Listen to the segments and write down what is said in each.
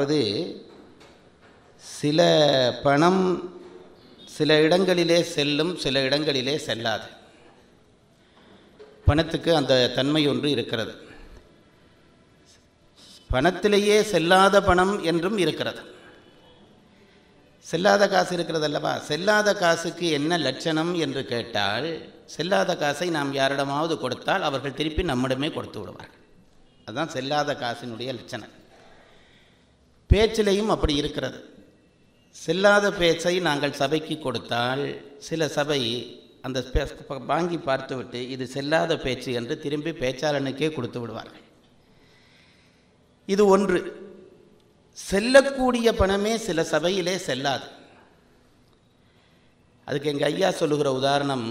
அதாவது சில பணம் சில இடங்களிலே செல்லும், சில இடங்களிலே செல்லாது. பணத்துக்கு அந்த தன்மை ஒன்று இருக்கிறது. பணத்திலேயே செல்லாத பணம் என்றும் இருக்கிறது. செல்லாத காசு இருக்கிறது அல்லவா? செல்லாத காசுக்கு என்ன லட்சணம் என்று கேட்டால், செல்லாத காசை நாம் யாரிடமாவது கொடுத்தால் அவர்கள் திருப்பி நம்மிடமே கொடுத்து விடுவார்கள். அதுதான் செல்லாத காசினுடைய லட்சணம். பேச்சிலையும் அப்படி இருக்கிறது. செல்லாத பேச்சை நாங்கள் சபைக்கு கொடுத்தால் சில சபை அந்த வாங்கி பார்த்துவிட்டு இது செல்லாத பேச்சு என்று திரும்பி பேச்சாளனுக்கே கொடுத்து விடுவார்கள். இது ஒன்று. செல்லக்கூடிய பணமே சில சபையிலே செல்லாது. அதுக்கு எங்கள் ஐயா சொல்லுகிற உதாரணம்,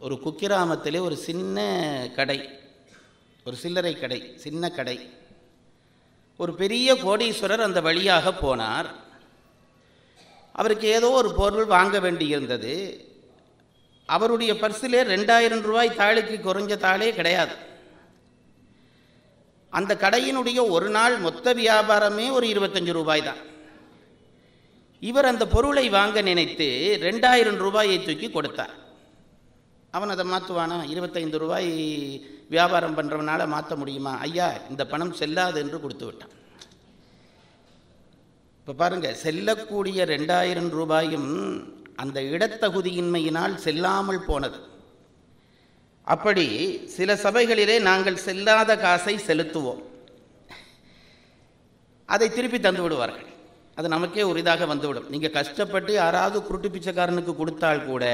ஒரு குக்கிராமத்திலே ஒரு சின்ன கடை, ஒரு சில்லறை கடை, சின்ன கடை. ஒரு பெரிய கோடீஸ்வரர் அந்த வழியாக போனார். அவருக்கு ஏதோ ஒரு பொருள் வாங்க வேண்டியிருந்தது. அவருடைய பர்சிலே 2000 ரூபாய் தாளுக்கு குறைஞ்ச தாளே கிடையாது. அந்த கடையினுடைய ஒரு நாள் மொத்த வியாபாரமே ஒரு 25 ரூபாய் தான். இவர் அந்த பொருளை வாங்க நினைத்து 2000 ரூபாயை தூக்கி கொடுத்தார். அவன் அதை மாற்றுவானா? 25 ரூபாய் வியாபாரம் பண்ணுறவனால மாற்ற முடியுமா? ஐயா, இந்த பணம் செல்லாது என்று கொடுத்து விட்டான். இப்போ பாருங்கள், செல்லக்கூடிய 2000 ரூபாயும் அந்த இடத்தகுதியின்மையினால் செல்லாமல் போனது. அப்படி சில சபைகளிலே நாங்கள் செல்லாத காசை செலுத்துவோம், அதை திருப்பி தந்து விடுவார்கள். அது நமக்கே ஒரு இதாக வந்துவிடும். நீங்கள் கஷ்டப்பட்டு யாராவது குருட்டு பிச்சைக்காரனுக்கு கொடுத்தால் கூட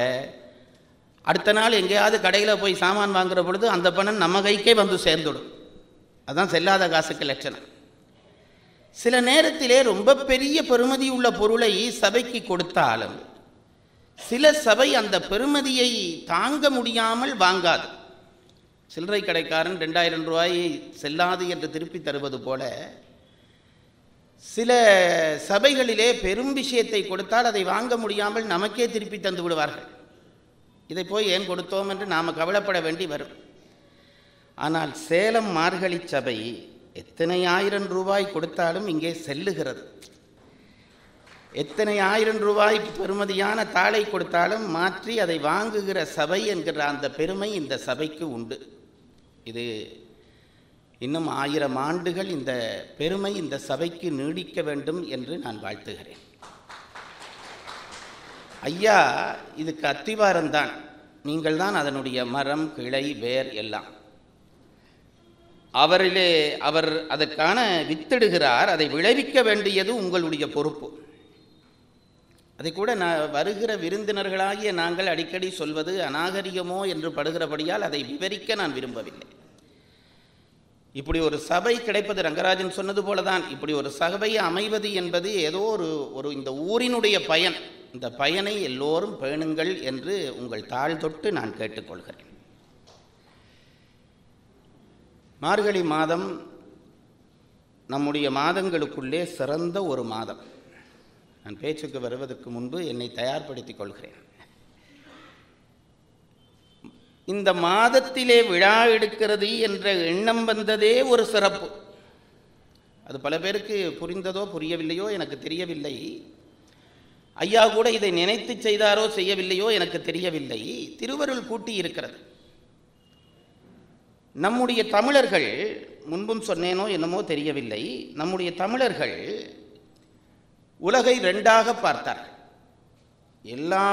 அடுத்த நாள் எங்கேயாவது கடையில் போய் சாமான் வாங்குகிற பொழுது அந்த பணம் நம்ம கைக்கே வந்து சேர்ந்துடும். அதுதான் செல்லாத காசுக்கு லட்சணம். சில நேரத்திலே ரொம்ப பெரிய பெறுமதி உள்ள பொருளை சபைக்கு கொடுத்தாலும் சில சபை அந்த பெறுமதியை தாங்க முடியாமல் வாங்காது. சில்லறை கடைக்காரன் 2000 ரூபாய் செல்லாது என்று திருப்பி தருவது போல சில சபைகளிலே பெரும் விஷயத்தை கொடுத்தால் அதை வாங்க முடியாமல் நமக்கே திருப்பி தந்து விடுவார்கள். இதை போய் ஏன் கொடுத்தோம் என்று நாம் கவலைப்பட வேண்டி வரும். ஆனால் சேலம் மார்கழி சபை எத்தனை 1000 ரூபாய் கொடுத்தாலும் இங்கே செல்லுகிறது. எத்தனை 1000 ரூபாய் பெறுமதியான தாளை கொடுத்தாலும் மாற்றி அதை வாங்குகிற சபை என்கிற அந்த பெருமை இந்த சபைக்கு உண்டு. இது இன்னும் 1000 ஆண்டுகள் இந்த பெருமை இந்த சபைக்கு நீடிக்க வேண்டும் என்று நான் வாழ்த்துகிறேன். ஐயா இதுக்கு அத்திவாரம்தான். நீங்கள் தான் அதனுடைய மரம், கிளை, வேர் எல்லாம். அவர் அதற்கான வித்திடுகிறார். அதை விளைவிக்க வேண்டியது உங்களுடைய பொறுப்பு. அதை கூட வருகிற விருந்தினர்களாகிய நாங்கள் அடிக்கடி சொல்வது அநாகரிகமோ என்று படுகிறபடியால் அதை விவரிக்க நான் விரும்பவில்லை. இப்படி ஒரு சபை கிடைப்பது ரங்கராஜன் சொன்னது போலதான். இப்படி ஒரு சபை அமைவது என்பது ஏதோ ஒரு இந்த ஊரினுடைய பயன். இந்த பயனை எல்லோரும் பேணுங்கள் என்று உங்கள் தாழ் தொட்டு நான் கேட்டுக்கொள்கிறேன். மார்கழி மாதம் நம்முடைய மாதங்களுக்குள்ளே சிறந்த ஒரு மாதம். நான் பேச்சுக்கு வருவதற்கு முன்பு என்னை தயார்படுத்திக் கொள்கிறேன். இந்த மாதத்திலே விழா எடுக்கிறது என்ற எண்ணம் வந்ததே ஒரு சிறப்பு. அது பல பேருக்கு புரிந்ததோ புரியவில்லையோ எனக்கு தெரியவில்லை. ஐயா கூட இதை நினைத்து செய்தாரோ செய்யவில்லையோ எனக்கு தெரியவில்லை. திருவருள் கூட்டி இருக்கிறது. நம்முடைய தமிழர்கள், முன்பும் சொன்னேனோ என்னமோ தெரியவில்லை, நம்முடைய தமிழர்கள் உலகை 2ஆக பார்த்தார்கள். எல்லா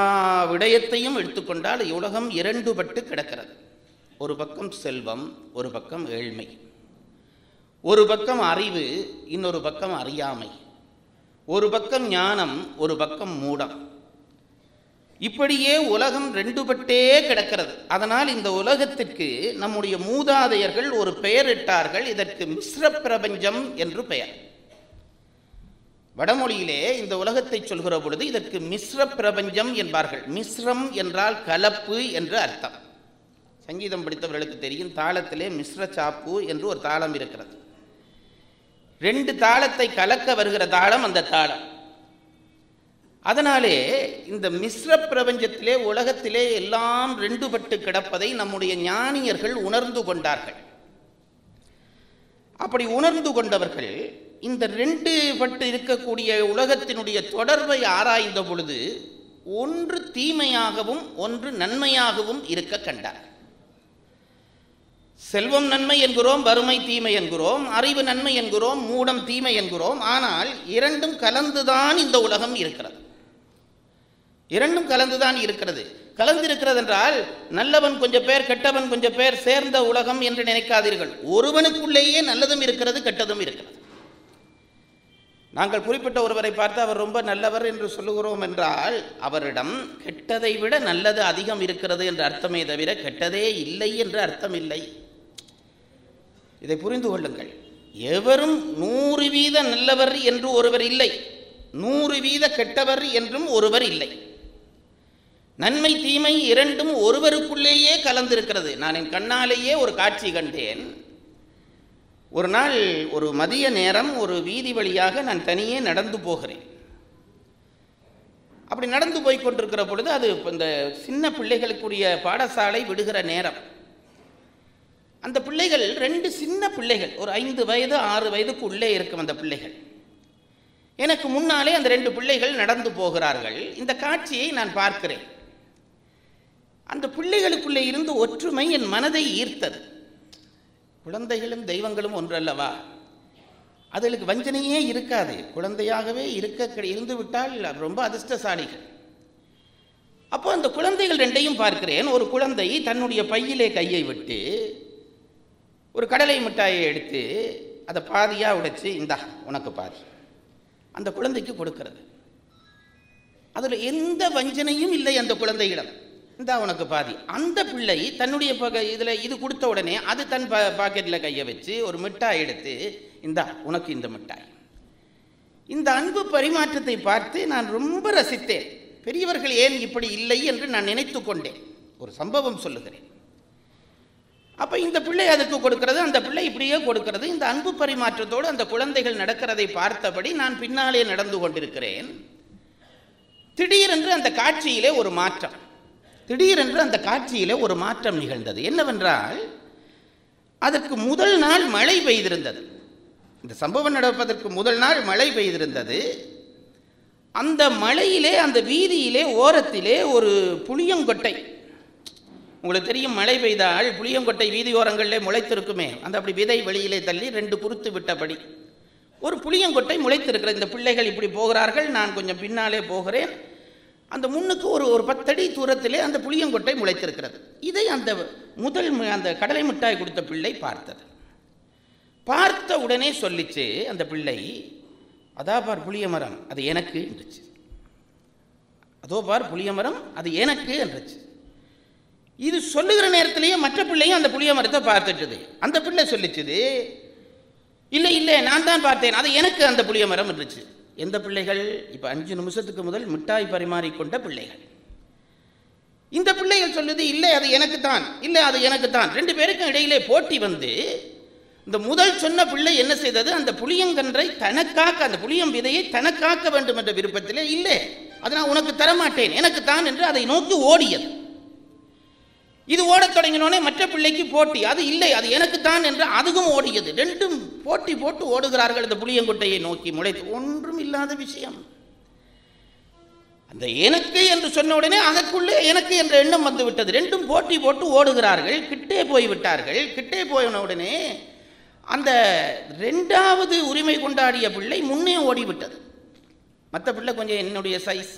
விடயத்தையும் எடுத்துக்கொண்டால் உலகம் 2 பட்டு கிடக்கிறது. ஒரு பக்கம் செல்வம், ஒரு பக்கம் ஏழ்மை, ஒரு பக்கம் அறிவு, இன்னொரு பக்கம் அறியாமை, ஒரு பக்கம் ஞானம், ஒரு பக்கம் மூடம். இப்படியே உலகம் 2 பட்டே கிடக்கிறது. அதனால் இந்த உலகத்திற்கு நம்முடைய மூதாதையர்கள் ஒரு பெயரிட்டார்கள். இதற்கு மிஸ்ர பிரபஞ்சம் என்று பெயர். வடமொழியிலே இந்த உலகத்தை சொல்கிற பொழுது இதற்கு மிஸ்ர பிரபஞ்சம் என்பார்கள். மிஸ்ரம் என்றால் கலப்பு என்று அர்த்தம். சங்கீதம் படித்தவர்களுக்கு தெரியும், தாளத்திலே மிஸ்ர சாப்பு என்று ஒரு தாளம் இருக்கிறது. 2 தாளத்தை கலக்க வருகிற தாளம் அந்த தாளம். அதனாலே இந்த மிஸ்ர பிரபஞ்சத்திலே உலகத்திலே எல்லாம் 2 பட்டு கிடப்பதை நம்முடைய ஞானியர்கள் உணர்ந்து கொண்டார்கள். அப்படி உணர்ந்து கொண்டவர்கள் இந்த ரெண்டு பட்டு இருக்கக்கூடிய உலகத்தினுடைய தொடர்பை ஆராய்ந்த பொழுது ஒன்று தீமையாகவும் ஒன்று நன்மையாகவும் இருக்க கண்டார். செல்வம் நன்மை என்கிறோம், வறுமை தீமை என்கிறோம், அறிவு நன்மை என்கிறோம், மூடம் தீமை என்கிறோம். ஆனால் இரண்டும் கலந்துதான் இந்த உலகம் இருக்கிறது. இரண்டும் கலந்துதான் இருக்கிறது. கலந்திருக்கிறது என்றால் நல்லவன் கொஞ்சம் பேர் கெட்டவன் கொஞ்சம் பேர் சேர்ந்த உலகம் என்று நினைக்காதீர்கள். ஒருவனுக்குள்ளேயே நல்லதும் இருக்கிறது, கெட்டதும் இருக்கிறது. நாங்கள் குறிப்பிட்ட ஒருவரை பார்த்து அவர் ரொம்ப நல்லவர் என்று சொல்லுகிறோம் என்றால் அவரிடம் கெட்டதை விட நல்லது அதிகம் இருக்கிறது என்ற அர்த்தமே தவிர கெட்டதே இல்லை என்ற அர்த்தம் இல்லை. இதை புரிந்து கொள்ளுங்கள். எவரும் 100% நல்லவர் என்று ஒருவர் இல்லை, 100% கெட்டவர் என்றும் ஒருவர் இல்லை. நன்மை தீமை இரண்டும் ஒருவருக்குள்ளேயே கலந்திருக்கிறது. நான் என் கண்ணாலேயே ஒரு காட்சி கண்டேன். ஒரு நாள் ஒரு மதிய நேரம் ஒரு வீதி வழியாக நான் தனியே நடந்து போகிறேன். அப்படி நடந்து போய் கொண்டிருக்கிற பொழுது அது இந்த சின்ன பிள்ளைகளுக்குரிய பாடசாலை விடுகிற நேரம். அந்த பிள்ளைகள் 2 சின்ன பிள்ளைகள், ஒரு 5 வயது 6 வயதுக்கு உள்ளே இருக்கும் அந்த பிள்ளைகள். எனக்கு முன்னாலே அந்த 2 பிள்ளைகள் நடந்து போகிறார்கள். இந்த காட்சியை நான் பார்க்கிறேன். அந்த பிள்ளைகளுக்குள்ளே இருந்து ஒற்றுமை என் மனதை ஈர்த்தது. குழந்தைகளும் தெய்வங்களும் ஒன்றல்லவா? அதுகளுக்கு வஞ்சனையே இருக்காது. குழந்தையாகவே இருந்து விட்டால் ரொம்ப அதிர்ஷ்டசாலிகள். அப்போ அந்த குழந்தைகள் 2ஐயும் பார்க்கிறேன். ஒரு குழந்தை தன்னுடைய பையிலே கையை விட்டு ஒரு கடலை மிட்டாயை எடுத்து அதை பாதியாக உடைச்சு, இந்தா உனக்கு பாதி, அந்த குழந்தைக்கு கொடுக்கிறது. அதில் எந்த வஞ்சனையும் இல்லை அந்த குழந்தையிடம். இந்தா உனக்கு பாதி. அந்த பிள்ளை தன்னுடைய இதில் இது கொடுத்த உடனே அது தன் பாக்கெட்டில் கையை வச்சு ஒரு மிட்டாய் எடுத்து, இந்தா உனக்கு இந்த மிட்டாய். இந்த அன்பு பரிமாற்றத்தை பார்த்து நான் ரொம்ப ரசித்தேன். பெரியவர்கள் ஏன் இப்படி இல்லை என்று நான் நினைத்து கொண்டேன். ஒரு சம்பவம் சொல்லுகிறேன். அப்போ இந்த பிள்ளை அதுக்கு கொடுக்கிறது, அந்த பிள்ளை இப்படியே கொடுக்கிறது. இந்த அன்பு பரிமாற்றத்தோடு அந்த குழந்தைகள் நடக்கிறதை பார்த்தபடி நான் பின்னாலே நடந்து கொண்டிருக்கிறேன். திடீரென்று அந்த காட்சியிலே ஒரு மாற்றம் நிகழ்ந்தது. என்னவென்றால், அதற்கு முதல் நாள் மழை பெய்திருந்தது. இந்த சம்பவம் நடப்பதற்கு முதல் நாள் மழை பெய்திருந்தது. அந்த மழையிலே அந்த வீதியிலே ஓரத்திலே ஒரு புளியங்கொட்டை, உங்களுக்கு தெரியும் மழை பெய்தால் புளியங்கொட்டை வீதியோரங்களிலே முளைத்திருக்குமே, அந்த அப்படி விதை வெளியிலே தள்ளி 2 குறுத்து விட்டபடி ஒரு புளியங்கொட்டை முளைத்திருக்கிற. இந்த பிள்ளைகள் இப்படி போகிறார்கள், நான் கொஞ்சம் பின்னாலே போகிறேன். அந்த முன்னுக்கு ஒரு 10 அடி தூரத்திலே அந்த புளியங்கொட்டை முளைத்திருக்கிறது. இதை அந்த கடலை மிட்டாய் கொடுத்த பிள்ளை பார்த்தது. பார்த்த உடனே சொல்லிச்சு அந்த பிள்ளை, அதா பார் புளிய மரம், அது எனக்கு என்றுச்சு. அதோ பார் புளிய மரம், அது எனக்கு என்றுச்சு. இது சொல்லுகிற நேரத்திலேயே மற்ற பிள்ளையும் அந்த புளிய மரத்தை பார்த்துட்டுது. அந்த பிள்ளை சொல்லிச்சுது, இல்லை இல்லை நான் தான் பார்த்தேன், அது எனக்கு அந்த புளிய மரம் இருந்துச்சு. எந்த பிள்ளைகள்? இப்போ 5 நிமிஷத்துக்கு முதல் மிட்டாய் பரிமாறிக்கொண்ட பிள்ளைகள். இந்த பிள்ளைகள் சொல்லுது, இல்லை அது எனக்கு தான், இல்லை அது எனக்கு தான். 2 பேருக்கும் இடையிலே போட்டி வந்து இந்த முதல் சொன்ன பிள்ளை என்ன செய்தது? அந்த புளியங்கன்றை தனக்காக்க, அந்த புளியம் விதையை தனக்காக்க வேண்டும் என்ற விருப்பத்திலே, இல்லை அதை நான் உனக்கு தரமாட்டேன், எனக்கு தான் என்று அதை நோக்கி ஓடியது. இது ஓடத் தொடங்கினோடனே மற்ற பிள்ளைக்கு போட்டி, அது இல்லை அது எனக்கு தான் என்று அதுவும் ஓடியது. 2ம் போட்டி போட்டு ஓடுகிறார்கள் அந்த புளியங்கொட்டையை நோக்கி. முளைத்து ஒன்றும் இல்லாத விஷயம். அந்த எனக்கு என்று சொன்ன உடனே அதற்குள்ளே எனக்கு என்ற எண்ணம் வந்து விட்டது. 2ம் போட்டி போட்டு ஓடுகிறார்கள். கிட்டே போய்விட்டார்கள். கிட்டே போயின உடனே அந்த 2வது உரிமை கொண்டாடிய பிள்ளை முன்னே ஓடிவிட்டது. மற்ற பிள்ளை கொஞ்சம் என்னுடைய சைஸ்,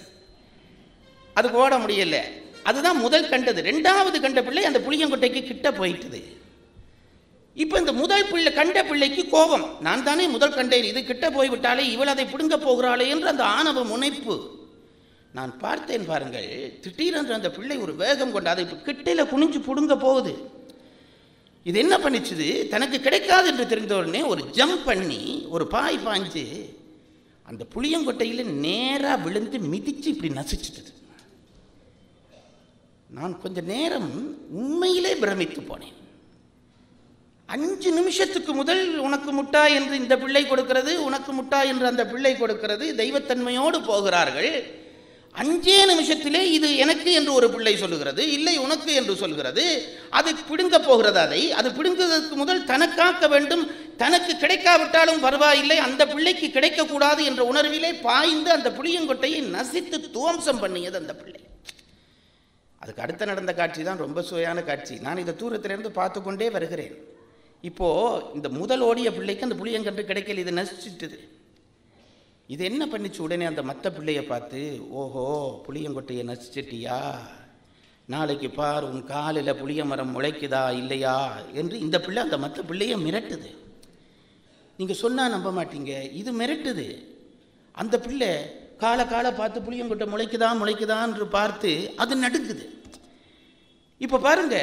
அதுக்கு ஓட முடியல. அதுதான் முதல் கண்டது. 2வது கண்ட பிள்ளை அந்த புளியங்கொட்டைக்கு கிட்ட போயிட்டது. இப்போ இந்த முதல் பிள்ளை கண்ட பிள்ளைக்கு கோபம், நான் தானே முதல் கண்டேன், இது கிட்ட போய்விட்டாலே இவள் அதை பிடுங்க போகிறாளே என்று அந்த ஆணவ முனைப்பு. நான் பார்த்தேன் பாருங்கள், திடீரென்று அந்த பிள்ளை ஒரு வேகம் கொண்டு அதை கிட்டையில் குனிஞ்சு பிடுங்க போகுது. இது என்ன பண்ணிச்சுது? தனக்கு கிடைக்காது என்று தெரிந்த உடனே ஒரு ஜம்ப் பண்ணி ஒரு பாய்ஞ்சு அந்த புளியங்கொட்டையில் நேராக விழுந்து மிதிச்சு இப்படி நசிச்சிட்டது. நான் கொஞ்ச நேரம் உண்மையிலே பிரமித்து போனேன். 5 நிமிஷத்துக்கு முதல் உனக்கு முட்டாய் என்று இந்த பிள்ளை கொடுக்கிறது, உனக்கு முட்டாய் என்று அந்த பிள்ளை கொடுக்கிறது, தெய்வத்தன்மையோடு போகிறார்கள். 5 நிமிஷத்திலே இது எனக்கு என்று ஒரு பிள்ளை சொல்லுகிறது, இல்லை உனக்கு என்று சொல்கிறது. அது பிடுங்க போகிறது. அது பிடுங்குவதற்கு முதல் தனக்காக்க வேண்டும், தனக்கு கிடைக்காவிட்டாலும் பரவாயில்லை, அந்த பிள்ளைக்கு கிடைக்கக்கூடாது என்ற உணர்விலே பாய்ந்து அந்த புளியங்கொட்டையை நசித்து துவம்சம் பண்ணியது அந்த பிள்ளை. அதுக்கு அடுத்து நடந்த காட்சி தான் ரொம்ப சுவையான காட்சி. நான் இதை தூரத்திலிருந்து பார்த்து கொண்டே வருகிறேன். இப்போது இந்த முதல் ஓடிய பிள்ளைக்கு அந்த புளியங்கன்று கிடைக்கல, இது நசிச்சுட்டுது. இது என்ன பண்ணிச்சு? உடனே அந்த மற்ற பிள்ளையை பார்த்து, ஓஹோ புளியங்கொட்டையை நசிச்சிட்டியா, நாளைக்கு பார் உன் காலில் புளிய மரம் முளைக்குதா இல்லையா என்று இந்த பிள்ளை அந்த மற்ற பிள்ளையை மிரட்டுது. நீங்கள் சொன்னால் நம்ப மாட்டீங்க, இது மிரட்டுது. அந்த பிள்ளை காலை பார்த்து புளியங்கொட்டை முளைக்குதான்னு பார்த்து அது நடுங்குது. இப்போ பாருங்க,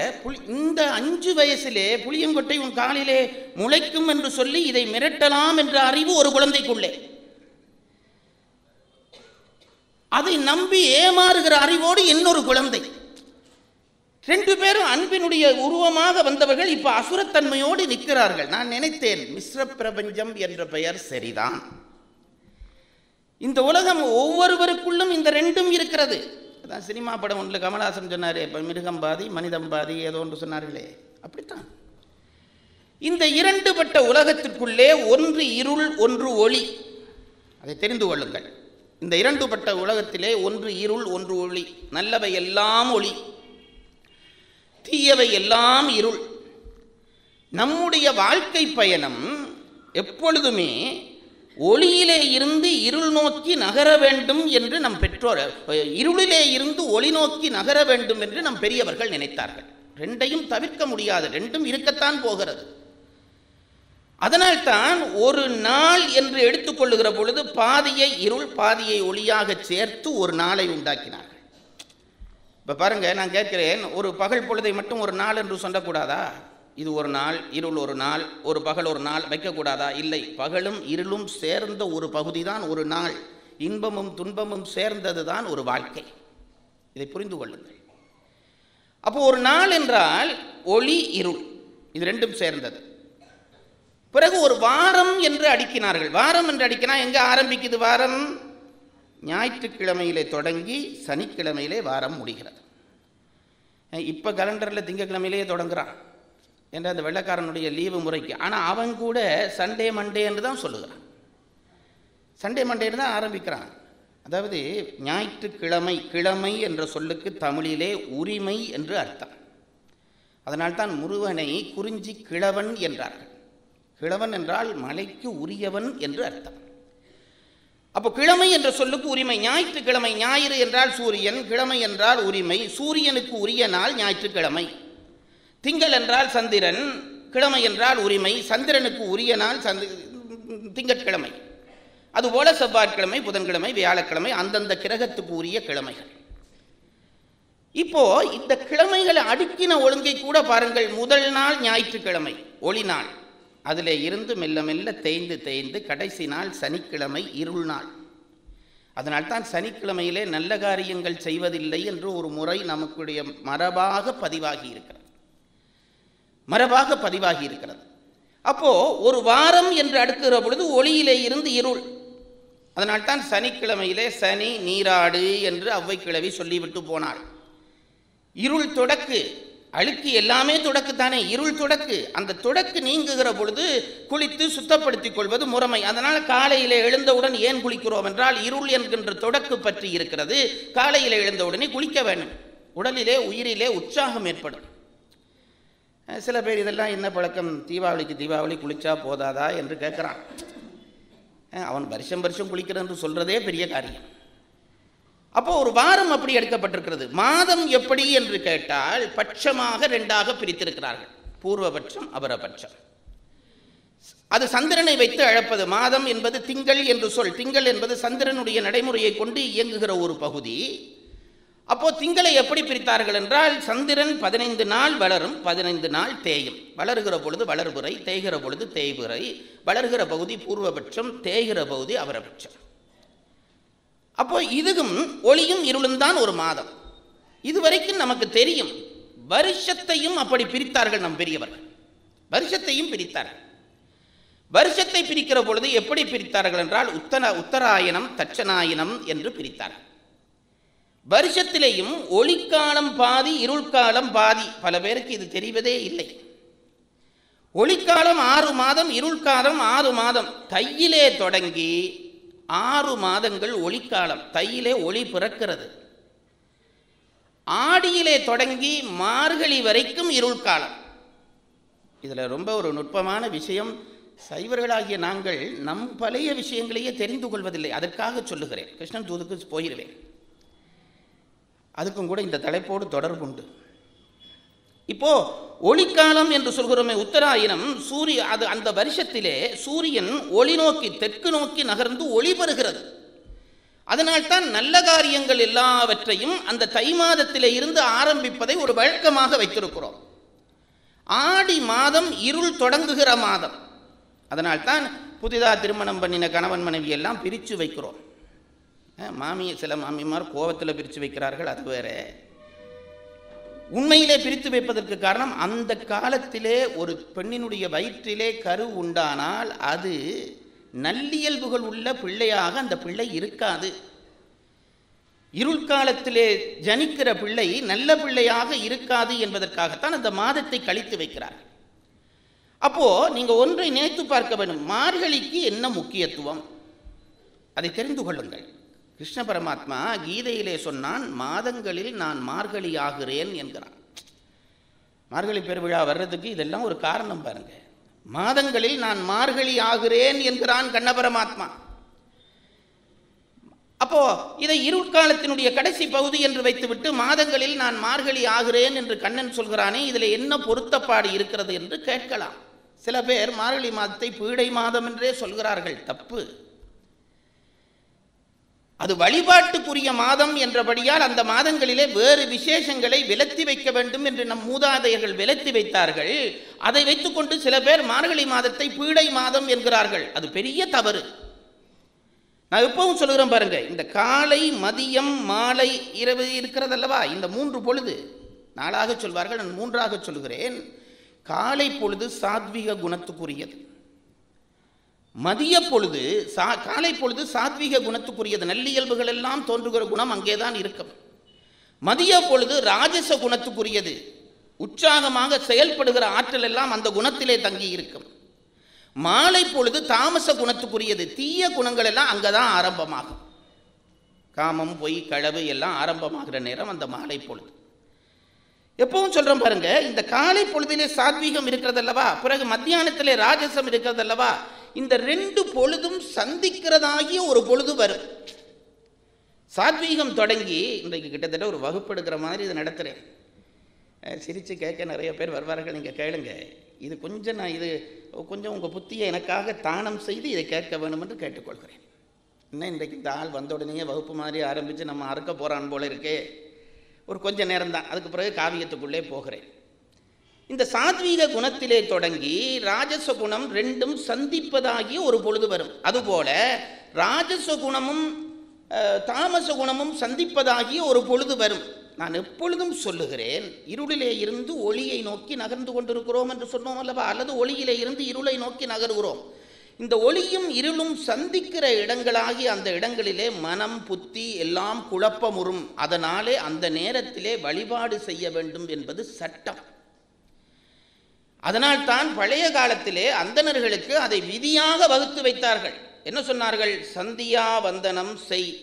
இந்த 5 வயசிலே புளியங்கொட்டை உன் காலிலே முளைக்கும் என்று சொல்லி இதை மிரட்டலாம் என்ற அறிவு ஒரு குழந்தைக்குள்ளே, அதை நம்பி ஏமாறுகிற அறிவோடு இன்னொரு குழந்தை, 2 பேரும் அன்பினுடைய உருவமாக வந்தவர்கள் இப்ப அசுரத்தன்மையோடு நிற்கிறார்கள். நான் நினைத்தேன், மிஸ்ர பிரபஞ்சம் என்ற பெயர் சரிதான். இந்த உலகம் ஒவ்வொருவருக்குள்ளும் இந்த 2ம் இருக்கிறது. அதான் சினிமா படம் ஒன்றில் கமலஹாசன் சொன்னார், இப்போ மிருகம் பாதி மனிதம் பாதி ஏதோ ஒன்று சொன்னார்களே, அப்படித்தான். இந்த 2 பட்ட உலகத்திற்குள்ளே ஒன்று இருள் ஒன்று ஒளி, அதை தெரிந்து கொள்ளுங்கள். இந்த 2 பட்ட உலகத்திலே ஒன்று இருள் ஒன்று ஒளி. நல்லவை எல்லாம் ஒளி, தீயவை எல்லாம் இருள். நம்முடைய வாழ்க்கை பயணம் எப்பொழுதுமே ஒளியிலே இருந்து இருள் நோக்கி நகர வேண்டும் என்று நம் பெற்றோர், இருளிலே இருந்து ஒளி நோக்கி நகர வேண்டும் என்று நம் பெரியவர்கள் நினைத்தார்கள். 2ஐயும் தவிர்க்க முடியாது, 2ம் இருக்கத்தான் போகிறது. அதனால்தான் ஒரு நாள் என்று எடுத்துக்கொள்ளுகிற பொழுது பாதியை இருள் பாதியை ஒளியாக சேர்த்து ஒரு நாளை உண்டாக்கினார்கள். இப்போ பாருங்க, நான் கேட்கிறேன், ஒரு பகல் பொழுதை மட்டும் ஒரு நாள் என்று சொல்லக்கூடாதா? இது ஒரு நாள், இருள் ஒரு நாள், ஒரு பகல் ஒரு நாள் வைக்கக்கூடாதா? இல்லை, பகலும் இருளும் சேர்ந்த ஒரு பகுதி தான் ஒரு நாள். இன்பமும் துன்பமும் சேர்ந்தது தான் ஒரு வாழ்க்கை. இதை புரிந்து கொள்ளுங்கள். அப்போ ஒரு நாள் என்றால் ஒளி இருள் இது 2ம் சேர்ந்தது. பிறகு ஒரு வாரம் என்று அடிக்கினார்கள். வாரம் என்று அடிக்கினா எங்கே ஆரம்பிக்குது வாரம்? ஞாயிற்றுக்கிழமையிலே தொடங்கி சனிக்கிழமையிலே வாரம் முடிகிறது. இப்போ கலண்டரில் திங்கக்கிழமையிலேயே தொடங்குறான் என்ற அந்த வெள்ளைக்காரனுடைய லீவு முறைக்கு. ஆனால் அவன் கூட சண்டே மண்டே என்று தான் சொல்லுகிறான். சண்டே மண்டேன்னு தான் ஆரம்பிக்கிறான். அதாவது ஞாயிற்றுக்கிழமை, கிழமை என்ற சொல்லுக்கு தமிழிலே உரிமை என்று அர்த்தம். அதனால்தான் முருகனை குறிஞ்சி கிழவன் என்றார்கள். கிழவன் என்றால் மலைக்கு உரியவன் என்று அர்த்தம். அப்போ கிழமை என்ற சொல்லுக்கு உரிமை. ஞாயிற்றுக்கிழமை, ஞாயிறு என்றால் சூரியன், கிழமை என்றால் உரிமை. சூரியனுக்கு உரிய நாள் ஞாயிற்றுக்கிழமை. திங்கள் என்றால் சந்திரன், கிழமை என்றால் உரிமை. சந்திரனுக்கு உரிய நாள் திங்கட்கிழமை. அதுபோல செவ்வாய்க்கிழமை, புதன்கிழமை, வியாழக்கிழமை அந்தந்த கிரகத்துக்கு உரிய கிழமைகள். இப்போ இந்த கிழமைகளை அடுக்கின ஒழுங்கை கூட பாருங்கள். முதல் நாள் ஞாயிற்றுக்கிழமை, ஒளி நாள். அதில் இருந்து மெல்ல மெல்ல தேய்ந்து தேய்ந்து கடைசி நாள் சனிக்கிழமை, இருள் நாள். அதனால்தான் சனிக்கிழமையிலே நல்ல காரியங்கள் செய்வதில்லை என்று ஒரு முறை நமக்குடைய மரபாக பதிவாகி இருக்கிறது. அப்போ ஒரு வாரம் என்று அடுக்குகிற பொழுது ஒளியிலே இருந்து இருள். அதனால்தான் சனிக்கிழமையிலே சனி நீராடு என்று அவ்வைக்கிழவி சொல்லிவிட்டு போனாள். இருள் தொடக்கு, அழுக்கு எல்லாமே தொடக்குத்தானே, இருள் தொடக்கு. அந்த தொடக்கு நீங்குகிற பொழுது குளித்து சுத்தப்படுத்திக் கொள்வது முறைமை. அதனால் காலையிலே எழுந்தவுடன் ஏன் குளிக்கிறோம் என்றால் இருள் என்கின்ற தொடக்கு பற்றி இருக்கிறது. காலையிலே எழுந்தவுடனே குளிக்க வேண்டும். உடலிலே உயிரிலே உற்சாகம் ஏற்படும். சில பேர் இதெல்லாம் என்ன பழக்கம், தீபாவளி குளிச்சா போதாதா என்று கேட்குறான். அவன் வருஷம் குளிக்கிறது சொல்றதே பெரிய காரியம். அப்போ ஒரு வாரம் அப்படி எடுக்கப்பட்டிருக்கிறது. மாதம் எப்படி என்று கேட்டால் பட்சமாக 2ஆக பிரித்திருக்கிறார்கள். பூர்வபட்சம், அபரபட்சம். அது சந்திரனை வைத்து அழைப்பது. மாதம் என்பது திங்கள் என்று சொல். திங்கள் என்பது சந்திரனுடைய நடைமுறையை கொண்டு இயங்குகிற ஒரு பகுதி. அப்போ திங்களை எப்படி பிரித்தார்கள் என்றால், சந்திரன் 15 நாள் வளரும், 15 நாள் தேயும். வளருகிற பொழுது வளர்புரை, தேய்கிற பொழுது தேய்புரை. வளர்கிற பகுதி பூர்வபட்சம், தேய்கிற பகுதி அபரபட்சம். அப்போ இதுவும் ஒளியும் இருளும் தான் ஒரு மாதம். இதுவரைக்கும் நமக்கு தெரியும். வருஷத்தையும் அப்படி பிரித்தார்கள் நம் பெரியவர்கள். வருஷத்தையும் பிரித்தார்கள். வருஷத்தை பிரிக்கிற பொழுது எப்படி பிரித்தார்கள் என்றால், உத்தராயணம் தட்சணாயனம் என்று பிரித்தார்கள். வருஷத்திலேயும் ஒளிக்காலம் பாதி, இருள் காலம் பாதி. பல பேருக்கு இது தெரிவதே இல்லை. ஒளிக்காலம் 6 மாதம், இருள் காலம் 6 மாதம். தையிலே தொடங்கி 6 மாதங்கள் ஒளிக்காலம், தையிலே ஒளி பிறக்கிறது. ஆடியிலே தொடங்கி மார்கழி வரைக்கும் இருள் காலம். இதில் ரொம்ப ஒரு நுட்பமான விஷயம், சைவர்களாகிய நாங்கள் நம் பழைய விஷயங்களையே தெரிந்து கொள்வதில்லை. அதற்காக சொல்லுகிறேன். கிருஷ்ணன் தூதுக்கு போயிடுவேன், அதுக்கும் கூட இந்த தலைப்போடு தொடர்புண்டு. இப்போ ஒளிக்காலம் என்று சொல்கிறோமே, உத்தராயணம் சூரிய, அது அந்த வருஷத்திலே சூரியன் ஒளி நோக்கி தெற்கு நோக்கி நகர்ந்து ஒளி பெறுகிறது. அதனால்தான் நல்ல காரியங்கள் எல்லாவற்றையும் அந்த தை மாதத்திலே இருந்து ஆரம்பிப்பதை ஒரு வழக்கமாக வைத்திருக்கிறோம். ஆடி மாதம் இருள் தொடங்குகிற மாதம். அதனால்தான் புதிதாக திருமணம் பண்ணின கணவன் மனைவி எல்லாம் பிரித்து வைக்கிறோம். சில மாமிமார் கோபத்தில் பிரித்து வைக்கிறார்கள், அது வேற. உண்மையிலே பிரித்து வைப்பதற்கு காரணம், அந்த காலத்திலே ஒரு பெண்ணினுடைய வயிற்றிலே கரு உண்டானால் அது நல்லியல்புகள் உள்ள பிள்ளையாக அந்த பிள்ளை இருக்காது. இருள் காலத்திலே ஜனிக்கிற பிள்ளை நல்ல பிள்ளையாக இருக்காது என்பதற்காகத்தான் அந்த மாதத்தை கழித்து வைக்கிறார். அப்போ நீங்க ஒன்றை நினைத்து பார்க்க வேண்டும், மார்கழிக்கு என்ன முக்கியத்துவம், அதை தெரிந்து கொள்ளுங்கள். கிருஷ்ண பரமாத்மா கீதையிலே சொன்னான், மாதங்களில் நான் மார்கழி ஆகிறேன் என்கிறான். மார்கழி பெருவிழா வர்றதுக்கு இதெல்லாம் ஒரு காரணம் பாருங்க. மாதங்களில் நான் மார்கழி ஆகிறேன் என்கிறான் கண்ண பரமாத்மா. அப்போ இதை இருட்காலத்தினுடைய கடைசி பகுதி என்று வைத்துவிட்டு மாதங்களில் நான் மார்கழி ஆகிறேன் என்று கண்ணன் சொல்கிறானே, இதில் என்ன பொருத்தப்பாடு இருக்கிறது என்று கேட்கலாம். சில பேர் மார்கழி மாதத்தை பீடை மாதம் என்றே சொல்கிறார்கள். தப்பு. அது வழிபாட்டுக்குரிய மாதம் என்றபடியால் அந்த மாதங்களிலே வேறு விசேஷங்களை விலத்தி வைக்க வேண்டும் என்று நம் மூதாதையர்கள் விலத்தி வைத்தார்கள். அதை வைத்துக்கொண்டு சில பேர் மார்கழி மாதத்தை பீடை மாதம் என்கிறார்கள். அது பெரிய தவறு. நான் எப்பவும் சொல்லுகிறேன் பாருங்க, இந்த காலை மதியம் மாலை இரவு இருக்கிறதல்லவா, இந்த 3 பொழுது நாளாக சொல்வார்கள், நான் 3ஆக சொல்லுகிறேன். காலை பொழுது சாத்விக குணத்துக்குரியது, மதிய பொழுது காலை பொழுது சாத்விக குணத்துக்குரியது, நல்லியல்புகள் எல்லாம் தோன்றுகிற குணம் அங்கேதான் இருக்கும். மதிய பொழுது ராஜச குணத்துக்குரியது, உற்சாகமாக செயல்படுகிற ஆற்றல் எல்லாம் அந்த குணத்திலே தங்கி இருக்கும். மாலை பொழுது தாமச குணத்துக்குரியது, தீய குணங்கள் எல்லாம் அங்கதான் ஆரம்பமாகும். காமம் பொய் களவு எல்லாம் ஆரம்பமாகிற நேரம் அந்த மாலை பொழுது. எப்பவும் சொல்றோம் பாருங்க, இந்த காலை பொழுதிலே சாத்வீகம் இருக்கிறதல்லவா, பிறகு மத்தியானத்திலே ராஜசம் இருக்கிறதல்லவா, இந்த 2 பொழுதும் சந்திக்கிறதாகிய ஒரு பொழுது வரும். சாத்வீகம் தொடங்கி இன்றைக்கு கிட்டத்தட்ட ஒரு வகுப்பெடுக்கிற மாதிரி இதை நடத்துகிறேன். சிரித்து கேட்க நிறைய பேர் வருவார்கள், நீங்கள் கேளுங்க. இது கொஞ்சம் நான் கொஞ்சம் உங்கள் புத்தியை எனக்காக தானம் செய்து இதை கேட்க வேண்டும் என்று கேட்டுக்கொள்கிறேன். இன்னும் இன்றைக்கு இந்த ஆள் வந்த உடனே வகுப்பு மாதிரி ஆரம்பித்து நம்ம அறுக்க போகிறான் போல இருக்கே, ஒரு கொஞ்சம் நேரம்தான், அதுக்கு பிறகு காவியத்துக்குள்ளே போகிறேன். இந்த சாத்வீக குணத்திலே தொடங்கி ராஜச குணம் 2ம் சந்திப்பதாகிய ஒரு பொழுது வரும். அதுபோல ராஜச குணமும் தாமச குணமும் சந்திப்பதாகிய ஒரு பொழுது வரும். நான் எப்பொழுதும் சொல்லுகிறேன், இருளிலே இருந்து ஒளியை நோக்கி நகர்ந்து கொண்டிருக்கிறோம் என்று சொன்னோம் அல்லவா, அல்லது ஒளியிலே இருந்து இருளை நோக்கி நகர்கிறோம். இந்த ஒளியும் இருளும் சந்திக்கிற இடங்களாகி அந்த இடங்களிலே மனம் புத்தி எல்லாம் குழப்பமுறும். அதனாலே அந்த நேரத்திலே வழிபாடு செய்ய வேண்டும் என்பது சட்டம். அதனால்தான் பழைய காலத்திலே அந்தணர்களுக்கு அதை விதியாக வகுத்து வைத்தார்கள். என்ன சொன்னார்கள்? சந்தியா வந்தனம் செய்.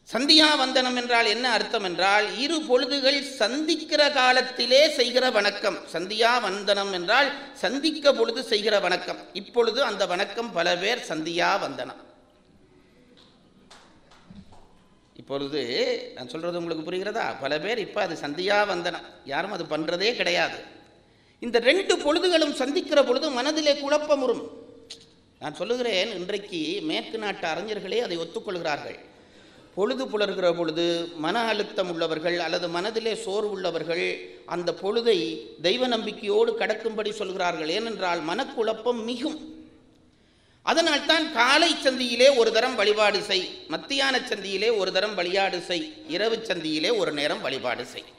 சந்தியா வந்தனம் என்றால் என்ன அர்த்தம் என்றால், 2 பொழுதுகள் சந்திக்கிற காலத்திலே செய்கிற வணக்கம். சந்தியா வந்தனம் என்றால் சந்திக்க பொழுது செய்கிற வணக்கம். இப்பொழுது அந்த வணக்கம் பல பேர் சந்தியா வந்தனம். இப்பொழுது நான் சொல்றது உங்களுக்கு புரிகிறதா? பல பேர் இப்போ அது சந்தியா வந்தனம், யாரும் அது பண்ணுறதே கிடையாது. இந்த 2 பொழுதுகளும் சந்திக்கிற பொழுது மனதிலே குழப்பமுறும். நான் சொல்லுகிறேன், இன்றைக்கு மேற்கு நாட்டு அறிஞர்களே அதை ஒத்துக்கொள்கிறார்கள். பொழுது புலர்கிற பொழுது மன அழுத்தம் உள்ளவர்கள் அல்லது மனதிலே சோர்வு உள்ளவர்கள் அந்த பொழுதை தெய்வ நம்பிக்கையோடு கடக்கும்படி சொல்கிறார்கள். ஏனென்றால் மனக்குழப்பம் மிகும். அதனால்தான் காலை சந்தியிலே ஒரு தரம் வழிபாடு செய், மத்தியான சந்தியிலே ஒரு தரம் வழிபாடு செய், இரவு சந்தியிலே ஒரு நேரம் வழிபாடு செய்.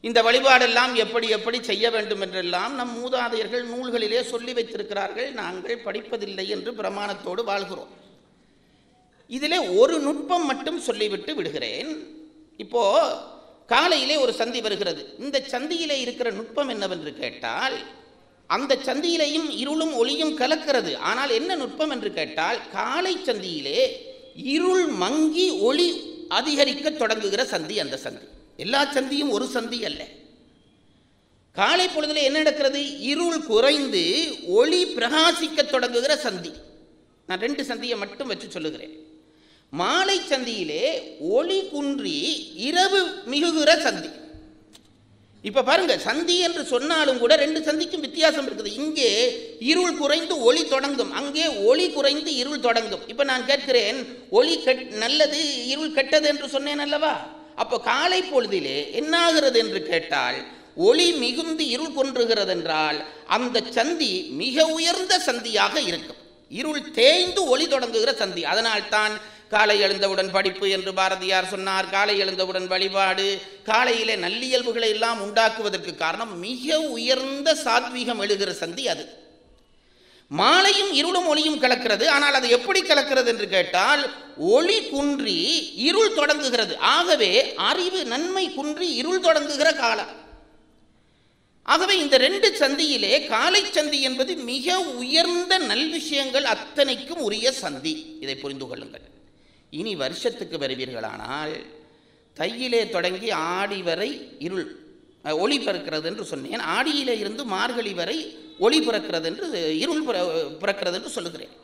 இந்த வழிபாடெல்லாம் எப்படி எப்படி செய்ய வேண்டும் என்றெல்லாம் நம் மூதாதையர்கள் நூல்களிலே சொல்லி வைத்திருக்கிறார்கள். நாங்கள் படிப்பதில்லை என்று பிரமாணத்தோடு வாழ்கிறோம். இதிலே ஒரு நுட்பம் மட்டும் சொல்லிவிட்டு விடுகிறேன். இப்போ காலையிலே ஒரு சந்தி வருகிறது. இந்த சந்தியிலே இருக்கிற நுட்பம் என்னவென்று கேட்டால், அந்த சந்தியிலேயும் இருளும் ஒளியும் கலக்கிறது. ஆனால் என்ன நுட்பம் என்று கேட்டால், காலை சந்தியிலே இருள் மங்கி ஒளி அதிகரிக்க தொடங்குகிற சந்தி அந்த சந்தி. எல்லா சந்தியும் ஒரு சந்தி அல்ல. காலை பொழுதில் என்ன நடக்கிறது? இருள் குறைந்து ஒளி பிரகாசிக்க தொடங்குகிற சந்தி. நான் 2 சந்தியை மட்டும் வச்சு சொல்லுகிறேன். மாலை சந்தியிலே ஒளி குன்றி இரவு மிகுகிற சந்தி. இப்ப பாருங்க, சந்தி என்று சொன்னாலும் கூட 2 சந்திக்கும் வித்தியாசம் இருக்குது. இங்கே இருள் குறைந்து ஒளி தொடங்கும், அங்கே ஒளி குறைந்து இருள் தொடங்கும். இப்ப நான் கேட்கிறேன், ஒளி நல்லது இருள் கெட்டது என்று சொன்னேன் அல்லவா? அப்போ காலை பொழுதிலே என்னாகிறது என்று கேட்டால், ஒளி மிகுந்து இருள் கொன்றுகிறது என்றால் அந்த சந்தி மிக உயர்ந்த சந்தியாக இருக்கும். இருள் தேய்ந்து ஒளி தொடங்குகிற சந்தி. அதனால்தான் காலை எழுந்தவுடன் படிப்பு என்று பாரதியார் சொன்னார். காலை எழுந்தவுடன் வழிபாடு, காலையிலே நல்லியல்புகளை எல்லாம் உண்டாக்குவதற்கு காரணம் மிக உயர்ந்த சாத்வீகம் எழுகிற சந்தி அது. மாலையும் இருளும் ஒளியும் கலக்கிறது. ஆனால் அது எப்படி கலக்கிறது என்று கேட்டால், ஒளி குன்றி இருள் தொடங்குகிறது. ஆகவே அறிவு நன்மை குன்றி இருள் தொடங்குகிற காலம். ஆகவே இந்த 2 சந்தியிலே காலை சந்தி என்பது மிக உயர்ந்த நல்விஷயங்கள் அத்தனைக்கும் உரிய சந்தி. இதை புரிந்து கொள்ளுங்கள். இனி வருஷத்துக்கு வருவீர்களானால், தையிலே தொடங்கி ஆடி வரை இருள் ஒளி பிறக்கிறது என்று சொன்னேன். ஆடியிலே இருந்து மார்கழி வரை ஒளி பிறக்கிறது என்று இருள் பிறக்கிறது என்று சொல்லுகிறேன்.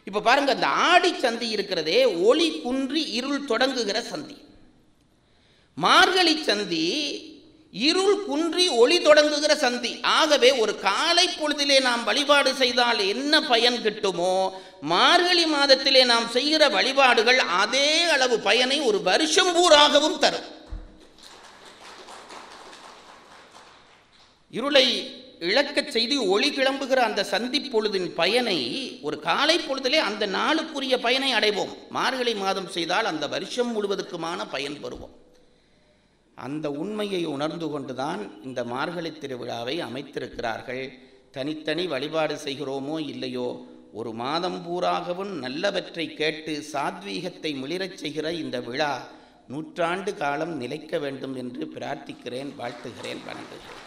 இப்போ பாருங்க, அந்த ஆடி சந்தி இருக்கிறதே ஒளி குன்றி இருள் தொடங்குகிற சந்தி. மார்கழி சந்தி இருள் குன்றி ஒளி தொடங்குகிற சந்தி. ஆகவே ஒரு காலை பொழுதிலே நாம் வழிபாடு செய்தால் என்ன பயன் கிட்டுமோ, மார்கழி மாதத்திலே நாம் செய்கிற வழிபாடுகள் அதே அளவு பயனை ஒரு வருஷம் பூராகவும் தரும். இருளை இழக்கச் செய்து ஒளி கிளம்புகிற அந்த சந்தி பொழுதின் பயனை ஒரு காலை பொழுதிலே அந்த நாளுக்குரிய பயனை அடைவோம். மார்கழி மாதம் செய்தால் அந்த வருஷம் முழுவதுக்குமான பயன் பெறுவோம். அந்த உண்மையை உணர்ந்து கொண்டுதான் இந்த மார்கழி திருவிழாவை அமைத்திருக்கிறார்கள். தனித்தனி வழிபாடு செய்கிறோமோ இல்லையோ, ஒரு மாதம் பூராகவும் நல்லவற்றை கேட்டு சாத்வீகத்தை மிளிரச் செய்கிற இந்த விழா 100 ஆண்டு காலம் நிலைக்க வேண்டும் என்று பிரார்த்திக்கிறேன், வாழ்த்துகிறேன், வணங்குகிறேன்.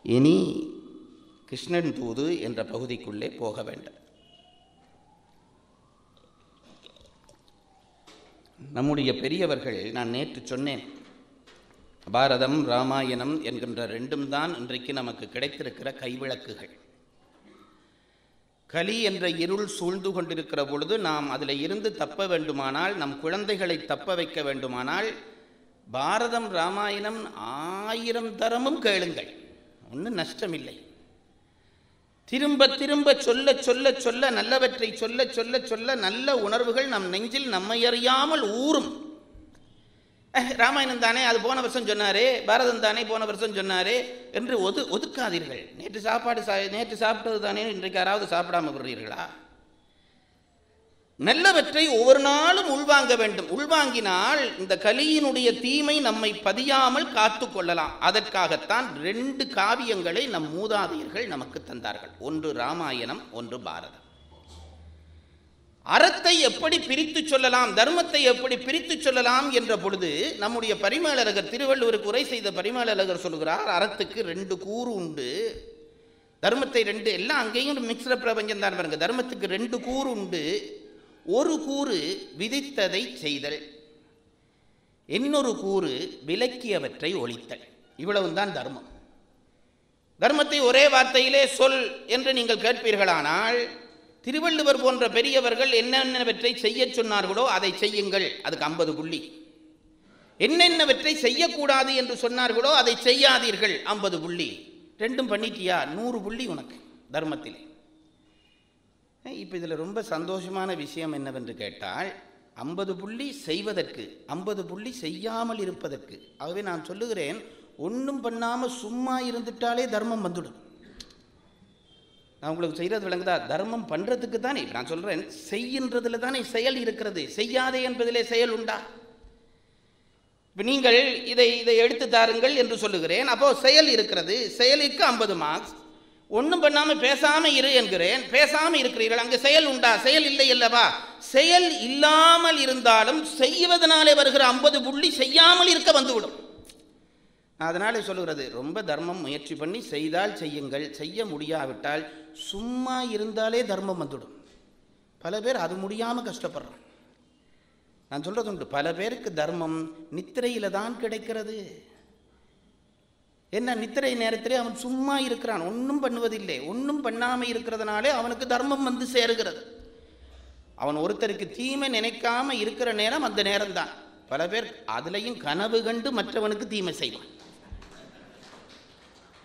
இனி கிருஷ்ணன் தூது என்ற பகுதிக்குள்ளே போக வேண்டும். நம்முடைய பெரியவர்கள், நான் நேற்று சொன்னேன், பாரதம் ராமாயணம் என்கின்ற 2ம் தான் இன்றைக்கு நமக்கு கிடைத்திருக்கிற கைவிளக்குகள். கலி என்ற இருள் சூழ்ந்து கொண்டிருக்கிற பொழுது நாம் அதில் இருந்து தப்ப வேண்டுமானால், நம் குழந்தைகளை தப்ப வைக்க வேண்டுமானால், பாரதம் ராமாயணம் 1000 தரமும் கேளுங்கள், ஒன்றும் நஷ்டமில்லை. திரும்ப திரும்ப சொல்ல சொல்ல சொல்ல நல்லவற்றை சொல்ல சொல்ல சொல்ல நல்ல உணர்வுகள் நம் நெஞ்சில் நம்மை அறியாமல் ஊறும். ராமாயணம் தானே, அது போன வருஷம் சொன்னாரே, பாரதம் தானே போன வருஷம் சொன்னாரே என்று ஒதுக்காதீர்கள். நேற்று சாப்பிட்டது தானே இன்றைக்கு யாராவது சாப்பிடாம விடுறீர்களா? நல்லவற்றை ஒவ்வொரு நாளும் உள்வாங்க வேண்டும். உள்வாங்கினால் இந்த கலியினுடைய தீமை நம்மை பதியாமல் காத்து கொள்ளலாம். அதற்காகத்தான் 2 காவியங்களை நம் மூதாதையர்கள் நமக்கு தந்தார்கள். ஒன்று ராமாயணம், ஒன்று பாரதம். அறத்தை எப்படி பிரித்து சொல்லலாம், தர்மத்தை எப்படி பிரித்து சொல்லலாம் என்ற பொழுது நம்முடைய பரிமேலழகர், திருவள்ளுவருக்கு உரை செய்த பரிமேலழகர் சொல்கிறார், அறத்துக்கு 2 கூறு உண்டு, தர்மத்தை 2, எல்லாம் அங்கேயும் மிக்சர பிரபஞ்சம் தான் பாருங்க. தர்மத்துக்கு 2 கூறு உண்டு. ஒரு கூறு விதித்ததை செய்தல், இன்னொரு கூறு விலக்கியவற்றை ஒழித்தல். இவ்வளவுதான் தர்மம். தர்மத்தை ஒரே வார்த்தையிலே சொல் என்று நீங்கள் கேட்பீர்களானால், திருவள்ளுவர் போன்ற பெரியவர்கள் என்னென்னவற்றை செய்ய சொன்னார்களோ அதை செய்யுங்கள், அதுக்கு 50 புள்ளி. என்னென்னவற்றை செய்யக்கூடாது என்று சொன்னார்களோ அதை செய்யாதீர்கள், 50 புள்ளி. 2ம் பண்ணிட்டியா, 100 புள்ளி உனக்கு தர்மத்திலே. இப்போ இதில் ரொம்ப சந்தோஷமான விஷயம் என்னவென்று கேட்டால், 50 புள்ளி செய்வதற்கு, 50 புள்ளி செய்யாமல் இருப்பதற்கு. ஆகவே நான் சொல்லுகிறேன், ஒன்றும் பண்ணாமல் சும்மா இருந்துட்டாலே தர்மம் வந்துடும். நான் உங்களுக்கு செய்கிறது விளங்குதா? தர்மம் பண்ணுறதுக்கு தானே நான் சொல்கிறேன், செய்கின்றதில் தானே செயல் இருக்கிறது, செய்யாதே என்பதிலே செயல் உண்டா? இப்போ நீங்கள் இதை எடுத்து தாருங்கள் என்று சொல்லுகிறேன், அப்போது செயல் இருக்கிறது, செயலுக்கு 50 மார்க்ஸ். ஒன்றும் பண்ணாமல் பேசாமல் இரு என்கிறேன், பேசாமல் இருக்கிறீர்கள், அங்கே செயல் உண்டா? செயல் இல்லை அல்லவா? செயல் இல்லாமல் இருந்தாலும் செய்வதனாலே வருகிற 50 புள்ளி செய்யாமல் இருக்க வந்துவிடும். அதனால சொல்லுகிறது, ரொம்ப தர்மம் முயற்சி பண்ணி செய்தால் செய்யுங்கள், செய்ய முடியாவிட்டால் சும்மா இருந்தாலே தர்மம் வந்துடும். பல பேர் அது முடியாமல் கஷ்டப்படுறான். நான் சொல்கிறது உண்டு, பல பேருக்கு தர்மம் நித்திரையில் தான் கிடைக்கிறது. என்ன, நித்திரை நேரத்திலே அவன் சும்மா இருக்கிறான், ஒன்றும் பண்ணுவதில்லை. ஒன்றும் பண்ணாமல் இருக்கிறதுனாலே அவனுக்கு தர்மம் வந்து சேருகிறது. அவன் ஒருத்தருக்கு தீமை நினைக்காம இருக்கிற நேரம் அந்த நேரம்தான். பல பேர் அதுலேயும் கனவு கண்டு மற்றவனுக்கு தீமை செய்வான்.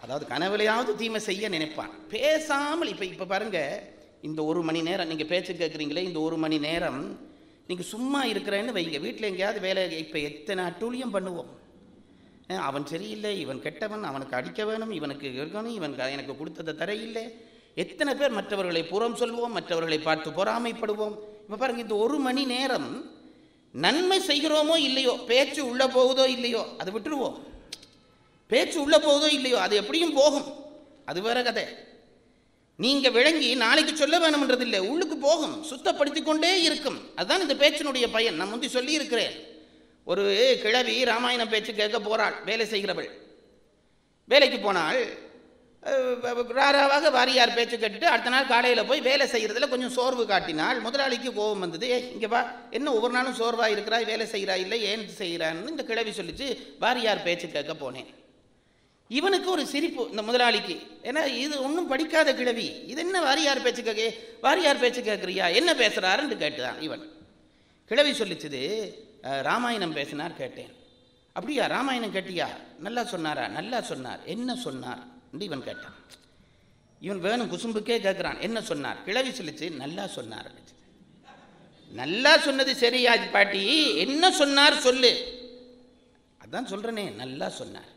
அதாவது கனவுலையாவது தீமை செய்ய நினைப்பான், பேசாமல். இப்போ பாருங்க, இந்த 1 மணி நேரம் நீங்கள் பேச்சு கேட்குறீங்களே, இந்த 1 மணி நேரம் நீங்கள் சும்மா இருக்கிறேன்னு வைங்க. வீட்டில் எங்கேயாவது வேலை, இப்போ எத்தனை அட்டூழியம் பண்ணுவோம். அவன் சரியில்லை, இவன் கெட்டவன், அவனுக்கு அடிக்க வேணும், இவனுக்கு இருக்கணும், இவன் எனக்கு கொடுத்ததை தரையில்லை. எத்தனை பேர் மற்றவர்களை புறம் சொல்வோம், மற்றவர்களை பார்த்து பொறாமைப்படுவோம். இப்போ பாருங்கள், இந்த 1 மணி நேரம் நன்மை செய்கிறோமோ இல்லையோ, பேச்சு உள்ளே போகுதோ இல்லையோ அதை விட்டுருவோம். பேச்சு உள்ளே போகுதோ இல்லையோ அது எப்படியும் போகும், அது வேற கதை. நீங்கள் விளங்கி நாளைக்கு சொல்ல வேணும்ன்றது இல்லை, உள்ளுக்கு போகும், சுத்தப்படுத்தி கொண்டே இருக்கும். அதுதான் இந்த பேச்சினுடைய பயன். நான் முந்தி சொல்லி இருக்கிறேன். ஒரு கிழவி ராமாயணம் பேச்சு கேட்க போகிறாள். வேலை செய்கிறவள் வேலைக்கு போனால் ராராவாக வாரியார் பேச்சு கேட்டுட்டு அடுத்த நாள் காலையில் போய் வேலை செய்கிறதுல கொஞ்சம் சோர்வு காட்டினாள். முதலாளிக்கு கோபம் வந்தது. இங்கே வா, என்ன ஒவ்வொரு நாளும் சோர்வாக இருக்கிறாய், வேலை செய்கிறாய் இல்லை, ஏன் செய்கிறான்னு இந்த கிழவி சொல்லிச்சு. வாரியார் பேச்சு கேட்க போனேன். இவனுக்கு ஒரு சிரிப்பு, இந்த முதலாளிக்கு. ஏன்னா இது ஒன்றும் படிக்காத கிழவி, இது என்ன வாரியார் பேச்சு கேட்க, வாரியார் பேச்சு கேட்குறியா, என்ன பேசுகிறாருன்னு கேட்டுதான். இவன் கிழவி சொல்லிச்சுது, ராமாயணம் பேசினார் கேட்டேன். அப்படியா, ராமாயணம் கேட்டியா, நல்லா சொன்னாரா, நல்லா சொன்னார், என்ன சொன்னார் இவன் கேட்டான். இவன் வேணும் குசும்புக்கே கேட்குறான், என்ன சொன்னார். கிழவி சொல்லிச்சு, நல்லா சொன்னார். நல்லா சொன்னது சரியா பாட்டி, என்ன சொன்னார் சொல்லு. அதான் சொல்கிறேனே, நல்லா சொன்னார்.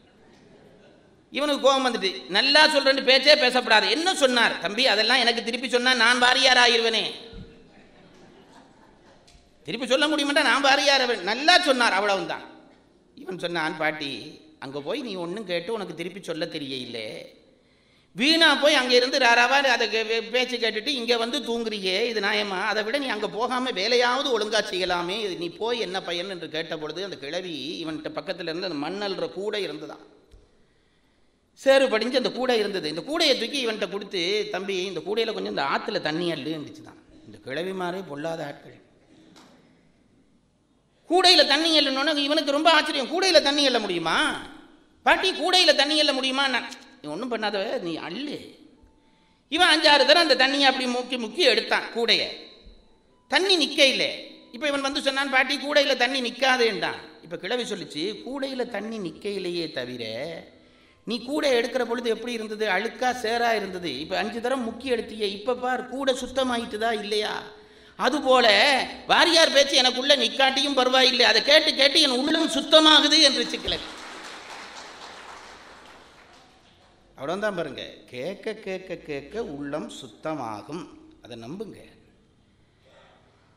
இவனுக்கு கோபம் வந்துட்டு, நல்லா சொல்கிறேன்னு பேச்சே பேசப்படாது, என்ன சொன்னார் தம்பி, அதெல்லாம் எனக்கு திருப்பி சொன்னால் நான் வாரியார் ஆகிருவேனே. திருப்பி சொல்ல முடியுமாட்டா, நான் வாரியார். நல்லா சொன்னார், அவ்வளவுதான். இவன் சொன்னான், பாட்டி அங்கே போய் நீ ஒன்றும் கேட்டு உனக்கு திருப்பி சொல்ல தெரியல, வீணா போய் அங்கே இருந்து ராராவா அதை பேச்சு கேட்டுட்டு இங்கே வந்து தூங்குறியே, இது நியாயமா? அதை விட நீ அங்கே போகாமல் வேலையாவது ஒழுங்காக செய்யலாமே, இது நீ போய் என்ன பையன் என்று கேட்ட பொழுது அந்த கிழவி இவன்கிட்ட பக்கத்தில் இருந்து அந்த மண்ணல்ற கூடை இருந்துதான், சேறு படிஞ்சு அந்த கூடை இருந்தது. இந்த கூடையை தூக்கி இவன்கிட்ட கொடுத்து, தம்பி இந்த கூடையில் கொஞ்சம் இந்த ஆற்றுல தண்ணி அள்ளு இருந்துச்சு தான். இந்த கிழவி மாதிரி பொல்லாத ஆட்கள். கூடையில் தண்ணி எல்லணுன்னு இவனுக்கு ரொம்ப ஆச்சரியம். கூடையில் தண்ணி எல்ல முடியுமா பாட்டி, கூடையில் தண்ணி எல்ல முடியுமா? நீ ஒன்றும் பண்ணாத, நீ அள்ளு. இவன் 5-6 தடவை அந்த தண்ணியை அப்படி முக்கி எடுத்தான் கூடையை. தண்ணி நிற்க இல்லை. இப்போ இவன் வந்து சொன்னான், பாட்டி கூடையில் தண்ணி நிற்காதேன்டான். இப்போ கிழவி சொல்லிச்சு, கூடையில் தண்ணி நிற்க இல்லையே தவிர நீ கூடை எடுக்கிற பொழுது எப்படி இருந்தது, அழுக்கா சேரா இருந்தது. இப்போ 5 தடவை முக்கி எடுத்தியே, இப்போ பார் கூடை சுத்தமாயிட்டுதா இல்லையா? அதுபோல வாரியார் பேச்சு எனக்குள்ள நிக்காட்டியும் பரவாயில்லை, அதை கேட்டு கேட்டு என் உள்ளம் சுத்தமாகுது என்று சிக்கலை. அவ்வளோதான் பாருங்க, கேட்க கேட்க கேட்க உள்ளம் சுத்தமாகும், அதை நம்புங்க.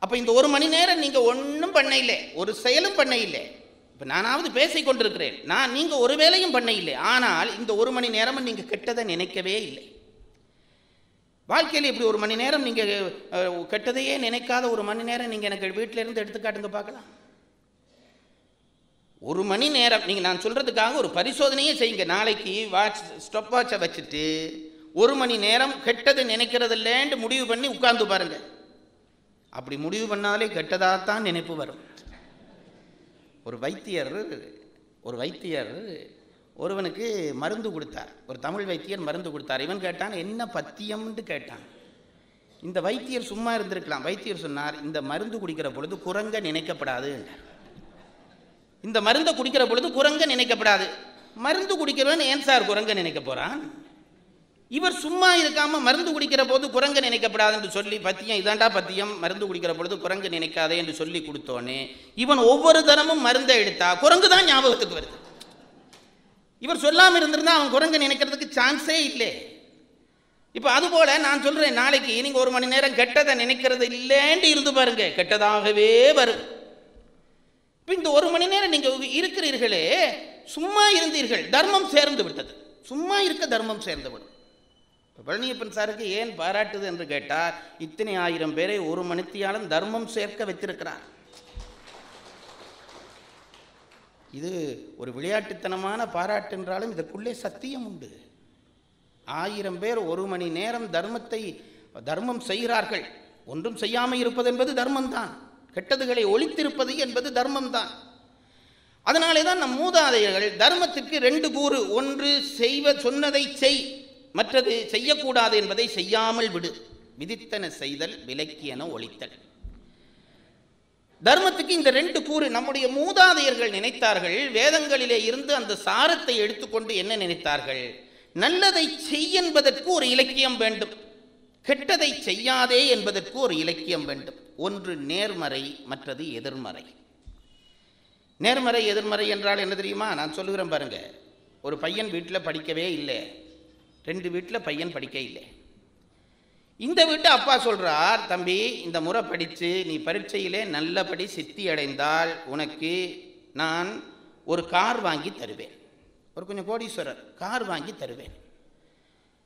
அப்போ இந்த 1 மணி நேரம் நீங்கள் ஒன்றும் பண்ண இல்லை, ஒரு செயலும் பண்ண இல்லை. இப்போ நானாவது பேசிக் கொண்டிருக்கிறேன், நீங்கள் ஒரு வேலையும் பண்ண இல்லை. ஆனால் இந்த 1 மணி நேரமும் நீங்கள் கெட்டதை நினைக்கவே இல்லை. வாழ்க்கையில் இப்படி 1 மணி நேரம் நீங்கள் கெட்டதையே நினைக்காத 1 மணி நேரம் நீங்கள் எனக்கு வீட்டிலேருந்து எடுத்துக்காட்டுங்க பார்க்கலாம். 1 மணி நேரம் நீங்கள், நான் சொல்கிறதுக்காக ஒரு பரிசோதனையே செய்யுங்க. நாளைக்கு ஸ்டாப் வாட்சை வச்சுட்டு 1 மணி நேரம் கெட்டது நினைக்கிறது இல்லைன்னு முடிவு பண்ணி உட்கார்ந்து பாருங்க. அப்படி முடிவு பண்ணாலே கெட்டதாகத்தான் நினைப்பு வரும். ஒரு வைத்தியர் ஒருவனுக்கு மருந்து கொடுத்தார். ஒரு தமிழ் வைத்தியர் மருந்து கொடுத்தார். இவன் கேட்டான், என்ன பத்தியம்னு கேட்டான். இந்த வைத்தியர் சும்மா இருந்திருக்கலாம். வைத்தியர் சொன்னார், இந்த மருந்து குடிக்கிற பொழுது குரங்க நினைக்கப்படாது என்றார். இந்த மருந்தை குடிக்கிற பொழுது குரங்க நினைக்கப்படாது. மருந்து குடிக்கிறவன் ஏன் சார் குரங்க நினைக்க போறான்? இவர் சும்மா இருக்காம மருந்து குடிக்கிற போது குரங்க நினைக்கப்படாது என்று சொல்லி, பத்தியம் இதாண்டா பத்தியம், மருந்து குடிக்கிற பொழுது குரங்கு நினைக்காதே என்று சொல்லி கொடுத்தோன்னே இவன் ஒவ்வொரு தரமும் மருந்தை எடுத்தா குரங்கு தான் ஞாபகத்துக்கு வருது. இவர் சொல்லாமல் இருந்திருந்தா அவன் குரங்கு நினைக்கிறதுக்கு சான்ஸே இல்லை. இப்போ அதுபோல நான் சொல்றேன், நாளைக்கு நீங்க 1 மணி நேரம் கெட்டதை நினைக்கிறது இல்லைன்னு இருந்து பாருங்க, கெட்டதாகவே வரும். இப்போ இந்த 1 மணி நேரம் நீங்க இருக்கிறீர்களே, சும்மா இருந்தீர்கள், தர்மம் சேர்ந்து விட்டது. சும்மா இருக்க தர்மம் சேர்ந்து விடும். பழனியப்பன் சாருக்கு ஏன் பாராட்டுது என்று கேட்டால், இத்தனை 1000 பேரை 1 மணித்தியாலும் தர்மம் சேர்க்க வைத்திருக்கிறார். இது ஒரு விளையாட்டுத்தனமான பாராட்டு என்றாலும் இதற்குள்ளே சத்தியம் உண்டு. 1000 பேர் 1 மணி நேரம் தர்மம் செய்கிறார்கள். ஒன்றும் செய்யாமல் இருப்பது என்பது தர்மம்தான். கெட்டதுகளை ஒழித்திருப்பது என்பது தர்மம்தான். அதனாலே தான் நம் மூதாதையர்கள் தர்மத்திற்கு 2 கூறு. ஒன்று சொன்னதை செய், மற்றது செய்யக்கூடாது என்பதை செய்யாமல் விடு. விதித்தன செய்தல், விலக்கியன ஒழித்தல். தர்மத்துக்கு இந்த 2 கூறு. நம்முடைய மூதாதையர்கள் நினைத்தார்கள், வேதங்களிலே இருந்து அந்த சாரத்தை எடுத்துக்கொண்டு என்ன நினைத்தார்கள்? நல்லதை செய் என்பதற்கு ஒரு இலக்கியம் வேண்டும், கெட்டதை செய்யாதே என்பதற்கு ஒரு இலக்கியம் வேண்டும். ஒன்று நேர்மறை, மற்றது எதிர்மறை. நேர்மறை எதிர்மறை என்றால் என்ன தெரியுமா? நான் சொல்லுகிறேன் பாருங்க. ஒரு பையன் வீட்டில் படிக்கவே இல்லை, 2 வீட்டில் பையன் படிக்க இல்லை. இந்த வீட்டு அப்பா சொல்றார், தம்பி இந்த முறை படித்து நீ பரீட்சையிலே நல்லபடி சித்தி அடைந்தால் உனக்கு நான் ஒரு கார் வாங்கி தருவேன். ஒரு கொஞ்சம் கோடீஸ்வரர், கார் வாங்கி தருவேன்.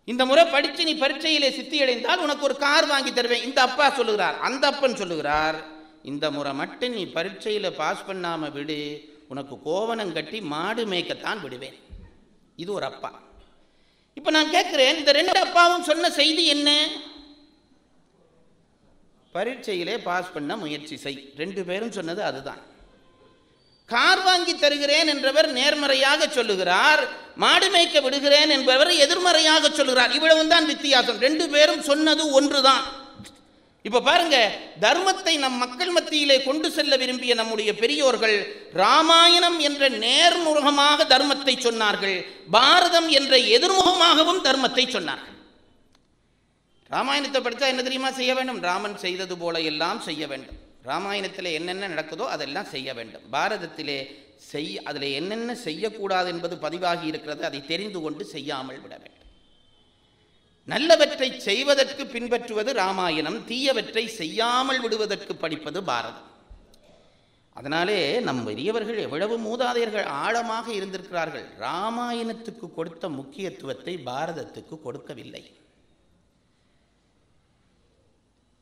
இந்த முறை படித்து நீ பரீட்சையிலே சித்தி அடைந்தால் உனக்கு ஒரு கார் வாங்கி தருவேன். இந்த அப்பா சொல்லுகிறார். அந்த அப்பன் சொல்லுகிறார், இந்த முறை மட்டும் நீ பரீட்சையில் பாஸ் பண்ணாமல் விடு, உனக்கு கோவணம் கட்டி மாடு மேய்க்கத்தான் விடுவேன். இது ஒரு அப்பா. இப்போ நான் கேட்குறேன், இந்த 2 அப்பாவும் சொன்ன செய்தி என்ன? பரீட்சையிலே பாஸ் பண்ண முயற்சி செய். 2 பேரும் சொன்னது அதுதான். கார் வாங்கி தருகிறேன் என்றவர் நேர்மறையாக சொல்லுகிறார், மாடு மேய்க்க விடுகிறேன் என்பவர் எதிர்மறையாக சொல்லுகிறார். இவ்வளவு தான் வித்தியாசம். 2 பேரும் சொன்னது ஒன்றுதான். இப்ப பாருங்க, தர்மத்தை நம் மக்கள் மத்தியிலே கொண்டு செல்ல விரும்பிய நம்முடைய பெரியோர்கள் ராமாயணம் என்ற நேர்முகமாக தர்மத்தை சொன்னார்கள், பாரதம் என்ற எதிர்முகமாகவும் தர்மத்தை சொன்னார்கள். ராமாயணத்தை படித்தா என்ன தெரியுமா செய்ய வேண்டும்? ராமன் செய்தது போல எல்லாம் செய்ய வேண்டும். ராமாயணத்தில் என்னென்ன நடக்குதோ அதெல்லாம் செய்ய வேண்டும். பாரதத்திலே அதில் என்னென்ன செய்யக்கூடாது என்பது பதிவாகி இருக்கிறது, அதை தெரிந்து கொண்டு செய்யாமல் விட வேண்டும். நல்லவற்றை செய்வதற்கு பின்பற்றுவது ராமாயணம், தீயவற்றை செய்யாமல் விடுவதற்கு படிப்பது பாரதம். அதனாலே நம் பெரியவர்கள் எவ்வளவு மூதாதையர்கள் ஆழமாக இருந்திருக்கிறார்கள். ராமாயணத்துக்கு கொடுத்த முக்கியத்துவத்தை பாரதத்துக்கு கொடுக்கவில்லை.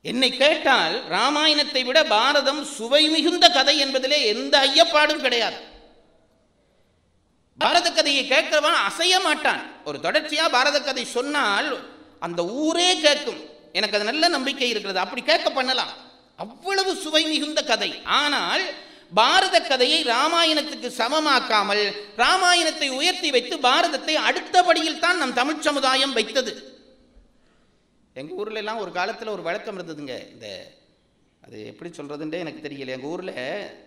என்னை கேட்டால் ராமாயணத்தை விட பாரதம் சுவை மிகுந்த கதை என்பதிலே எந்த ஐயப்பாடும் கிடையாது. பாரத கதையை கேட்கிறவன் அசைய மாட்டான். ஒரு தொடர்ச்சியா பாரத கதை சொன்னால் அந்த ஊரே கேட்கும். எனக்கு அது நல்ல நம்பிக்கை இருக்கிறது. அப்படி கேட்க பண்ணலாம், அவ்வளவு சுவை மிகுந்த கதை. ஆனால் பாரத கதையை ராமாயணத்துக்கு சமமாக்காமல் ராமாயணத்தை உயர்த்தி வைத்து பாரதத்தை அடுத்தபடியில் தான் நம் தமிழ் சமுதாயம் வைத்தது. எங்கள் ஊரில் எல்லாம் ஒரு காலத்தில் ஒரு வழக்கம் இருந்ததுங்க. அது எப்படி சொல்கிறதுன்றே எனக்கு தெரியல. எங்கள் ஊரில்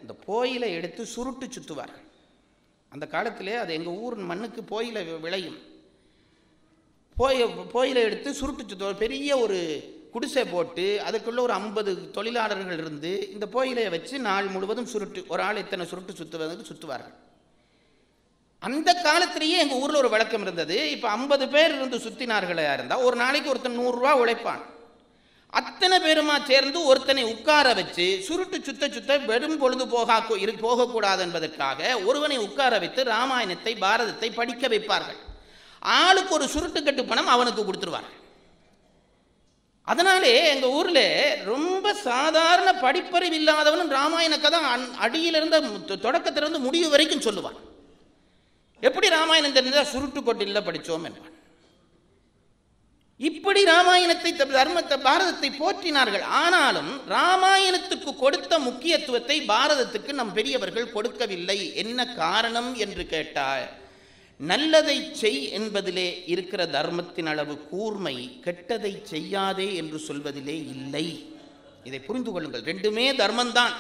இந்த போயிலை எடுத்து சுருட்டு சுற்றுவார்கள். அந்த காலத்திலே அது எங்கள் ஊர் மண்ணுக்கு போயிலை விளையும். போயிலை எடுத்து சுருட்டு சுற்றுவார். பெரிய ஒரு குடிசை போட்டு அதுக்குள்ளே ஒரு 50 தொழிலாளர்கள் இருந்து இந்த போயிலையை வச்சு நாள் முழுவதும் சுருட்டு, ஒரு ஆள் எத்தனை சுருட்டு சுற்றுவார்கள். அந்த காலத்திலேயே எங்கள் ஊரில் ஒரு வழக்கம் இருந்தது. இப்போ 50 பேர் இருந்து சுற்றினார்களா இருந்தால் ஒரு நாளைக்கு ஒருத்தன் 100 ரூபா உழைப்பான். அத்தனை பேருமா சேர்ந்து ஒருத்தனை உட்கார வச்சு சுருட்டு சுத்த வெறும் பொழுது போகக்கூடாது என்பதற்காக ஒருவனை உட்கார வைத்து ராமாயணத்தை பாரதத்தை படிக்க வைப்பார்கள். ஆளுக்கு ஒரு சுருட்டு கட்டு பணம் அவனுக்கு கொடுத்துருவார்கள். அதனாலே எங்கள் ஊரில் ரொம்ப சாதாரண படிப்பறிவு இல்லாதவனும் ராமாயண கதை அடியிலிருந்து தொடக்கத்திலிருந்து முடிவு வரைக்கும் சொல்லுவான். எப்படி ராமாயணம் தெரிந்தால் சுருட்டு கொட்டில் படித்தோம் என்பான். இப்படி ராமாயணத்தை தர்மத்தை பாரதத்தை போற்றினார்கள். ஆனாலும் ராமாயணத்துக்கு கொடுத்த முக்கியத்துவத்தை பாரதத்துக்கு நம் பெரியவர்கள் கொடுக்கவில்லை. என்ன காரணம் என்று கேட்டால், நல்லதை செய் என்பதிலே இருக்கிற தர்மத்தின் அளவு கூர்மை கெட்டதை செய்யாதே என்று சொல்வதிலே இல்லை. இதை புரிந்து கொள்ளுங்கள். 2மே தர்மம்தான்.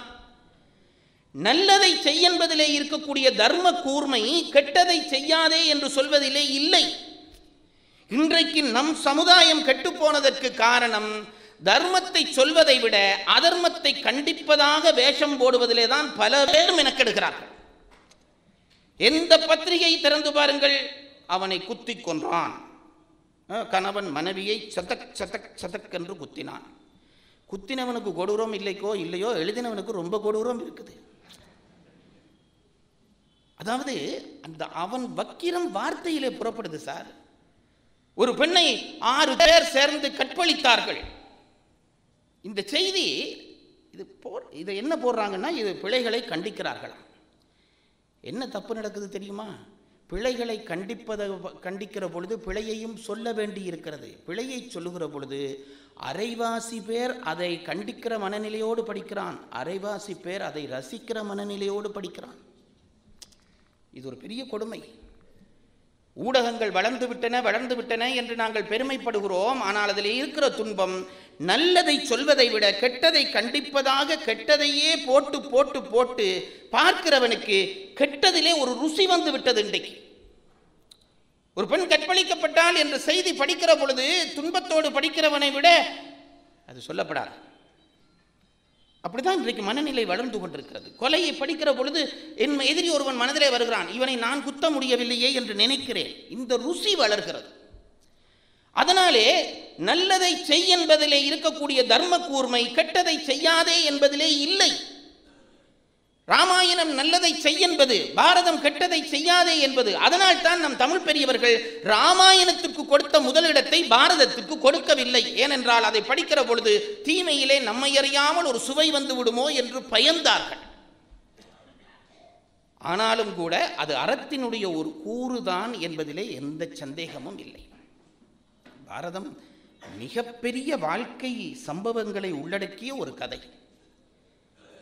நல்லதை செய் என்பதிலே இருக்கக்கூடிய தர்ம கூர்மை கெட்டதை செய்யாதே என்று சொல்வதிலே இல்லை. இன்றைக்கு நம் சமுதாயம் கெட்டுப்போனதற்கு காரணம் தர்மத்தை சொல்வதை விட அதர்மத்தை கண்டிப்பதாக வேஷம் போடுவதிலே தான் பல பேர் மெனக்கெடுக்கிறார்கள். எந்த பத்திரிகை திறந்து பாருங்கள், அவனை குத்தி கொன்றான், கணவன் மனைவியை சதக் சதக் சதக் என்று குத்தினான். குத்தினவனுக்கு கொடூரம் இல்லையோ எழுதினவனுக்கு ரொம்ப கொடூரம் இருக்குது. அதாவது அந்த அவன் வக்கிரம் வார்த்தையிலே புறப்படுது சார். ஒரு பெண்ணை 6 பேர் சேர்ந்து கற்பழித்தார்கள். இந்த செய்தி இதை என்ன போடுறாங்கன்னா, இது பிழைகளை கண்டிக்கிறார்களாம். என்ன தப்பு நடக்குது தெரியுமா? பிழைகளை கண்டிக்கிற பொழுது பிழையையும் சொல்ல வேண்டி இருக்கிறது. பிழையை சொல்லுகிற பொழுது அரைவாசி பேர் அதை கண்டிக்கிற மனநிலையோடு படிக்கிறான், அரைவாசி பேர் அதை ரசிக்கிற மனநிலையோடு படிக்கிறான். இது ஒரு பெரிய கொடுமை. ஊடகங்கள் வளர்ந்து விட்டன என்று நாங்கள் பெருமைப்படுகிறோம். ஆனால் அதில் இருக்கிற துன்பம், நல்லதை சொல்வதை விட கெட்டதை கண்டிப்பதாக கெட்டதையே போட்டு போட்டு போட்டு பார்க்கிறவனுக்கு கெட்டதிலே ஒரு ருசி வந்து விட்டது. இன்றைக்கு ஒரு பெண் கற்பழிக்கப்பட்டால் என்ற செய்தி படிக்கிற பொழுது துன்பத்தோடு படிக்கிறவனை விட அது சொல்லப்படாது. அப்படிதான் இன்றைக்கு மனநிலை வளர்ந்து கொண்டிருக்கிறது. கொலையை படிக்கிற பொழுது என் எதிரி ஒருவன் மனதிலே வருகிறான், இவனை நான் குத்த முடியவில்லையே என்று நினைக்கிறேன். இந்த ருசி வளர்கிறது. அதனாலே நல்லதை செய் என்பதிலே இருக்கக்கூடிய தர்ம கூர்மை கெட்டதை செய்யாதே என்பதிலே இல்லை. ராமாயணம் நல்லதை செய் என்பது, பாரதம் கெட்டதை செய்யாதே என்பது. அதனால் தான் நம் தமிழ் பெரியவர்கள் ராமாயணத்திற்கு கொடுத்த முதலிடத்தை பாரதத்திற்கு கொடுக்கவில்லை. ஏனென்றால் அதை படிக்கிற பொழுது தீமையிலே நம்மை அறியாமல் ஒரு சுவை வந்து விடுமோ என்று பயந்தார்கள். ஆனாலும் கூட அது அறத்தினுடைய ஒரு கூறுதான் என்பதிலே எந்த சந்தேகமும் இல்லை. பாரதம் மிகப்பெரிய வாழ்க்கை சம்பவங்களை உள்ளடக்கிய ஒரு கதை.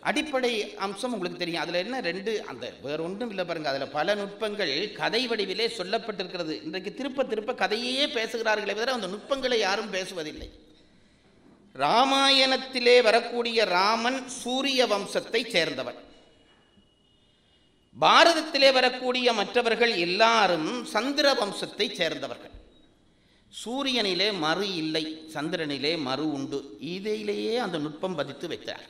அடிப்படை அம்சம் உங்களுக்கு தெரியும். அதில் என்ன ரெண்டு, அந்த வேற ஒன்றும் இல்லை பாருங்க, அதில் பல நுட்பங்கள் கதை வடிவிலே சொல்லப்பட்டிருக்கிறது. இன்றைக்கு திருப்ப திருப்ப கதையே பேசுகிறார்களே தவிர அந்த நுட்பங்களை யாரும் பேசுவதில்லை. ராமாயணத்திலே வரக்கூடிய ராமன் சூரிய வம்சத்தை சேர்ந்தவன். பாரதத்திலே வரக்கூடிய மற்றவர்கள் எல்லாரும் சந்திர வம்சத்தை சேர்ந்தவர்கள். சூரியனிலே மறு இல்லை, சந்திரனிலே மறு உண்டு. இதிலேயே அந்த நுட்பம் பதித்து வைத்தார்.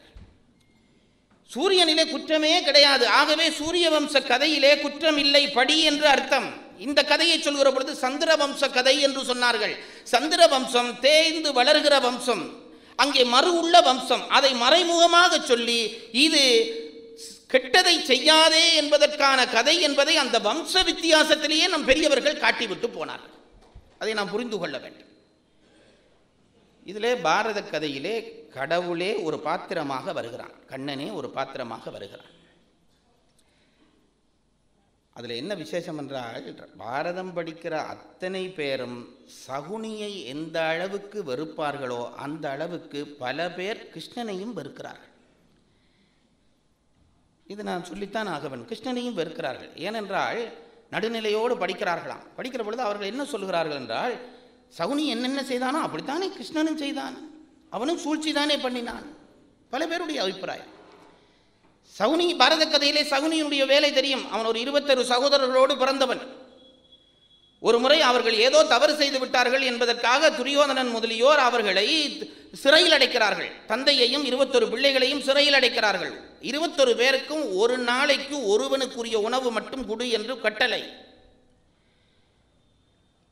சூரியனிலே குற்றமே கிடையாது. ஆகவே சூரிய வம்ச கதையிலே குற்றம் இல்லை படி என்று அர்த்தம். இந்த கதையை சொல்கிற பொழுது சந்திர வம்ச கதை என்று சொன்னார்கள். சந்திர வம்சம் தேய்ந்து வளர்கிற வம்சம், அங்கே மறு உள்ள வம்சம். அதை மறைமுகமாக சொல்லி இது கெட்டதை செய்யாதே என்பதற்கான கதை என்பதை அந்த வம்ச வித்தியாசத்திலேயே நம் பெரியவர்கள் காட்டிவிட்டு போனார்கள். அதை நாம் புரிந்து கொள்ள வேண்டும். இதிலே பாரத கதையிலே கடவுளே ஒரு பாத்திரமாக வருகிறான், கண்ணனே ஒரு பாத்திரமாக வருகிறான். அதில் என்ன விசேஷம் என்றால், பாரதம் படிக்கிற அத்தனை பேரும் சகுனியை எந்த அளவுக்கு வெறுப்பார்களோ அந்த அளவுக்கு பல பேர் கிருஷ்ணனையும் வெறுக்கிறார்கள். இது நான் சொல்லித்தான் ஆகவன். கிருஷ்ணனையும் வெறுக்கிறார்கள். ஏனென்றால் நடுநிலையோடு படிக்கிறார்களாம். படிக்கிற பொழுது அவர்கள் என்ன சொல்கிறார்கள் என்றால், சகுனி என்னென்ன செய்தானோ அப்படித்தானே கிருஷ்ணனும் செய்தான், அவனும் சூழ்ச்சி தானே பண்ணினான். பல பேருடைய அபிப்பிராயம். சகுனி, பாரத கதையிலே சகுனியினுடைய வேலை தெரியும். அவன் ஒரு 21 சகோதரர்களோடு பிறந்தவன். ஒரு முறை அவர்கள் ஏதோ தவறு செய்து விட்டார்கள் என்பதற்காக துரியோதனன் முதலியோர் அவர்களை சிறையில் அடைக்கிறார்கள். தந்தையையும் 21 பிள்ளைகளையும் சிறையில் அடைக்கிறார்கள். 21 பேருக்கும் ஒரு நாளைக்கு ஒருவனுக்குரிய உணவு மட்டும் கொடு என்று கட்டளை.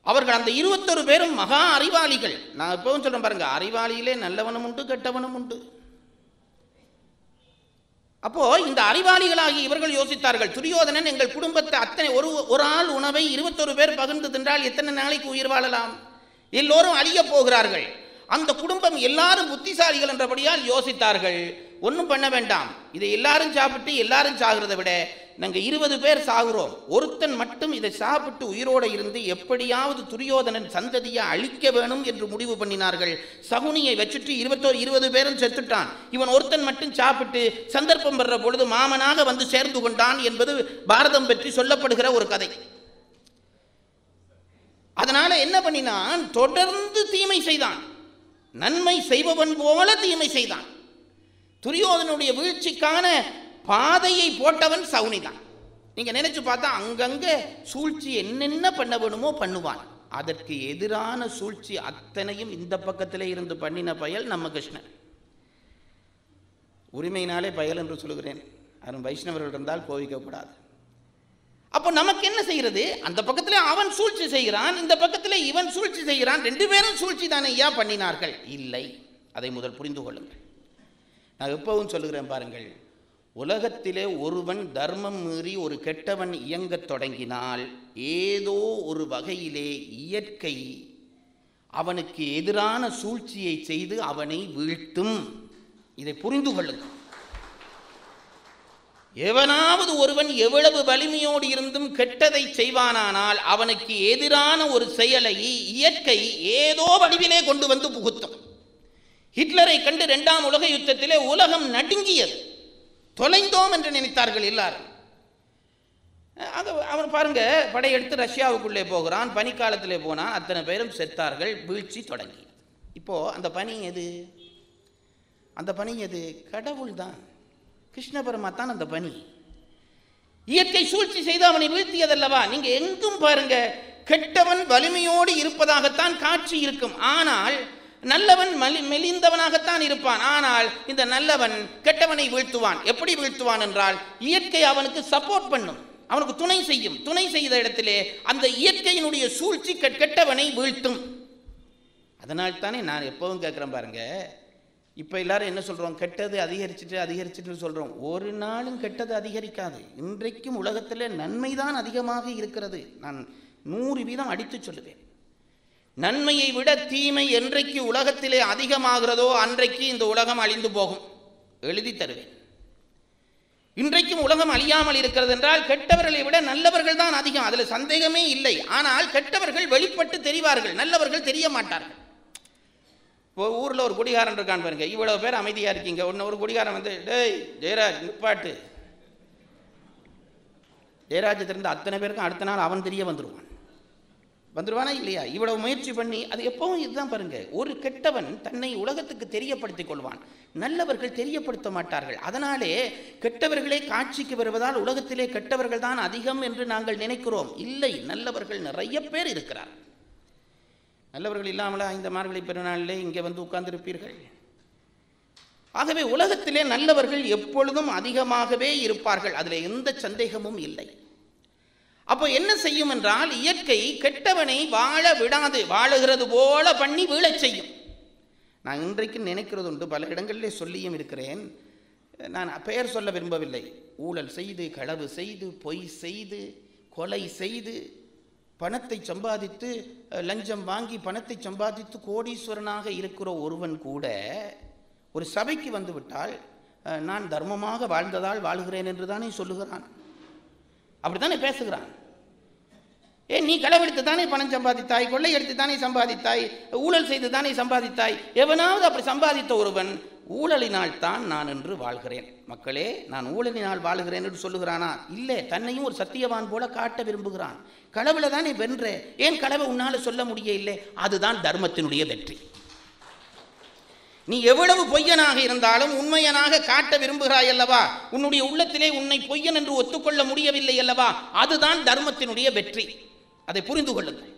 அவர்கள் அந்த 21 பேரும் மகா அறிவாளிகள். நான் இப்பவும் சொல்றேன் பாருங்க, அறிவாளியிலே நல்லவனும் உண்டு கெட்டவனும் உண்டு. அப்போ இந்த அறிவாளிகளாகி இவர்கள் யோசித்தார்கள், துரியோதனன் எங்கள் குடும்பத்தை அத்தனை ஒரு ஆள் உணவை 21 பேர் பகிர்ந்து தின்றால் எத்தனை நாளைக்கு உயிர் வாழலாம்? எல்லோரும் அழிய போகிறார்கள். அந்த குடும்பம் எல்லாரும் புத்திசாலிகள் என்றபடியால் யோசித்தார்கள், ஒன்றும் பண்ண வேண்டாம், இதை எல்லாரும் சாப்பிட்டு எல்லாரும் சாகிறதை விட நாங்கள் 20 பேர் சாகுறோம், ஒருத்தன் மட்டும் இதை சாப்பிட்டு உயிரோடு இருந்து எப்படியாவது துரியோதனன் சந்ததியை அழிக்க வேணும் என்று முடிவு பண்ணினார்கள். சகுனியை வச்சுட்டு 20 பேரும் செத்துட்டான். இவன் ஒருத்தன் மட்டும் சாப்பிட்டு சந்தர்ப்பம் பெற பொழுது மாமனாக வந்து சேர்ந்து கொண்டான் என்பது பாரதம் பற்றி சொல்லப்படுகிற ஒரு கதை. அதனால என்ன பண்ணினான், தொடர்ந்து தீமை செய்தான். நன்மை செய்பவன் போல தீமை செய்தான். துரியோதனுடைய வீழ்ச்சிக்கான பாதையை போட்டவன் சகுனி தான். நீங்க நினைச்சு பார்த்தா அங்கங்க சூழ்ச்சி என்னென்ன பண்ண வேணுமோ பண்ணுவான். அதற்கு எதிரான சூழ்ச்சி அத்தனையும் இந்த பக்கத்திலே இருந்து பண்ணின பயல் நம்ம கிருஷ்ணன். உரிமையினாலே பயல் என்று சொல்லுகிறேன், அவன் வைஷ்ணவர்கள் இருந்தால் கோவிக்கப்படாது. அப்போ நமக்கு என்ன செய்கிறது, அந்த பக்கத்திலே அவன் சூழ்ச்சி செய்கிறான், இந்த பக்கத்திலே இவன் சூழ்ச்சி செய்கிறான். 2 பேரும் சூழ்ச்சி தானே ஐயா பண்ணினார்கள்? இல்லை, அதை முதல் புரிந்து கொள்ளுங்கள். நான் எப்பவும் சொல்லுகிறேன் பாருங்கள், உலகத்திலே ஒருவன் தர்மம் மீறி ஒரு கெட்டவன் இயங்கத் தொடங்கினால் ஏதோ ஒரு வகையிலே இயற்கை அவனுக்கு எதிரான சூழ்ச்சியை செய்து அவனை வீழ்த்தும். இதை புரிந்து கொள்ளுங்கள். எவனாவது ஒருவன் எவ்வளவு வலிமையோடு இருந்தும் கெட்டதை செய்வானானால் அவனுக்கு எதிரான ஒரு செயலை இயற்கை ஏதோ வடிவிலே கொண்டு வந்து புகுத்தும். ஹிட்லரை கண்டு 2ஆம் உலக யுத்தத்திலே உலகம் நடுங்கியது. தொலைந்தோம் என்று நினைத்தார்கள் எல்லாரும். அவன் பாருங்க, படையெடுத்து ரஷ்யாவுக்குள்ளே போகிறான், பனிக்காலத்திலே போனான், அத்தனை பேரும் செத்தார்கள், வீழ்ச்சி தொடங்கி. இப்போ அந்த பனி எது? அந்த பனி எது? கடவுள் தான், கிருஷ்ண பரமாத்தான் அந்த பனி. இயற்கை சூழ்ச்சி செய்து அவனை வீழ்த்தியதல்லவா? நீங்க எங்கும் பாருங்க, கெட்டவன் வலிமையோடு இருப்பதாகத்தான் காட்சி இருக்கும், ஆனால் நல்லவன் மெலிந்தவனாகத்தான் இருப்பான். ஆனால் இந்த நல்லவன் கெட்டவனை வீழ்த்துவான். எப்படி வீழ்த்துவான் என்றால், இயற்கை அவனுக்கு சப்போர்ட் பண்ணும், அவனுக்கு துணை செய்யும். துணை செய்த இடத்திலே அந்த இயற்கையினுடைய சூழ்ச்சி கெட்டவனை வீழ்த்தும். அதனால் தானே நான் எப்பவும் கேட்குறேன் பாருங்க, இப்போ எல்லாரும் என்ன சொல்கிறோம்? கெட்டது அதிகரிச்சுட்டு சொல்கிறோம். ஒரு நாளும் கெட்டது அதிகரிக்காது. இன்றைக்கும் உலகத்தில் நன்மைதான் அதிகமாக இருக்கிறது. நான் 100% அடித்து சொல்லுவேன். நன்மையை விட தீமை என்றைக்கு உலகத்திலே அதிகமாகிறதோ அன்றைக்கு இந்த உலகம் அழிந்து போகும். எழுதி தருவேன். இன்றைக்கும் உலகம் அழியாமல் இருக்கிறது என்றால் கெட்டவர்களை விட நல்லவர்கள் தான் அதிகம், அதில் சந்தேகமே இல்லை. ஆனால் கெட்டவர்கள் வெளிப்பட்டு தெரிவார்கள், நல்லவர்கள் தெரிய மாட்டார்கள். இப்போ ஊரில் ஒரு குடிகாரன் இருக்கான் பாருங்க, இவ்வளோ பேர் அமைதியாக இருக்கீங்க, ஒன்று ஒரு குடிகாரன் வந்து, டேய் ஜெயராஜ் நிப்பாட்டு, ஜெயராஜ் தெரிந்த அத்தனை பேருக்கும் அடுத்த நாள் அவன் தெரிய வந்துடுவானா இல்லையா? இவ்வளவு முயற்சி பண்ணி அது எப்பவும் இதுதான் பாருங்க. ஒரு கெட்டவன் தன்னை உலகத்துக்கு தெரியப்படுத்திக் கொள்வான், நல்லவர்கள் தெரியப்படுத்த மாட்டார்கள். அதனாலே கெட்டவர்களே காட்சிக்கு வருவதால் உலகத்திலே கெட்டவர்கள் தான் அதிகம் என்று நாங்கள் நினைக்கிறோம். இல்லை, நல்லவர்கள் நிறைய பேர் இருக்கிறார். நல்லவர்கள் இல்லாமலா இந்த மார்கழி பெருநாளிலே இங்கே வந்து உட்கார்ந்திருப்பீர்கள்? ஆகவே உலகத்திலே நல்லவர்கள் எப்பொழுதும் அதிகமாகவே இருப்பார்கள், அதில் எந்த சந்தேகமும் இல்லை. அப்போ என்ன செய்யும் என்றால், இயற்கை கெட்டவனை வாழ விடாது, வாழுகிறது போல பண்ணி வீழச் செய்யும். நான் இன்றைக்கு நினைக்கிறது உண்டு, பல இடங்களிலே சொல்லியும் இருக்கிறேன். நான் பெயர் சொல்ல விரும்பவில்லை. ஊழல் செய்து, களவு செய்து, பொய் செய்து, கொலை செய்து, பணத்தை சம்பாதித்து, லஞ்சம் வாங்கி பணத்தை சம்பாதித்து கோடீஸ்வரனாக இருக்கிற ஒருவன் கூட ஒரு சபைக்கு வந்துவிட்டால் நான் தர்மமாக வாழ்ந்ததால் வாழுகிறேன் என்று தானே சொல்லுகிறான், அப்படித்தானே பேசுகிறான். நீ களவெடுத்து தானே பணம் சம்பாதித்தாய், கொள்ளை எடுத்து தானே சம்பாதித்தாய், ஊழல் செய்து தானே சம்பாதித்தாய். எவனாவது அப்படி சம்பாதித்த ஒருவன் ஊழலினால் தான் நான் என்று வாழ்கிறேன், மக்களே நான் ஊழலினால் வாழுகிறேன் என்று சொல்லுகிறானா? இல்லை, தன்னையும் ஒரு சத்தியவான் போல காட்ட விரும்புகிறான். களவுல தானே வென்ற, ஏன் களவை உன்னால சொல்ல முடிய இல்லை? அதுதான் தர்மத்தினுடைய வெற்றி. நீ எவ்வளவு பொய்யனாக இருந்தாலும் உண்மையனாக காட்ட விரும்புகிறாய் அல்லவா? உன்னுடைய உள்ளத்திலே உன்னை பொய்யன் என்று ஒத்துக்கொள்ள முடியவில்லை அல்லவா? அதுதான் தர்மத்தினுடைய வெற்றி. அதை புரிந்து கொள்ளுங்கள்.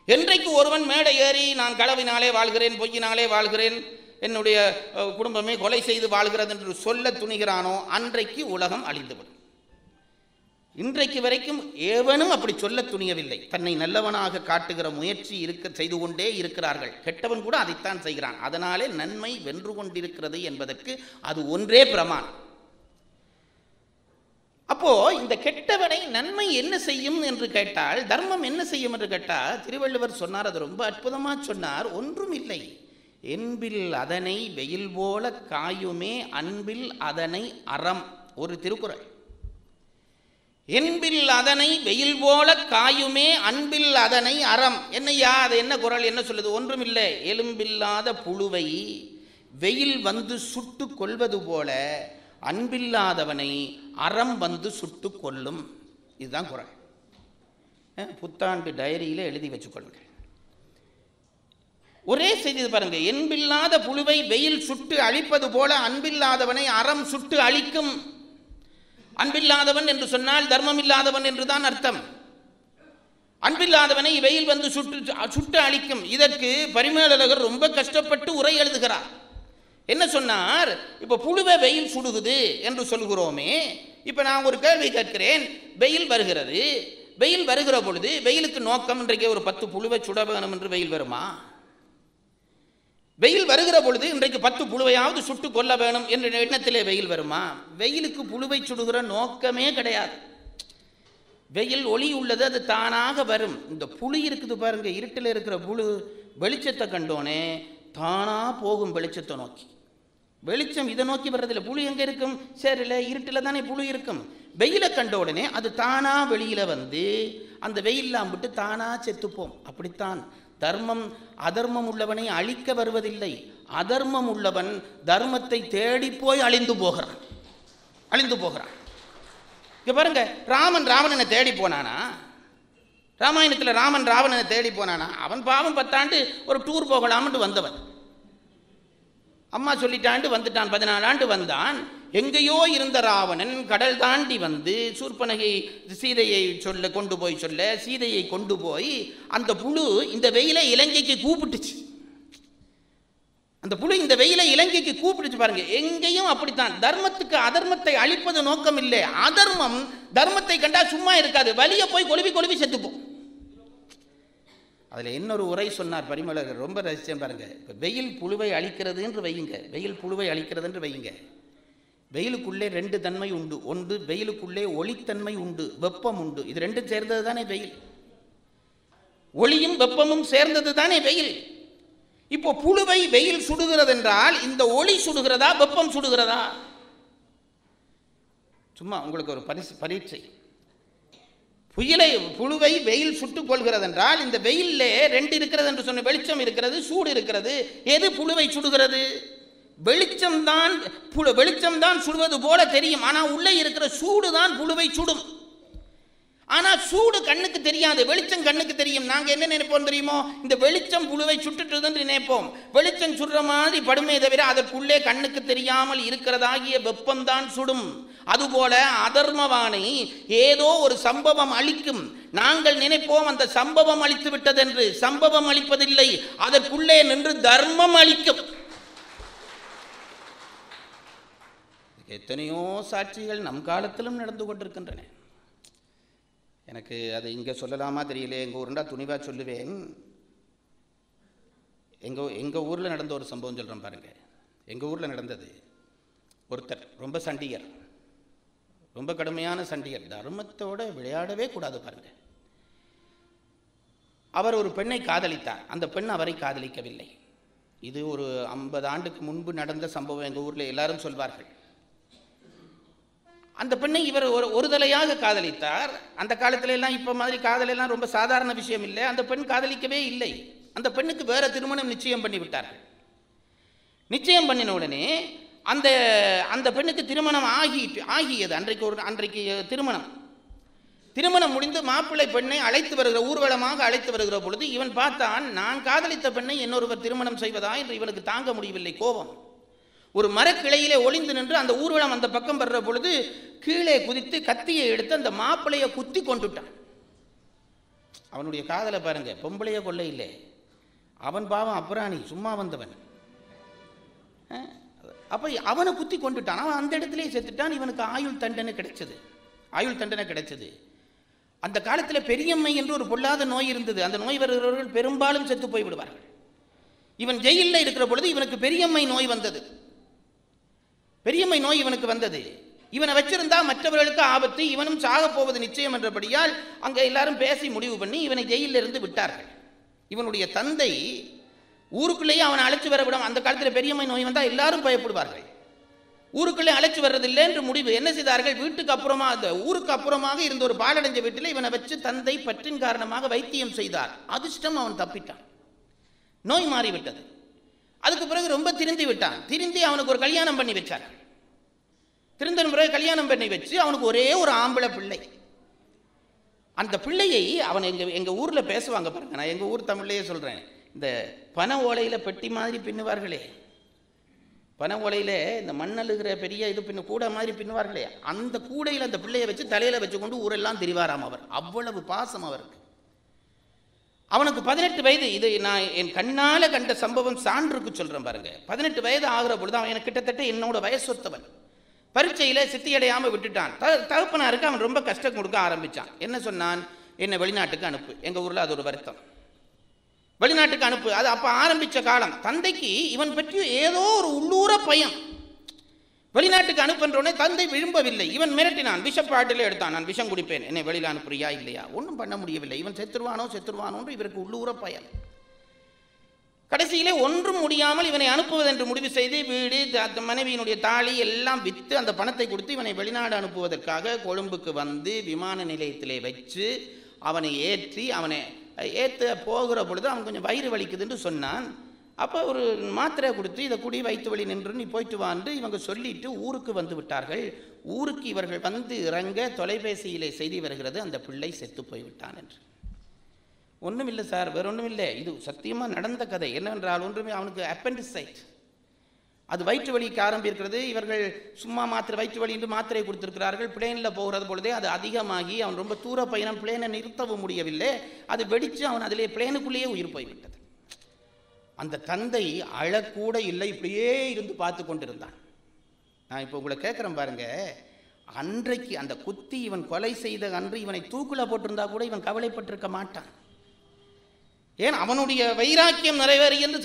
என்றைக்கு ஒருவன் மேடை ஏறி நான் களவினாலே வாழ்கிறேன், பொய்யினாலே வாழ்கிறேன், என்னுடைய குடும்பமே கொலை செய்து வாழ்கிறது என்று சொல்ல துணிகிறானோ அன்றைக்கு உலகம் அழிந்துவிடும். இன்றைக்கு வரைக்கும் ஏவனும் அப்படி சொல்ல துணியவில்லை. தன்னை நல்லவனாக காட்டுகிற முயற்சி செய்து கொண்டே இருக்கிறார்கள். கெட்டவன் கூட அதைத்தான் செய்கிறான். அதனாலே நன்மை வென்று கொண்டிருக்கிறது என்பதற்கு அது ஒன்றே பிரமாணம். அப்போ இந்த கெட்டவனை நன்மை என்ன செய்யும் என்று கேட்டால், தர்மம் என்ன செய்யும் என்று கேட்டால், திருவள்ளுவர் சொன்னார், அது ரொம்ப அற்புதமா சொன்னார். ஒன்றும் இல்லை, என்பில் அதனை வெயில் போல காயுமே அன்பில் அதனை அறம். ஒரு திருக்குறள். என்பில் அதனை வெயில் போல காயுமே அன்பில் அதனை அறம். என்னையா அது என்ன குறள், என்ன சொல்லுது? ஒன்றுமில்லை, எலும்பில்லாத புழுவை வெயில் வந்து சுட்டு கொள்வது போல அன்பில்லாதவனை அறம் வந்து சுட்டு கொல்லும். இதுதான் குறள். புத்தாண்டு டைரியில எழுதி வச்சுக்கொள்ளுங்கள். ஒரே செய்தி பாருங்க. என்பில்லாத புழுவை வெயில் சுட்டு அழிப்பது போல அன்பில்லாதவனை அறம் சுட்டு அழிக்கும். அன்பில்லாதவன் என்று சொன்னால் தர்மம் இல்லாதவன் என்றுதான் அர்த்தம். அன்பில்லாதவனை வெயில் வந்து சுட்டு அழிக்கும். இதற்கு பரிமேலழகர் ரொம்ப கஷ்டப்பட்டு உரை எழுதுகிறார். என்ன சொன்னார்? இப்ப புழுவை வெயில் சுடுகுது என்று சொல்கிறோமே, இப்ப நான் ஒரு கேள்வி கேட்கிறேன். வெயில் வருகிறது, வெயில் வருகிற பொழுது வெயிலுக்கு நோக்கம் இன்றைக்கு ஒரு 10 புழுவை சுட வேணும் என்று வெயில் வருமா? வெயில் வருகிற பொழுது இன்றைக்கு 10 புழுவையாவது சுட்டு கொள்ள வேணும் என்ற எண்ணத்திலே வெயில் வருமா? வெயிலுக்கு புழுவை சுடுகிற நோக்கமே கிடையாது. வெயில் ஒளி உள்ளது, அது தானாக வரும். இந்த புளி இருக்குது பாருங்க, இருட்டில் இருக்கிற புழு வெளிச்சத்தை கண்டோனே தானா போகும் வெளிச்சத்தை நோக்கி. வெளிச்சம் இதை நோக்கி வர்றதில்லை. புழு எங்கே இருக்கும்? சேரில் இருட்டில் தானே புழு இருக்கும். வெயிலை கண்ட உடனே அது தானா வெளியில் வந்து அந்த வெயிலாம் விட்டு தானா செத்துப்போம். அப்படித்தான் தர்மம் அதர்மம் உள்ளவனை அழிக்க வருவதில்லை. அதர்மம் உள்ளவன் தர்மத்தை தேடி போய் அழிந்து போகிறான். இங்க பாருங்க, ராமன் ராவணனை தேடி போனானா? ராமாயணத்தில் ராமன் ராவணனை தேடி போனானா? அவன் பாவம் 10 ஆண்டு ஒரு டூர் போகலாம்னு வந்தவன். அம்மா சொல்லிட்டாண்டு வந்துட்டான். 14 ஆண்டு வந்தான். எங்கேயோ இருந்த ராவணன் கடல் தாண்டி வந்து சூர்பனகை சீதையை கொண்டு போய் சீதையை கொண்டு போய் அந்த புழு இந்த வெயிலை இலங்கைக்கு கூப்பிட்டுச்சு. அந்த புழு இந்த வெயிலை இலங்கைக்கு கூப்பிடுச்சு. பாருங்க, எங்கேயும் அப்படித்தான். தர்மத்துக்கு அதர்மத்தை அழிப்பது நோக்கம் இல்லை. அதர்மம் தர்மத்தை கண்டா சும்மா இருக்காது, வலிய போய் கொழுவி செத்துப்போம். அதில் இன்னொரு உரை சொன்னார் பரிமளகர், ரொம்ப ரசிச்சேன் பாருங்க. இப்போ வெயில் புழுவை அழிக்கிறது என்று வையுங்க. வெயிலுக்குள்ளே 2 தன்மை உண்டு. ஒன்று, வெயிலுக்குள்ளே ஒளித்தன்மை உண்டு, வெப்பம் உண்டு. இது 2 சேர்ந்தது தானே வெயில். ஒளியும் வெப்பமும் சேர்ந்தது தானே வெயில். இப்போ புழுவை வெயில் சுடுகிறது என்றால் இந்த ஒளி சுடுகிறதா வெப்பம் சுடுகிறதா? சும்மா உங்களுக்கு ஒரு பரீட்சை. புழுவை வெயில் சுட்டுக் கொள்கிறது என்றால் இந்த வெயிலே 2 இருக்கிறது என்று சொன்ன, வெளிச்சம் இருக்கிறது, சூடு இருக்கிறது. எது புழுவை சுடுகிறது? வெளிச்சம்தான் சுடுவது போல தெரியும். ஆனால் உள்ளே இருக்கிற சூடு தான் புழுவை சுடும். ஆனால் சூடு கண்ணுக்கு தெரியாது, வெளிச்சம் கண்ணுக்கு தெரியும். நாங்கள் என்ன நினைப்போம் தெரியுமோ? இந்த வெளிச்சம் புழுவை சுட்டுட்டு நினைப்போம். வெளிச்சம் சுடுற மாதிரி படுமே தவிர அதற்குள்ளே கண்ணுக்கு தெரியாமல் இருக்கிறதாகிய வெப்பம்தான் சுடும். அதுபோல அதர்மவானை ஏதோ ஒரு சம்பவம் அளிக்கும். நாங்கள் நினைப்போம் அந்த சம்பவம் அளித்து விட்டதென்று. சம்பவம் அளிப்பதில்லை, அதற்குள்ளே நின்று தர்மம் அளிக்கும். எத்தனையோ சாட்சிகள் நம் காலத்திலும் நடந்து கொண்டிருக்கின்றன. எனக்கு அது இங்கே சொல்லலாமா தெரியல. எங்கள் ஊருண்டா துணிவாக சொல்லுவேன். எங்கள் ஊரில் நடந்த ஒரு சம்பவம் சொல்கிறேன் பாருங்கள். எங்கள் ஊரில் நடந்தது. ஒருத்தர் ரொம்ப சண்டியர், ரொம்ப கடுமையான சண்டியர். தர்மத்தோடு விளையாடவே கூடாது பாருங்கள். அவர் ஒரு பெண்ணை காதலித்தார். அந்த பெண் அவரை காதலிக்கவில்லை. இது ஒரு 50 ஆண்டுக்கு முன்பு நடந்த சம்பவம். எங்கள் ஊரில் எல்லாரும் சொல்வார்கள். அந்த பெண்ணை இவர் ஒரு தலையாக காதலித்தார். அந்த காலத்துல எல்லாம் இப்போ மாதிரி காதலெல்லாம் ரொம்ப சாதாரண விஷயம் இல்லை. அந்த பெண் காதலிக்கவே இல்லை. அந்த பெண்ணுக்கு வேற திருமணம் நிச்சயம் பண்ணி விட்டார்கள். நிச்சயம் பண்ணின உடனே அந்த பெண்ணுக்கு திருமணம் ஆகியது. அன்றைக்கு திருமணம் முடிந்து மாப்பிள்ளை பெண்ணை அழைத்து வருகிற, ஊர்வலமாக அழைத்து வருகிற பொழுது இவன் பார்த்தான், நான் காதலித்த பெண்ணை இன்னொருவர் திருமணம் செய்வதா என்று இவனுக்கு தாங்க முடியவில்லை. கோபம். ஒரு மரக்கிளையிலே ஒளிந்து நின்று அந்த ஊர்வலம் அந்த பக்கம் வர்ற பொழுது கீழே குதித்து கத்தியை எடுத்து அந்த மாப்பிள்ளையை குத்தி கொண்டுட்டான். அவனுடைய காதலை பாருங்க, பொம்பளைய கொல்ல இல்லை. அவன் பாவம் அப்புறாணி, சும்மா வந்தவன். அப்ப அவனை குத்தி கொண்டுட்டான். அவன் அந்த இடத்திலேயே செத்துட்டான். இவனுக்கு ஆயுள் தண்டனை கிடைச்சது. அந்த காலத்தில் பெரியம்மை என்று ஒரு பொல்லாத நோய் இருந்தது. அந்த நோய் வருகிறவர்கள் பெரும்பாலும் செத்து போய் விடுவார்கள். இவன் ஜெயிலில் இருக்கிற பொழுது இவனுக்கு பெரியம்மை நோய் வந்தது. இவனை வச்சிருந்தா மற்றவர்களுக்கு ஆபத்து, இவனும் சாக போவது நிச்சயம் என்றபடியால் அங்கே எல்லாரும் பேசி முடிவு பண்ணி இவனை ஜெயிலில் இருந்து விட்டார்கள். இவனுடைய தந்தை ஊருக்குள்ளேயே அவனை அழைச்சி வரவிடும். அந்த காலத்தில் பெரியம்மை நோய் வந்தால் எல்லாரும் பயப்படுவார்கள். ஊருக்குள்ளே அழைச்சி வர்றதில்லை என்று முடிவு என்ன செய்தார்கள்? வீட்டுக்கு அப்புறமா, அந்த ஊருக்கு அப்புறமாக இருந்த ஒரு பாலடைஞ்ச வீட்டில் இவனை வச்சு தந்தை பற்றின் காரணமாக வைத்தியம் செய்தார். அதிர்ஷ்டம், அவன் தப்பிட்டான். நோய் மாறிவிட்டது. அதுக்கு பிறகு ரொம்ப திருந்தி விட்டான். திருந்தி அவனுக்கு ஒரு கல்யாணம் பண்ணி வச்சார். திருந்தன பிறகு கல்யாணம் பண்ணி வச்சு அவனுக்கு ஒரே ஒரு ஆம்பளை பிள்ளை. அந்த பிள்ளையை அவன் எங்கள் ஊரில் பேசுவாங்க பாருங்க. நான் எங்கள் ஊர் தமிழ்லையே சொல்கிறேன். இந்த பனை ஓலையில் பெட்டி மாதிரி பின்னுவார்களே, பனை ஓலையில் இந்த மண்ணழுகிற பெரிய இது கூட மாதிரி பின்னுவார்களே, அந்த கூடையில் அந்த பிள்ளையை வச்சு தலையில் வச்சு கொண்டு ஊரெல்லாம் திரிவாராம். அவர் அவ்வளவு பாசம் அவருக்கு. அவனுக்கு 18 வயது. இது நான் என் கண்ணால் கண்ட சம்பவம், சான்றுக்கு சொல்கிறேன் பாருங்க. 18 வயது ஆகிற பொழுது அவன் எனக்கு கிட்டத்தட்ட என்னோட வயசொத்தவன். பரீட்சையில் சித்தியடையாமல் விட்டுட்டான். தகப்பனாருக்கு அவன் ரொம்ப கஷ்டம் கொடுக்க ஆரம்பித்தான். என்ன சொன்னான்? என்னை வெளிநாட்டுக்கு அனுப்பு. எங்கள் ஊரில் அது ஒரு வருத்தம். வெளிநாட்டுக்கு அனுப்பு. அது அப்போ ஆரம்பித்த காலம். தந்தைக்கு இவன் பற்றி ஏதோ ஒரு உள்ளூர பயம். வெளிநாட்டுக்கு அனுப்புன்றோடனே தந்தை விரும்பவில்லை. இவன் மிரட்டினான். விஷப்பாட்டிலே எடுத்தான். நான் விஷம் குடிப்பேன், என்னை வெளியில் அனுப்புறியா இல்லையா? ஒன்றும் பண்ண முடியவில்லை. இவன் செத்துருவானோ என்று இவருக்கு உள்ளூர பயம். கடைசியிலே ஒன்றும் முடியாமல் இவனை அனுப்புவதென்று முடிவு செய்து வீடு, மனைவியினுடைய தாலி எல்லாம் விற்று அந்த பணத்தை கொடுத்து இவனை வெளிநாடு அனுப்புவதற்காக கொழும்புக்கு வந்து விமான நிலையத்திலே வச்சு அவனை ஏற்ற போகிற பொழுது அவன் கொஞ்சம் வயிறு வலிக்குதுன்னு சொன்னான். அப்போ ஒரு மாத்திரை கொடுத்து இதை குடி வயிற்று வலி நின்று நீ போயிட்டு வான்னு இவங்க சொல்லிட்டு ஊருக்கு வந்து விட்டார்கள். ஊருக்கு இவர்கள் வந்து இறங்க தொலைபேசியிலே செய்தி வருகிறது, அந்த பிள்ளை செத்து போய்விட்டான் என்று. ஒன்றும் இல்லை சார், வேற ஒன்றும் இல்லை, இது சத்தியமாக நடந்த கதை. என்னவென்றால் ஒன்றுமே அவனுக்கு அப்பெண்டிசைட், அது வயிற்று வலிக்கு ஆரம்பிக்கிறது. இவர்கள் சும்மா வயிற்று வலி என்று மாத்திரை கொடுத்திருக்கிறார்கள். பிளேனில் போகிறது பொழுதே அது அதிகமாகி அவன் ரொம்ப தூர பயணம், பிளேனை நிறுத்தவும் முடியவில்லை, அது வெடித்து அவன் அதிலே பிளேனுக்குள்ளேயே உயிர் போய்விட்டது. அந்த தந்தை அழக்கூட இல்லை, இப்படியே இருந்து பார்த்து கொண்டிருந்தான். நான் இப்போ உங்களை கேட்குறேன் பாருங்க, அன்றைக்கு அந்த குத்தி இவன் கொலை செய்த அன்று இவனை தூக்குல போட்டிருந்தா கூட இவன் கவலைப்பட்டிருக்க மாட்டான். ஏன்? அவனுடைய வைராக்கியம் நிறைவேறி என்று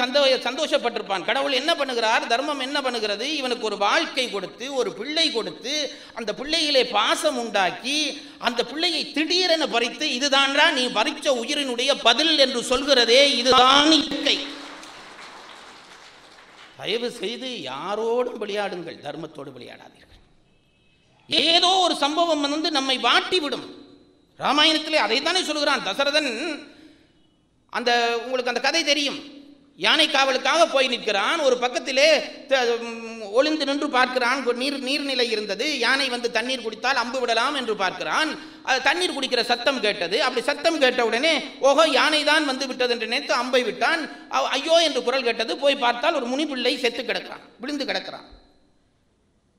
சந்தோஷப்பட்டிருப்பான். கடவுள் என்ன பண்ணுகிறார், தர்மம் என்ன பண்ணுகிறது, இவனுக்கு ஒரு வாழ்க்கை கொடுத்து ஒரு பிள்ளை கொடுத்து அந்த பிள்ளையிலே பாசம் உண்டாக்கி அந்த பிள்ளையை திடீரென பறித்து இதுதான்டா நீ பறிச்ச உயிரினுடைய பதில் என்று சொல்கிறதே, இதுதான் இயற்கை. தயவு செய்து யாரோடும் விளையாடுங்கள், தர்மத்தோடு விளையாடாதீர்கள். ஏதோ ஒரு சம்பவம் வந்து நம்மை வாட்டிவிடும். ராமாயணத்திலே அதைத்தானே சொல்கிறான் தசரதன். உங்களுக்கு அந்த கதை தெரியும். யானை காவலுக்காக போய் நிற்கிறான். ஒரு பக்கத்திலே ஒளிந்து நின்று பார்க்கிறான். நீர்நிலை இருந்தது. யானை வந்து தண்ணீர் குடித்தால் அம்பு விடலாம் என்று பார்க்கிறான். தண்ணீர் குடிக்கிற சத்தம் கேட்டது. அப்படி சத்தம் கேட்ட உடனே ஓஹோ யானை தான் வந்து விட்டது என்று நினைத்து அம்பை விட்டான். ஐயோ என்று குரல் கேட்டது. போய் பார்த்தால் ஒரு முனிப்பிள்ளை செத்து கிடக்கிறான், விழுந்து கிடக்கிறான்.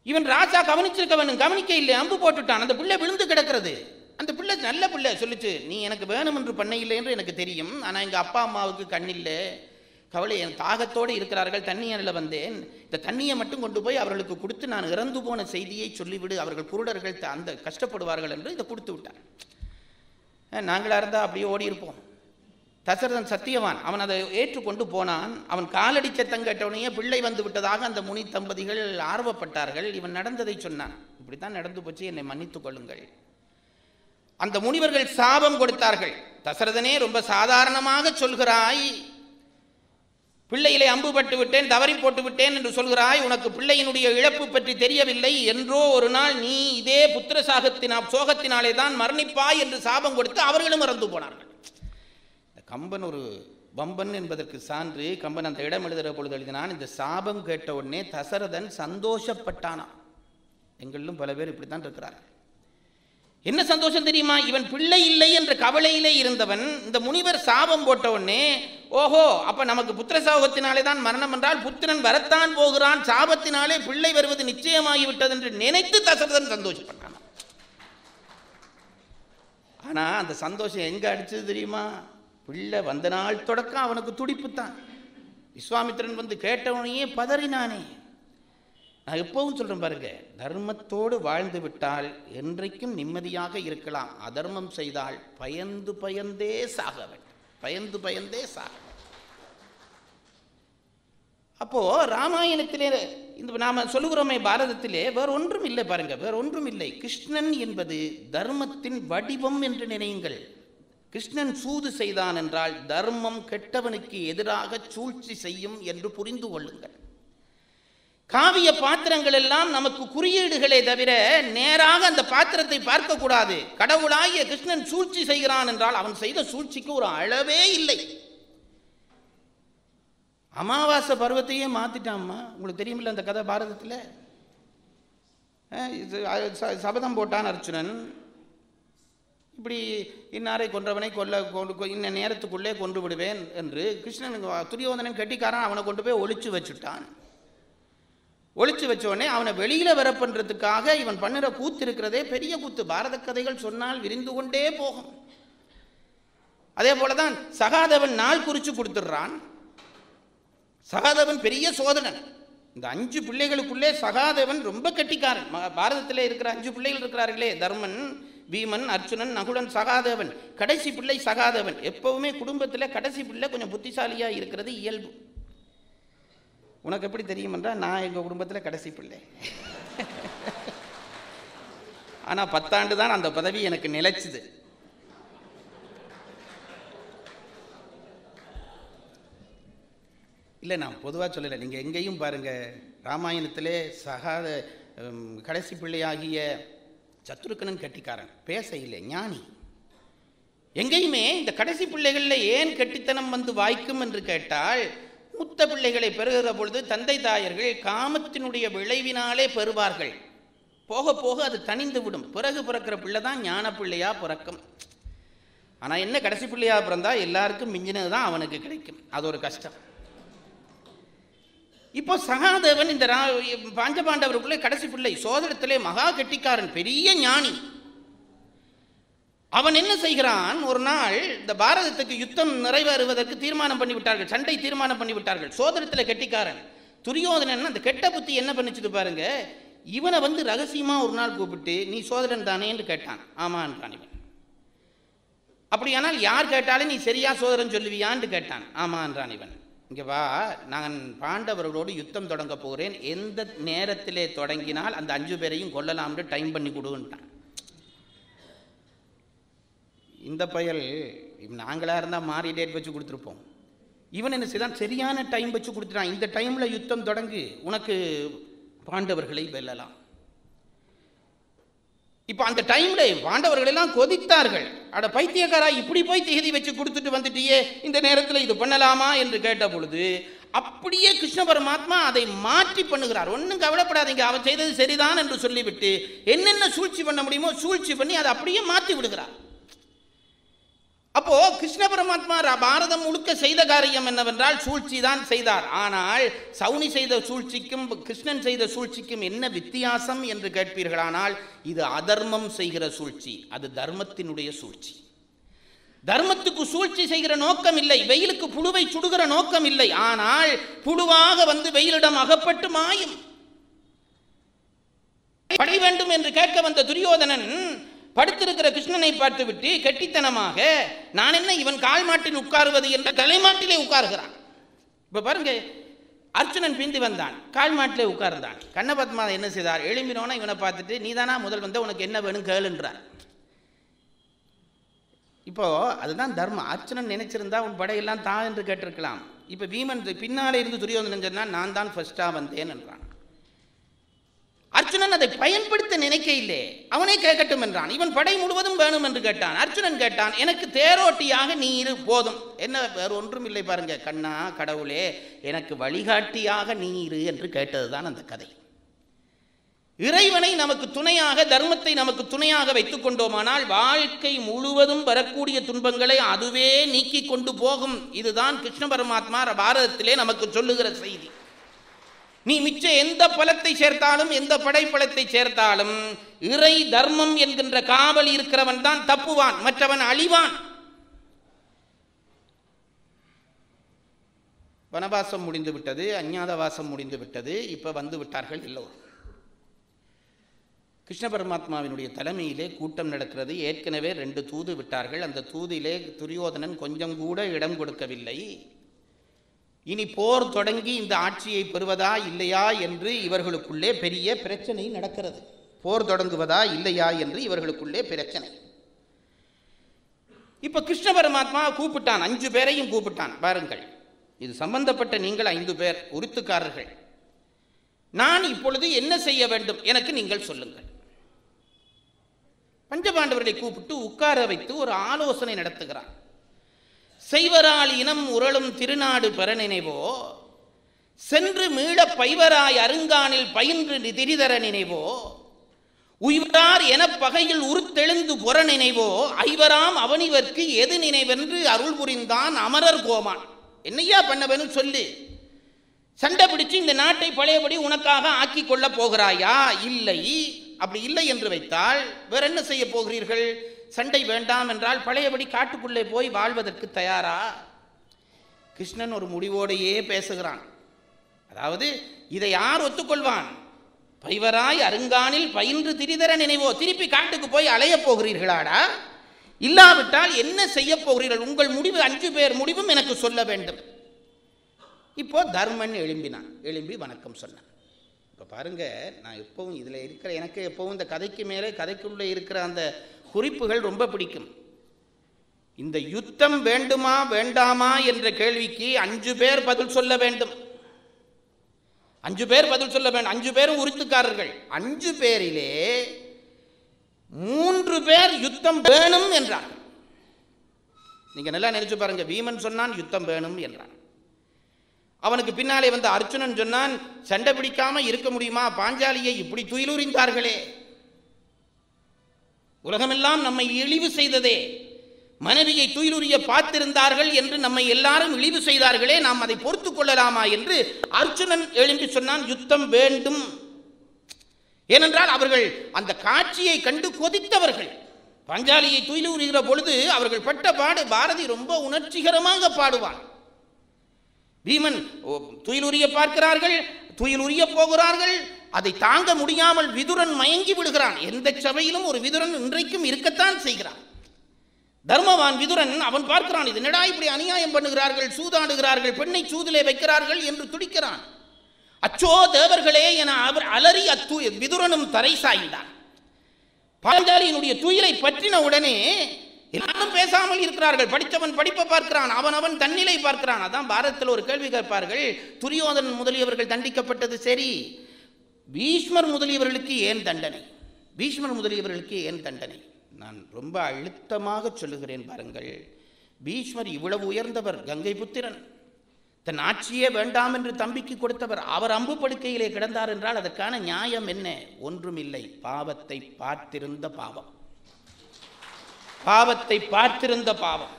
இவன் ராஜா கவனிச்சிருக்க வேண்டும், கவனிக்க இல்லை, அம்பு போட்டுட்டான். அந்த பிள்ளை விழுந்து கிடக்கிறது. அந்த பிள்ளை நல்ல பிள்ளை சொல்லிச்சு, நீ எனக்கு வேணும் என்று பண்ண இல்லை என்று எனக்கு தெரியும், ஆனால் எங்கள் அப்பா அம்மாவுக்கு கண்ணில்லை, கவலை, என் தாகத்தோடு இருக்கிறார்கள், தண்ணியில் வந்தேன், இந்த தண்ணியை மட்டும் கொண்டு போய் அவர்களுக்கு கொடுத்து நான் இறந்து போன செய்தியை சொல்லிவிடு, அவர்கள் குருடர்கள் அந்த கஷ்டப்படுவார்கள் என்று இதை கொடுத்து விட்டார். நாங்களாக இருந்தால் அப்படியே ஓடி இருப்போம். தசரதன் சத்தியவான், அவன் அதை ஏற்றுக்கொண்டு போனான். அவன் காலடி சத்தம் கேட்டவனையே பிள்ளை வந்து விட்டதாக அந்த முனி தம்பதிகள் ஆர்வப்பட்டார்கள். இவன் நடந்ததை சொன்னான், இப்படித்தான் நடந்து போச்சு, என்னை மன்னித்துக் கொள்ளுங்கள். அந்த முனிவர்கள் சாபம் கொடுத்தார்கள். தசரதனே ரொம்ப சாதாரணமாக சொல்கிறாய், பிள்ளையிலே அம்பு பட்டு விட்டேன், தவறி போட்டு விட்டேன் என்று சொல்கிறாய், உனக்கு பிள்ளையினுடைய இழப்பு பற்றி தெரியவில்லை, என்றோ ஒரு நாள் நீ இதே புத்திர சோகத்தினாலே தான் மரணிப்பாய் என்று சாபம் கொடுத்து அவர்களும் இறந்து போனார்கள். கம்பன் ஒரு பம்பன் என்பதற்கு சான்று. கம்பன் அந்த இடம் எழுதுகிற பொழுது எழுதினான், இந்த சாபம் கேட்ட உடனே தசரதன் சந்தோஷப்பட்டானா. எங்களிலும் பல பேர் இப்படித்தான் இருக்கிறார்கள். என்ன சந்தோஷம் தெரியுமா? இவன் பிள்ளை இல்லை என்ற கவலையிலே இருந்தவன் இந்த முனிவர் சாபம் போட்ட உடனே ஓஹோ அப்ப நமக்கு புத்திர சாபத்தினாலே தான் மரணம் என்றால் புத்திரன் வரத்தான் போகிறான், சாபத்தினாலே பிள்ளை வருவது நிச்சயமாகிவிட்டது என்று நினைத்து தசரதன் சந்தோஷப்பட்டான். ஆனா அந்த சந்தோஷம் எங்க அடிச்சது தெரியுமா? பிள்ளை வந்த நாள் தொடக்கம் அவனுக்கு துடிப்புத்தான். விஸ்வாமித்திரன் வந்து கேட்டவனையே பதறினானே. நான் எப்பவும் சொல்றேன் பாருங்க, தர்மத்தோடு வாழ்ந்து விட்டால் என்றைக்கும் நிம்மதியாக இருக்கலாம். அதர்மம் செய்தால் பயந்து பயந்தே சாக வேண்டும், பயந்து பயந்தே சாக வேண்டும். அப்போ ராமாயணத்திலே இந்த நாம சொல்லுகிறோமே பாரதத்திலே வேற ஒன்றும் இல்லை பாருங்க, வேற ஒன்றும் இல்லை. கிருஷ்ணன் என்பது தர்மத்தின் வடிவம் என்று நினையுங்கள். கிருஷ்ணன் சூது செய்தான் என்றால் தர்மம் கெட்டவனுக்கு எதிராக சூழ்ச்சி செய்யும் என்று புரிந்து கொள்ளுங்கள். காவிய பாத்திரங்கள் எல்லாம் நமக்கு குறியீடுகளே தவிர நேராக அந்த பாத்திரத்தை பார்க்கக்கூடாது. கடவுளாகிய கிருஷ்ணன் சூழ்ச்சி செய்கிறான் என்றால் அவன் செய்த சூழ்ச்சிக்கு ஒரு அளவே இல்லை. அமாவாசை பருவத்தையே மாத்திட்டாம்மா. உங்களுக்கு தெரியுமில்ல அந்த கதை பாரதத்தில். சபதம் போட்டான் அர்ச்சுனன், இப்படி இன்னாரை கொன்றவனை இன்ன நேரத்துக்குள்ளே கொன்று விடுவேன் என்று. கிருஷ்ணன் துரியோதனன் கெட்டிக்காரன், அவனை கொண்டு போய் ஒளிச்சு வச்சுட்டான். ஒளிச்சு வச்ச உடனே அவனை வெளியில வர பண்றதுக்காக இவன் பண்ணுற கூத்து இருக்கிறதே பெரிய கூத்து. பாரத கதைகள் சொன்னால் விரிந்து கொண்டே போகும். அதே போலதான் சகாதேவன் நாள் குறிச்சு கொடுத்துடுறான். சகாதேவன் பெரிய சோதனன். இந்த 5 பிள்ளைகளுக்குள்ளே சகாதேவன் ரொம்ப கெட்டிக்காரன். பாரதத்திலே இருக்கிற 5 பிள்ளைகள் இருக்கிறார்களே, தர்மன், பீமன், அர்ச்சுனன், நகுலன், சகாதேவன். கடைசி பிள்ளை சகாதேவன். எப்பவுமே குடும்பத்தில் கடைசி பிள்ளை கொஞ்சம் புத்திசாலியா இருக்கிறது இயல்பு. உனக்கு எப்படி தெரியும் என்றால், நான் எங்கள் குடும்பத்தில் கடைசி பிள்ளை. ஆனால் 10 ஆண்டு தான் அந்த பதவி எனக்கு நிலைச்சுது. இல்லை, நான் பொதுவாக சொல்லலை. நீங்கள் எங்கேயும் பாருங்கள், ராமாயணத்திலே கடைசி பிள்ளையாகிய சத்ருக்கனன் கெட்டிக்காரன், பேச இல்லை, ஞானி. எங்கேயுமே இந்த கடைசி பிள்ளைகளில் ஏன் கெட்டித்தனம் வந்து வாய்க்கும் என்று கேட்டால், மூத்த பிள்ளைகளை பெறுகிற பொழுது தந்தை தாயர்கள் காமத்தினுடைய விளைவினாலே பெறுவார்கள். போக போக அது தனிந்து விடும். பிறகு பிறக்கிற பிள்ளை தான் ஞான பிள்ளையா பிறக்கும். ஆனால் என்ன, கடைசி பிள்ளையா பிறந்தா எல்லாருக்கும் மிஞ்சினது தான் அவனுக்கு கிடைக்கும். அது ஒரு கஷ்டம். இப்போ சகாதேவன் இந்த பாஞ்சபாண்டவருக்குள்ளே கடைசி பிள்ளை, சோதரத்திலே மகா கெட்டிக்காரன், பெரிய ஞானி. அவன் என்ன செய்கிறான், ஒரு நாள் இந்த பாரதத்துக்கு யுத்தம் நிறைவேறுவதற்கு தீர்மானம் பண்ணிவிட்டார்கள், சண்டை தீர்மானம் பண்ணிவிட்டார்கள். சோதரத்தில் கெட்டிக்காரன் துரியோதனன் அந்த கெட்ட புத்தி என்ன பண்ணிச்சுட்டு பாருங்க, இவனை வந்து ரகசியமாக ஒரு நாள் கூப்பிட்டு, நீ சோதரன் தானே என்று கேட்டான். ஆமான்றான் இவன். அப்படியானால் யார் கேட்டாலும் நீ சரியா சோதரன் சொல்லுவியான்னு கேட்டான். ஆமான்றான் இவன். இங்கே வா, நான் பாண்டவர்களோடு யுத்தம் தொடங்க போகிறேன், எந்த நேரத்திலே தொடங்கினால் அந்த 5 பேரையும் கொல்லலாம்னு டைம் பண்ணி கொடுன்ட்டான். இந்த பயல் நாங்களாக இருந்தால் மாறி டேட் வச்சு கொடுத்துருப்போம். இவன் என்ன செய்தான், சரியான டைம் வச்சு கொடுத்துட்டான். இந்த டைமில் யுத்தம் தொடங்கு, உனக்கு பாண்டவர்களை வெல்லலாம். இப்போ அந்த டைமில் பாண்டவர்கள் எல்லாம் கொதித்தார்கள். அட பைத்தியக்காரா, இப்படி போய் திகதி வச்சு கொடுத்துட்டு வந்துட்டியே, இந்த நேரத்தில் இது பண்ணலாமா என்று கேட்ட பொழுது அப்படியே கிருஷ்ண பரமாத்மா அதை மாற்றி பண்ணுகிறார். ஒன்றும் கவலைப்படாதீங்க, அவன் செய்தது சரிதான் என்று சொல்லிவிட்டு என்னென்ன சூழ்ச்சி பண்ண முடியுமோ சூழ்ச்சி பண்ணி அதை அப்படியே மாற்றி விடுகிறார். அப்போ கிருஷ்ண பரமாத்மா பாரதம் முழுக்க செய்த காரியம் என்னவென்றால் சூழ்ச்சி தான் செய்தார். ஆனால் சவுனி செய்த சூழ்ச்சிக்கும் கிருஷ்ணன் செய்த சூழ்ச்சிக்கும் என்ன வித்தியாசம் என்று கேட்பீர்களானால், இது அதர்மம் செய்கிற சூழ்ச்சி, அது தர்மத்தினுடைய சூழ்ச்சி. தர்மத்துக்கு சூழ்ச்சி செய்கிற நோக்கம் இல்லை, வெயிலுக்கு புழுவை சுடுகிற நோக்கம் இல்லை. ஆனால் புழுவாக வந்து வெயிலிடம் அகப்பட்டு மாயும். படை வேண்டும் என்று கேட்க வந்த துரியோதனன் படுத்திருக்கிற கிருஷ்ணனை பார்த்துவிட்டு கெட்டித்தனமாக, நான் என்ன இவன் கால் மாட்டில் உட்காருவது என்ற தலைமாட்டிலே உட்காருகிறான். இப்ப பாருங்க, அர்ச்சுனன் பிந்தி வந்தான், கால் மாட்டிலே உட்கார்ந்தான். கண்ணபத்மா என்ன செய்தார், எழும்பினோன்னா இவனை பார்த்துட்டு, நீதானா முதல் வந்த, உனக்கு என்ன வேணும் கேளுன்றார். இப்போ அதுதான் தர்மம். அர்ச்சுனன் நினைச்சிருந்தா உன் படையெல்லாம் தா என்று கேட்டிருக்கலாம். இப்ப பீமன் பின்னாலே இருந்து துரியோதனன் சொன்னா, நான் தான் ஃபர்ஸ்டா வந்தேன் என்றான். அர்ச்சுனன் அதை பயன்படுத்த நினைக்க இல்லை, அவனே கேட்கட்டும் என்றான். இவன் படை முழுவதும் வேணும் என்று கேட்டான். அர்ச்சுனன் கேட்டான், எனக்கு தேரோட்டியாக நீ இரு போதும். என்ன, வேறு ஒன்றும் இல்லை பாருங்க, கண்ணா கடவுளே எனக்கு வழிகாட்டியாக நீ இரு என்று கேட்டதுதான் அந்த கதை. இறைவனை நமக்கு துணையாக, தர்மத்தை நமக்கு துணையாக வைத்துக் கொண்டோமானால் வாழ்க்கை முழுவதும் வரக்கூடிய துன்பங்களை அதுவே நீக்கி கொண்டு போகும். இதுதான் கிருஷ்ண பரமாத்மா பாரதத்திலே நமக்கு சொல்லுகிற செய்தி. நீ மிச்ச எந்த பலத்தை சேர்த்தாலும், எந்த படைப்பலத்தை சேர்த்தாலும், இறை தர்மம் என்கின்ற காவல் இருக்கிறவன் தான் தப்புவான், மற்றவன் அழிவான். வனவாசம் முடிந்து விட்டது, அஞ்ஞாதவாசம் முடிந்து விட்டது. இப்ப வந்து விட்டார்கள் எல்லோரும். கிருஷ்ண பரமாத்மாவினுடைய தலைமையிலே கூட்டம் நடக்கிறது. ஏற்கனவே 2 தூது விட்டார்கள். அந்த தூதிலே துரியோதனன் கொஞ்சம் கூட இடம் கொடுக்கவில்லை. இனி போர் தொடங்கி இந்த ஆட்சியை பெறுவதா இல்லையா என்று இவர்களுக்குள்ளே பெரிய பிரச்சனை நடக்கிறது. போர் தொடங்குவதா இல்லையா என்று இவர்களுக்குள்ளே பிரச்சனை. இப்ப கிருஷ்ண பரமாத்மா கூப்பிட்டான், 5 பேரையும் கூப்பிட்டான். பாருங்கள், இது சம்பந்தப்பட்ட நீங்கள் 5 பேர் உரித்துக்காரர்கள். நான் இப்பொழுது என்ன செய்ய வேண்டும் எனக்கு நீங்கள் சொல்லுங்கள். பஞ்சபாண்டவர்களை கூப்பிட்டு உட்கார வைத்து ஒரு ஆலோசனை நடத்துகிறான். செய்வரால் இனம் உரளும் திருநாடு பெற நினைவோ, சென்று மீள பைவராய் அருங்கானில் பயின்று திரிதர நினைவோ, உய்வரார் என பகையில் உருத்தெழுந்து பொற நினைவோ, ஐவராம் அவனிவர்க்கு எது நினைவென்று அருள் புரிந்தான் அமரர் கோமான். என்னையா பண்ணவனு சொல்லு, சண்டை பிடிச்சு இந்த நாட்டை பழையபடி உனக்காக ஆக்கி கொள்ள போகிறாயா? இல்லை. அப்படி இல்லை என்று வைத்தால் வேற என்ன செய்ய போகிறீர்கள்? சண்டை வேண்டாம் என்றால் பழையபடி காட்டுக்குள்ளே போய் வாழ்வதற்கு தயாரா? கிருஷ்ணன் ஒரு முடிவோடையே பேசுகிறான். அதாவது இதை யார் ஒத்துக்கொள்வான்? பைவராய் அருங்கானில் பயின்று திரிதர நினைவோ, திருப்பி காட்டுக்கு போய் அலைய போகிறீர்களாடா? இல்லாவிட்டால் என்ன செய்ய போகிறீர்கள்? உங்கள் முடிவு, 5 பேர் முடிவும் எனக்கு சொல்ல வேண்டும். இப்போ தர்மன் எழும்பினான். எழும்பி வணக்கம் சொன்னான். இப்போ பாருங்க, நான் எப்பவும் இதில் இருக்கிற, எனக்கு எப்பவும் இந்த கதைக்கு மேலே கதைக்குள்ளே இருக்கிற அந்த குறிப்புகள் ரொம்ப பிடிக்கும். இந்த யுத்தம் வேண்டுமா வேண்டாமா என்ற கேள்விக்கு 5 பேர் பதில் சொல்ல வேண்டும். 5 பேர் பதில் சொல்ல வேண்டும். 5 பேரும் உரித்துக்காரர்கள். 5 பேரிலே 3 பேர் யுத்தம் வேணும் என்றார். நீங்க நல்லா நினைச்சு பாருங்க. வீமன் சொன்னான் யுத்தம் வேணும் என்றான். அவனுக்கு பின்னாலே வந்த அர்ஜுனன் சொன்னான் சண்டை பிடிக்காம இருக்க முடியுமா, பாஞ்சாலியை இப்படி துயிலுரிந்தார்களே, உலகமெல்லாம் நம்மை இழிவு செய்ததே, மனைவியை துயிலுரிய பார்த்திருந்தார்கள் என்று நம்மை எல்லாரும் இழிவு செய்தார்களே, நாம் அதை பொறுத்து கொள்ளலாமா என்று அர்ஜுனன் எழும்பி சொன்னான் யுத்தம் வேண்டும். ஏனென்றால் அவர்கள் அந்த காட்சியை கண்டு கொதித்தவர்கள். பாஞ்சாலியை துயிலுரிகிற பொழுது அவர்கள் பட்ட பாடு பாரதி ரொம்ப உணர்ச்சிகரமாக பாடுவான். பீமன் துயிலுரிய பார்க்கிறார்கள், துயிலுரிய போகிறார்கள், அதை தாங்க முடியாமல் விதுரன் மயங்கி விடுகிறான். எந்த சபையிலும் ஒரு விதுரன் இன்றைக்கும் இருக்கத்தான் செய்கிறான். தர்மவான் விதுரன் அவன் பார்க்கிறான், இது என்னடா இப்படி அநியாயம் பண்ணுகிறார்கள், சூதாடுகிறார்கள், பெண்ணை சூதிலே வைக்கிறார்கள் என்று துடிக்கிறான். அச்சோ தேவர்களே என அவர் அலறி விதுரனும் தரை சாய்ந்தான். பாஞ்சாலியினுடைய துயிலை பற்றின உடனே எல்லாரும் பேசாமல் இருக்கிறார்கள். படித்தவன் படிப்பை பார்க்கிறான், அவன் தன்னிலை பார்க்கிறான். அதான் பாரதத்தில் ஒரு கேள்வி கேட்பார்கள், துரியோதனன் முதலியவர்கள் தண்டிக்கப்பட்டது சரி, பீஷ்மர் முதலியவர்களுக்கு ஏன் தண்டனை? பீஷ்மர் முதலியவர்களுக்கு ஏன் தண்டனை? நான் ரொம்ப அழுத்தமாக சொல்லுகிறேன் பாருங்கள். பீஷ்மர் இவ்வளவு உயர்ந்தவர், கங்கை புத்திரன், தன் ஆட்சியே வேண்டாம் என்று தம்பிக்கு கொடுத்தவர். அவர் அம்பு படுக்கையிலே கிடந்தார் என்றால் அதற்கான நியாயம் என்ன? ஒன்றுமில்லை, பாவத்தை பார்த்திருந்த பாவம், பாவத்தை பார்த்திருந்த பாவம்.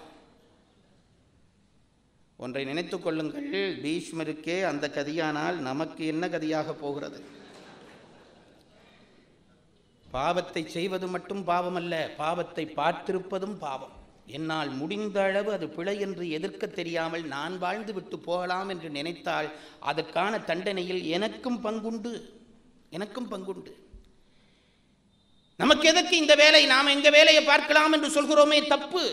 ஒன்றை நினைத்துக் கொள்ளுங்கள், பீஷ்மருக்கே அந்த கதியானால் நமக்கு என்ன கதியாக போகிறது? பாவத்தை செய்வது மட்டும் பாவம் அல்ல, பாவத்தை பார்த்திருப்பதும் பாவம். என்னால் முடிந்த அளவு அது பிழை என்று எதிர்க்க தெரியாமல் நான் வாழ்ந்து விட்டு போகலாம் என்று நினைத்தால் அதற்கான தண்டனையில் எனக்கும் பங்குண்டு, எனக்கும் பங்குண்டு. நமக்கு எதற்கு இந்த வேலை? நாம் எங்க வேலையை பார்க்கலாம் என்று சொல்கிறோமே, தப்பு.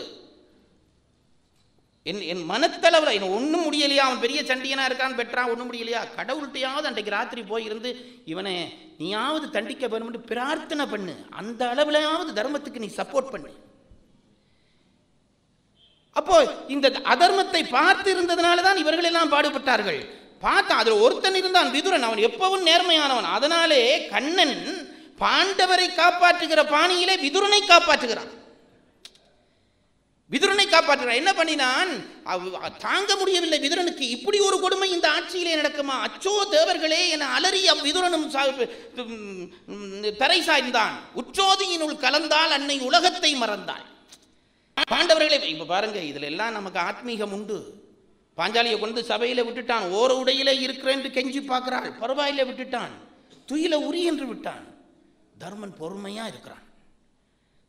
என் மனத்தளவில் என்ன ஒன்றும் முடியலையா, அவன் பெரிய சண்டியனா இருக்கான் பெற்றான், ஒன்றும் முடியலையா, கடவுள்கிட்டையாவது அன்றைக்கு ராத்திரி போயிருந்து இவனை நீயாவது தண்டிக்க வேணும் என்று பிரார்த்தனை பண்ணு, அந்த அளவிலாவது தர்மத்துக்கு நீ சப்போர்ட் பண்ணு. அப்போ இந்த அதர்மத்தை பார்த்து இருந்ததுனால தான் இவர்கள் எல்லாம் பாடுபட்டார்கள். பார்த்தா அதில் ஒருத்தன் இருந்தான் விதுரன், அவன் எப்பவும் நேர்மையானவன். அதனாலே கண்ணன் பாண்டவரை காப்பாற்றுகிற பாணியிலே விதுரனை காப்பாற்றுகிறான். விதுரனை காப்பாற்றுகிறான். என்ன பண்ணினான்? தாங்க முடியவில்லை விதுரனுக்கு, இப்படி ஒரு கொடுமை இந்த ஆட்சியிலே நடக்குமா, அச்சோ தேவர்களே என அலறி விதுரனும் தரை சாய்ந்தான். உச்சோதியினுள் கலந்தால் அன்னை உலகத்தை மறந்தாள். பாண்டவர்களை இப்ப பாருங்க, இதுல எல்லாம் நமக்கு ஆத்மீகம் உண்டு. பாஞ்சாலியை கொண்டு சபையில விட்டுட்டான், ஓர உடையில இருக்கிறேன் என்று கெஞ்சி பார்க்கிறாள், பரவாயில்ல விட்டுட்டான். துயில உரி என்று விட்டான். தர்மன் பொறுமையா இருக்கிறான்,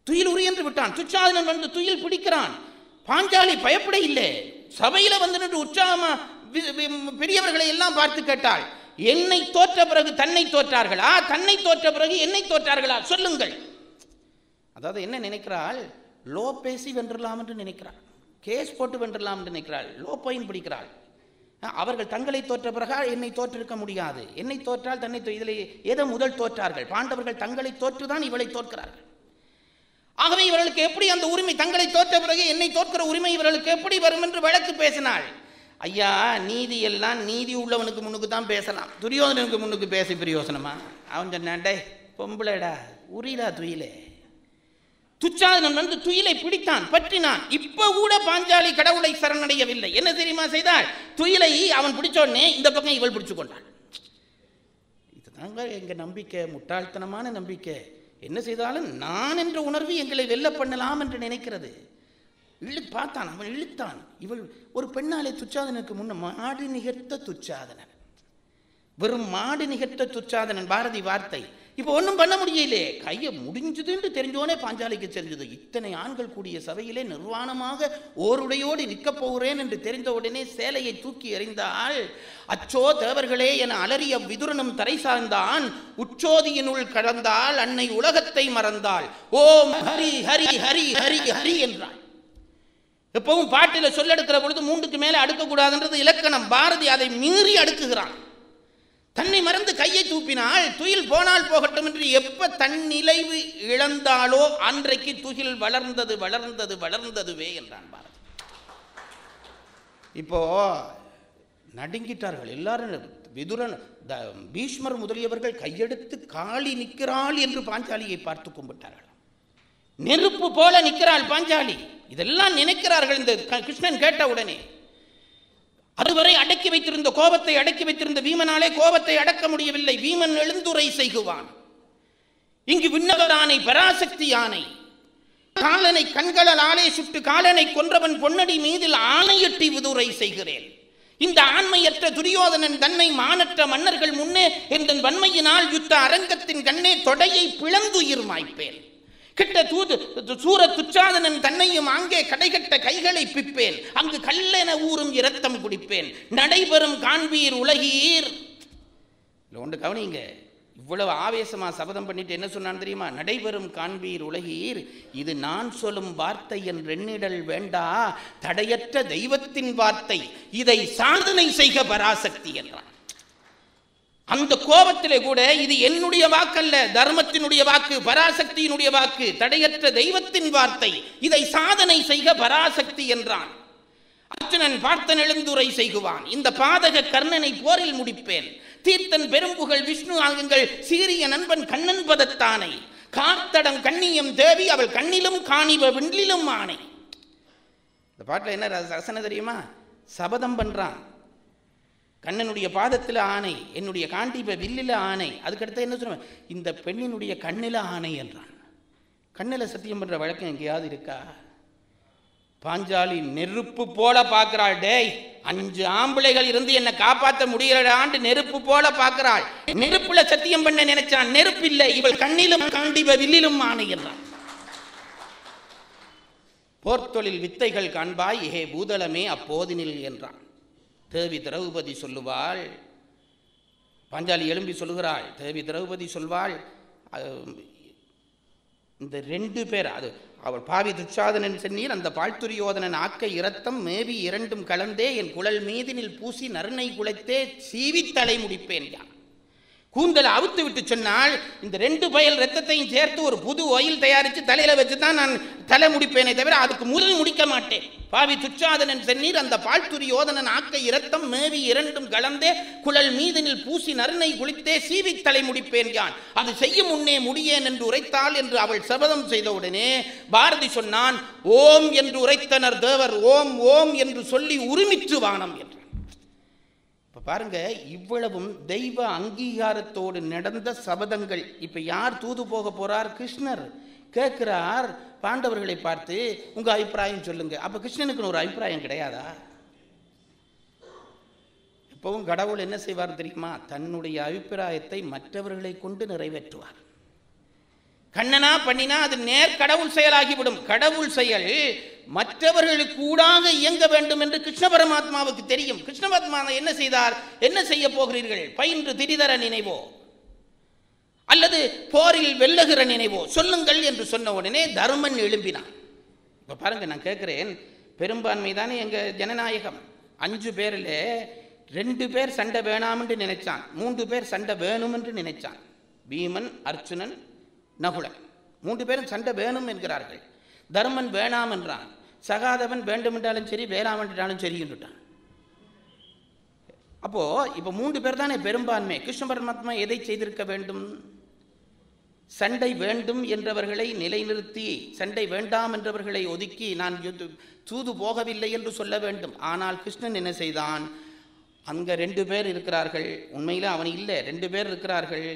துயில் உரி என்று விட்டான். துச்சாதனன் வந்து துயில் பிடிக்கிறான். பாஞ்சாலி பயப்பட இல்லை, சபையில வந்து நின்று உற்சாகமா பெரியவர்களை எல்லாம் பார்த்து கேட்டாள், என்னை தோற்ற பிறகு தன்னை தோற்றார்களா, தன்னை தோற்ற பிறகு என்னை தோற்றார்களா சொல்லுங்கள். அதாவது என்ன நினைக்கிறாள்? லோ பேசி வென்றலாம் என்று நினைக்கிறாள், கேஸ் போட்டு வென்றலாம் என்று நினைக்கிறாள், லோ பாயிண்ட் பிடிக்கிறாள். அவர்கள் தங்களை தோற்ற பிறகு என்னை தோற்றிருக்க முடியாது, என்னை தோற்றால் தன்னை இதில் ஏதோ முதல் தோற்றார்கள். பாண்டவர்கள் தங்களை தோற்றுதான் இவளை தோற்கிறார்கள். ஆகவே இவர்களுக்கு எப்படி அந்த உரிமை, தங்களை தோற்ற பிறகு என்னை தோற்கிற உரிமை இவர்களுக்கு எப்படி வரும் என்று வழக்கு பேசினாள். ஐயா, நீதி எல்லாம் நீதி உள்ளவனுக்கு முன்னுக்கு தான் பேசலாம், துரியோதனனுக்கு முன்னுக்கு பேசி பிரயோசனமா? அவன் சொன்னான், டே பொம்பளைடா உரிடா துயிலே. துச்சாதனன் வந்து துயிலை பிடித்தான், பற்றினான். இப்ப கூட பாஞ்சாலி கடவுளை சரணடையவில்லை. என்ன தெரியுமா செய்தாள்? துயிலை அவன் பிடிச்சோடனே இந்த பக்கம் இவள் பிடிச்சு கொண்டாள். இதுதாங்க எங்க நம்பிக்கை, முட்டாள்தனமான நம்பிக்கை. என்ன செய்தாலும் நான் என்ற உணர்வு எங்களை வெல்ல பண்ணலாம் என்று நினைக்கிறது. பார்த்தான், அவன் இழுத்தான். இவள் ஒரு பெண்ணாலே துச்சாதனுக்கு முன்ன மாடு நிகழ்த்த துச்சாதனன், வெறும் மாடு நிகழ்த்த துச்சாதனன் பாரதி வார்த்தை. இப்போ ஒன்றும் பண்ண முடியலே, கையை முடிஞ்சதுன்னு தெரிஞ்சோனே பாஞ்சாலிக்கு தெரிஞ்சது. இத்தனை ஆண்கள் கூடிய சபையிலே நிர்வாணமாக ஓருடையோடு நிற்கப் போகிறேன் என்று தெரிந்த உடனே சேலையை தூக்கி எறிந்தாள். அச்சோ தேவர்களே என அலறிய விதுரனும் தரை சார்ந்தான். உச்சோதியினுள் கடந்தாள் அன்னை உலகத்தை மறந்தாள். ஓம் ஹரி ஹரி ஹரி ஹரி ஹரி என்றாள். எப்பவும் பாட்டில் சொல்லெடுக்கிற பொழுது 3க்கு மேலே அடுக்கக்கூடாதுன்றது இலக்கணம். பாரதி அதை மீறி அடுக்குகிறான். தன்னை மறந்து கையை தூப்பினால் துயில் போனால் போகட்டும் என்று எப்ப தன் நிலைவு இழந்தாலோ அன்றைக்கு துயில் வளர்ந்தது வளர்ந்தது வளர்ந்ததுவே என்றான் பாரதி. இப்போ நடுங்கிட்டார்கள் எல்லாரும். விதுரன், பீஷ்மர் முதலியவர்கள் கையெடுத்து காளி நிற்கிறாள் என்று பாஞ்சாலியை பார்த்து கும்பிட்டார்கள். நெருப்பு போல நிற்கிறாள் பாஞ்சாலி. இதெல்லாம் நினைக்கிறார்கள் இந்த கிருஷ்ணன் கேட்ட உடனே. அதுவரை அடக்கி வைத்திருந்த கோபத்தை அடக்கி வைத்திருந்த வீமனாலே கோபத்தை அடக்க முடியவில்லை. வீமன் எழுந்துரை செய்குவான். இங்கு விண்ணவர் ஆணை, பராசக்தி ஆணை. காலனை கண்களால் ஆளே சுட்டு காலனை கொன்றவன் பொன்னடி மீதில் ஆணையட்டி விதுரை செய்கிறேன். இந்த ஆண்மையற்ற துரியோதனன் தன்னை மானற்ற மன்னர்கள் முன்னே என்ற வன்மையினால் யுத்த அரங்கத்தின் கண்ணே தொடையை பிளந்துயிர் மாய்ப்பேன். கிட்ட சூர துச்சாதனன் தன்னையும் அங்கே கடைகட்ட கைகளை பிப்பேன். அங்கு கல்லென ஊறும் இரத்தம் குடிப்பேன். நடைபெறும் காண்பீர் உலகீர். ஒன்று கவனிங்க, இவ்வளவு ஆவேசமா சபதம் பண்ணிட்டு என்ன சொன்னான் தெரியுமா? நடைபெறும் காண்பீர் உலகீர், இது நான் சொல்லும் வார்த்தை என்றெண்ணிடல் வேண்டா, தடையற்ற தெய்வத்தின் வார்த்தை, இதை சாதனை செய்க பராசக்தி என்றான். அந்த கோபத்திலே கூட இது என்னுடைய வாக்கல்ல, தர்மத்தினுடைய வாக்கு, பராசக்தியினுடைய வாக்கு, தடையற்ற தெய்வத்தின் வார்த்தை, இதை சாதனை செய்க பராசக்தி என்றான். அர்ஜுனன் பார்த்தன் எழுந்துரை செய்குவான். இந்த பாதக கர்ணனை போரில் முடிப்பேன். தீர்த்தன் பெரும்புகள் விஷ்ணு ஆகுங்கள் சீரிய நண்பன் கண்ணன் பதத்தானை. கார்த்தடம் கண்ணியம் தேவி அவள் கண்ணிலும் காணிவ விண்ணிலும் ஆணை. இந்த பாட்டில் என்ன ரசனை தெரியுமா? சபதம் பண்றான். கண்ணனுடைய பாதத்தில் ஆணை, என்னுடைய காண்டிப வில்லில ஆணை. அதுக்கடுத்து என்ன சொல்லுவேன்? இந்த பெண்ணினுடைய கண்ணில ஆணை என்றான். கண்ணில சத்தியம் பண்ற வழக்கம் எங்கேயாவது இருக்கா? பாஞ்சாலி நெருப்பு போல பார்க்கிறாள். டேய், 5 ஆம்பளைகள் இருந்து என்னை காப்பாற்ற முடியலாண்டு நெருப்பு போல பார்க்கிறாள். நெருப்புல சத்தியம் பண்ண நினைச்சான். நெருப்பு இல்லை, இவள் கண்ணிலும் காண்டிப வில்லிலும் ஆணை என்றான். போர்த்தொழில் வித்தைகள் காண்பாய் ஏ பூதலமே அப்போதினில் என்றான். தேவி திரௌபதி சொல்லுவாள், பாஞ்சாலி எழும்பி சொல்லுகிறாள். தேவி திரௌபதி சொல்வாள், இந்த 2 பேர், அது அவள் பாவி துச்சாதனன் சென்னீர் அந்த பாழ்துரியோதனன் ஆக்க இரத்தம் மேவி 2ம் கலந்தே என் குழல் மீதினில் பூசி நறுனை குலைத்தே சீவி தலை முடிப்பேன். யான் கூந்தலை அவுத்து விட்டு சொன்னால் இந்த 2 பயல் ரத்தத்தையும் சேர்த்து ஒரு புது ஒயில் தயாரித்து தலையில வச்சு தான் நான் தலை முடிப்பேனே தவிர அதுக்கு முதல் முடிக்க மாட்டேன். பாவி துச்சாதனன் சென்னீர் அந்த பாழ்துரியோதனன் ஆக்க இரத்தம் மேவி 2ம் கலந்தே குழல் மீதினில் பூசி நறுனை குளித்தே சீவி தலை முடிப்பேன். யான் அது செய்யும் முன்னே முடியேன் என்று உரைத்தாள் என்று அவள் சபதம் செய்தவுடனே பாரதி சொன்னான், ஓம் என்று உரைத்தனர் தேவர், ஓம் ஓம் என்று சொல்லி உரிமிற்று வானம் என்றான். இப்ப பாருங்க, இவ்வளவும் தெய்வ அங்கீகாரத்தோடு நடந்த சபதங்கள். இப்ப யார் தூது போக போறார்? கிருஷ்ணர் கேட்கிறார் பாண்டவர்களை பார்த்து, உங்க அபிப்பிராயம் சொல்லுங்க. அப்ப கிருஷ்ணனுக்கு ஒரு அபிப்பிராயம் கிடையாதா? எப்பவும் கடவுள் என்ன செய்வார் தெரியுமா? தன்னுடைய அபிப்பிராயத்தை மற்றவர்களை கொண்டு நிறைவேற்றுவார். கண்ணனா பண்ணினா அது நேர் கடவுள் செயலாகிவிடும். கடவுள் செயல் மற்றவர்களுக்கு கூடாக இயங்க வேண்டும் என்று கிருஷ்ண பரமாத்மாவுக்கு தெரியும். கிருஷ்ண பரமாத்மா என்ன செய்தார்? என்ன செய்ய போகிறீர்கள்? பயின்று திரிதர நினைவோ அல்லது போரில் வெல்லுகிற நினைவோ சொல்லுங்கள் என்று சொன்ன உடனே தர்மன் எழும்பினான். இப்ப பாருங்க, நான் கேட்கிறேன், பெரும்பான்மை தானே எங்க ஜனநாயகம். 5 பேரில் 2 பேர் சண்டை வேணாம் என்று நினைச்சான், 3 பேர் சண்டை வேணும் என்று நினைச்சான். பீமன், அர்ஜுனன், நகுலன் 3 பேரும் சண்டை வேணும் என்கிறார்கள். தர்மன் வேணாம் என்றான். சகாதவன் வேண்டும் என்றாலும் சரி, வேளாம் என்றாலும் சரி என்றான். அப்போ இப்ப 3 பேர் தானே பெரும்பான்மை. கிருஷ்ண பரமாத்மா எதை செய்திருக்க வேண்டும்? சண்டை வேண்டும் என்றவர்களை நிலைநிறுத்தி, சண்டை வேண்டாம் என்றவர்களை ஒதுக்கி நான் தூது போகவில்லை என்று சொல்ல வேண்டும். ஆனால் கிருஷ்ணன் என்ன செய்தான்? அங்க 2 பேர் இருக்கிறார்கள், உண்மையில அவன் இல்லை, 2 பேர் இருக்கிறார்கள்,